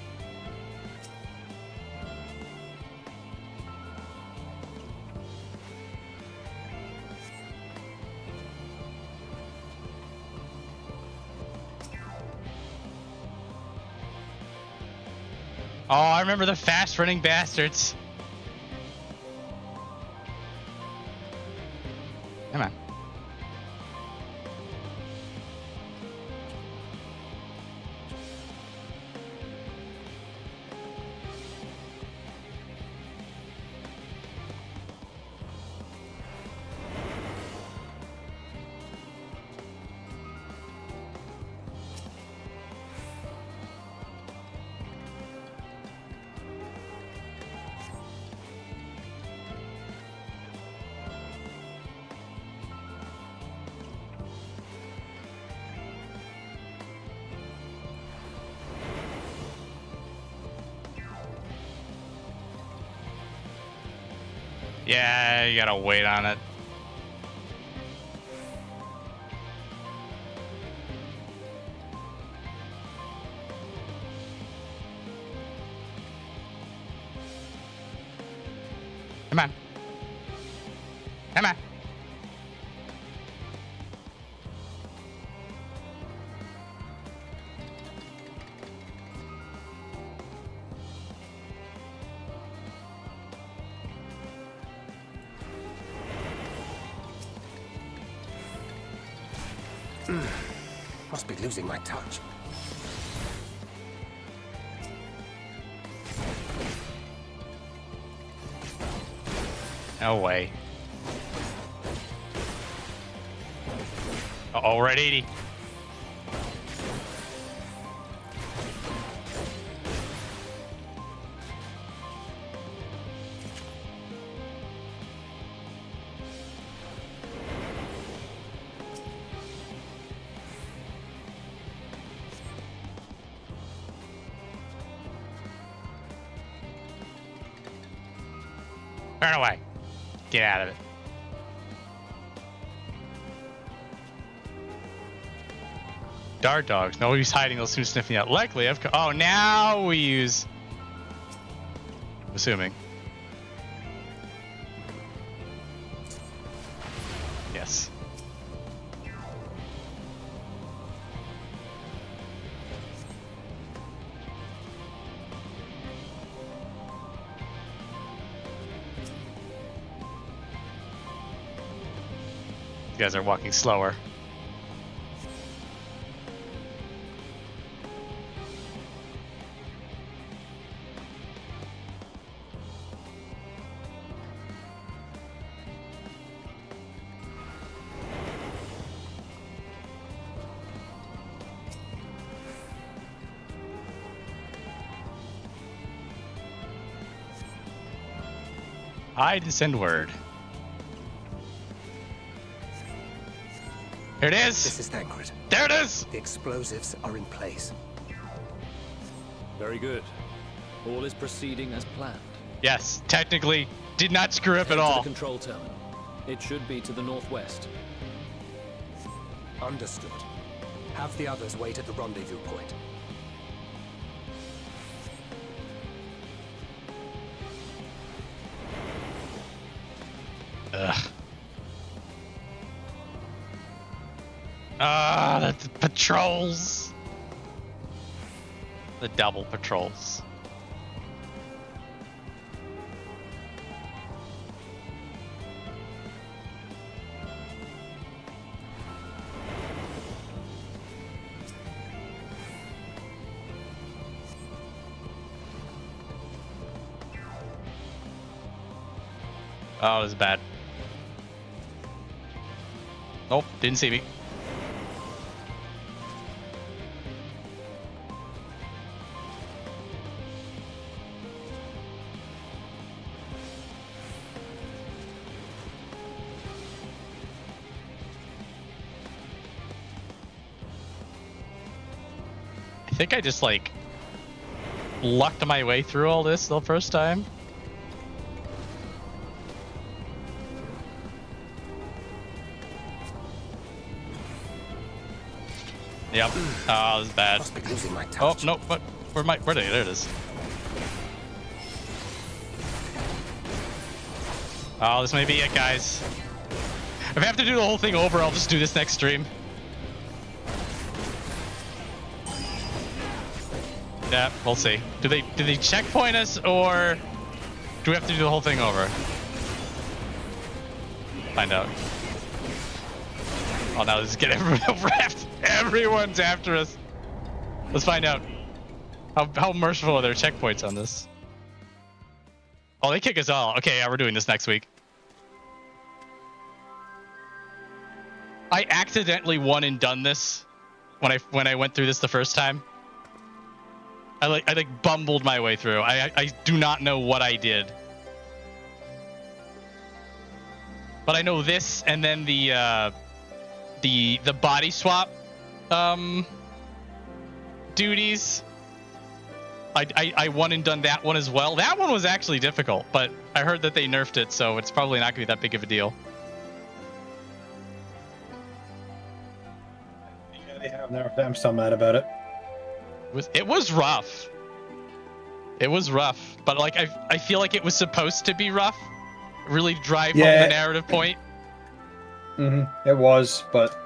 Oh, I remember the fast-running bastards. Come on. Yeah, you gotta wait on it. Come on. Come on. Must be losing my touch. No way. Uh-oh, we're at 80. Turn away. Get out of it. Dart dogs. No use hiding. They'll soon sniff me out. Luckily, oh, now we use. I'm assuming. Yes. You guys are walking slower. Hide and send word. Here it is! This is Thancred. There it is! The explosives are in place. Very good. All is proceeding as planned. Yes, technically, did not screw up at To all. the control terminal. It should be to the northwest. Understood. Have the others wait at the rendezvous point. Ugh. Ah, the patrols. The double patrols. Oh, this is bad. Nope, didn't see me. I think I just like lucked my way through all this the first time. Yep. Oh, this is bad. Must be losing my Oh touch. no! What? Where did there it is? Oh, this may be it, guys. If I have to do the whole thing over, I'll just do this next stream. Yeah, we'll see. Do they checkpoint us, or do we have to do the whole thing over? Find out. Oh, now this is getting everyone over. Everyone's after us. Let's find out. How merciful are their checkpoints on this? Oh, they kick us all. Okay, yeah, we're doing this next week. I accidentally one and done this when I went through this the first time. I like bumbled my way through. I do not know what I did. But I know this, and then the body swap duties. I won and done that one as well. That one was actually difficult, but I heard that they nerfed it, so it's probably not going to be that big of a deal. Yeah, they have nerfed it. I'm still mad about it. It was rough. It was rough, but like I feel like it was supposed to be rough. Really drive home the narrative point. It was, but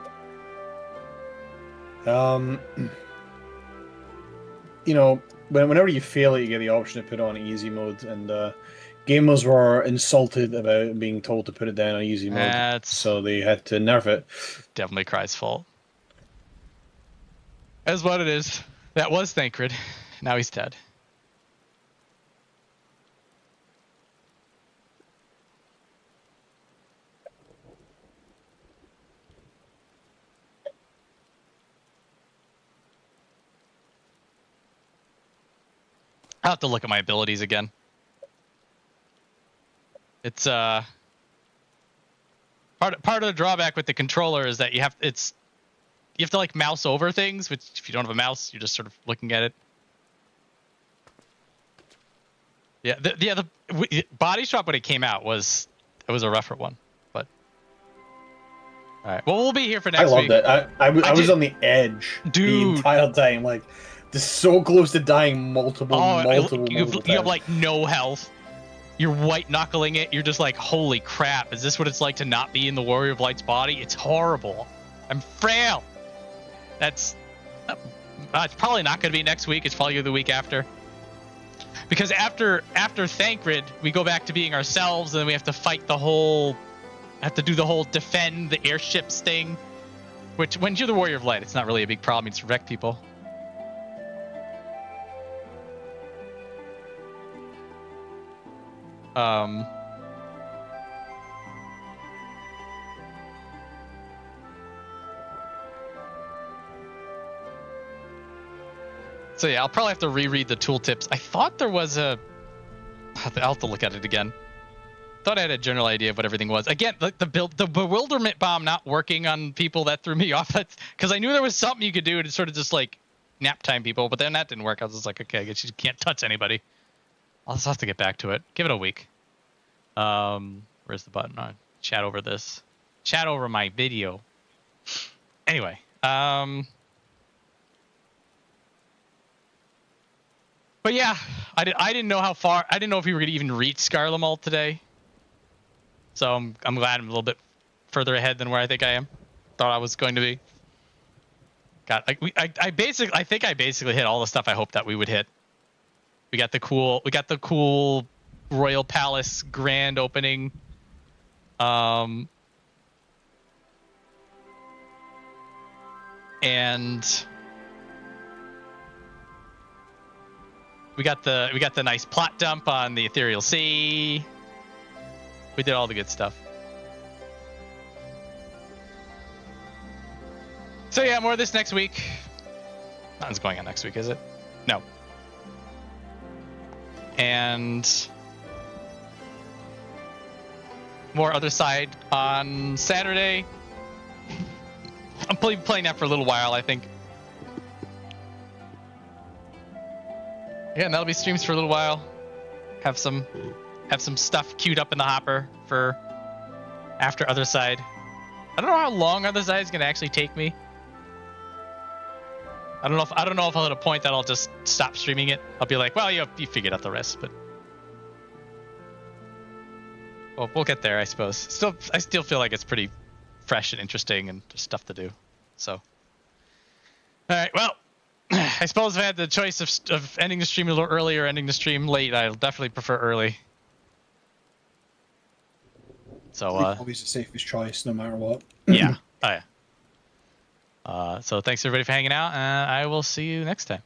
you know, whenever you fail it, you get the option to put it on easy mode, and gamers were insulted about being told to put it down on easy mode, so they had to nerf it. Definitely Cry's fault. That's what it is. That was Thancred. Now he's dead. I'll have to look at my abilities again. It's part of the drawback with the controller is that you have to like mouse over things, which if you don't have a mouse, you're just sort of looking at it. Yeah, the body shop when it came out was a rougher one, but all right. Well, we'll be here for next week. I loved it. I was on the edge the entire time, like. Just so close to dying multiple times. You have like no health. You're white knuckling it. You're just like, holy crap! Is this what it's like to not be in the Warrior of Light's body? It's horrible. I'm frail. That's it's probably not going to be next week. It's probably the week after. Because after Thancred, we go back to being ourselves, and then we have to fight the whole, defend the airships thing. Which, when you're the Warrior of Light, it's not really a big problem. You just wreck people. So yeah, I'll probably have to reread the tooltips. I thought there was I'll have to look at it again. Thought I had a general idea of what everything was. Again, the bewilderment bomb not working on people, that threw me off. Because I knew there was something you could do to sort of just like nap time people, but then that didn't work. I was just like, okay, I guess you can't touch anybody. I'll just have to get back to it. Give it a week. Where's the button on? Chat over this. Chat over my video. Anyway, but yeah, I didn't know how far. I didn't know if we were gonna even reach Skarlamalt today. So I'm glad I'm a little bit further ahead than where I think I am. Thought I was going to be. God, I think I basically hit all the stuff I hoped that we would hit. We got the cool Royal Palace grand opening. And we got the nice plot dump on the Ethereal Sea. We did all the good stuff. So yeah, more of this next week. Nothing's going on next week, is it? No. And more Other Side on Saturday. I'm playing that for a little while, I think. Yeah, and that'll be streams for a little while. Have some stuff queued up in the hopper for after Other Side. I don't know how long Other Side is gonna actually take me. I don't know if I'll hit a point that I'll just stop streaming it. I'll be like, well, you figured out the rest, but well, we'll get there, I suppose. I still feel like it's pretty fresh and interesting and just stuff to do. So, all right, well, I suppose if I had the choice of ending the stream a little early or ending the stream late, I'll definitely prefer early. So, always the safest choice, no matter what. Yeah. Oh yeah. So thanks everybody for hanging out, and I will see you next time.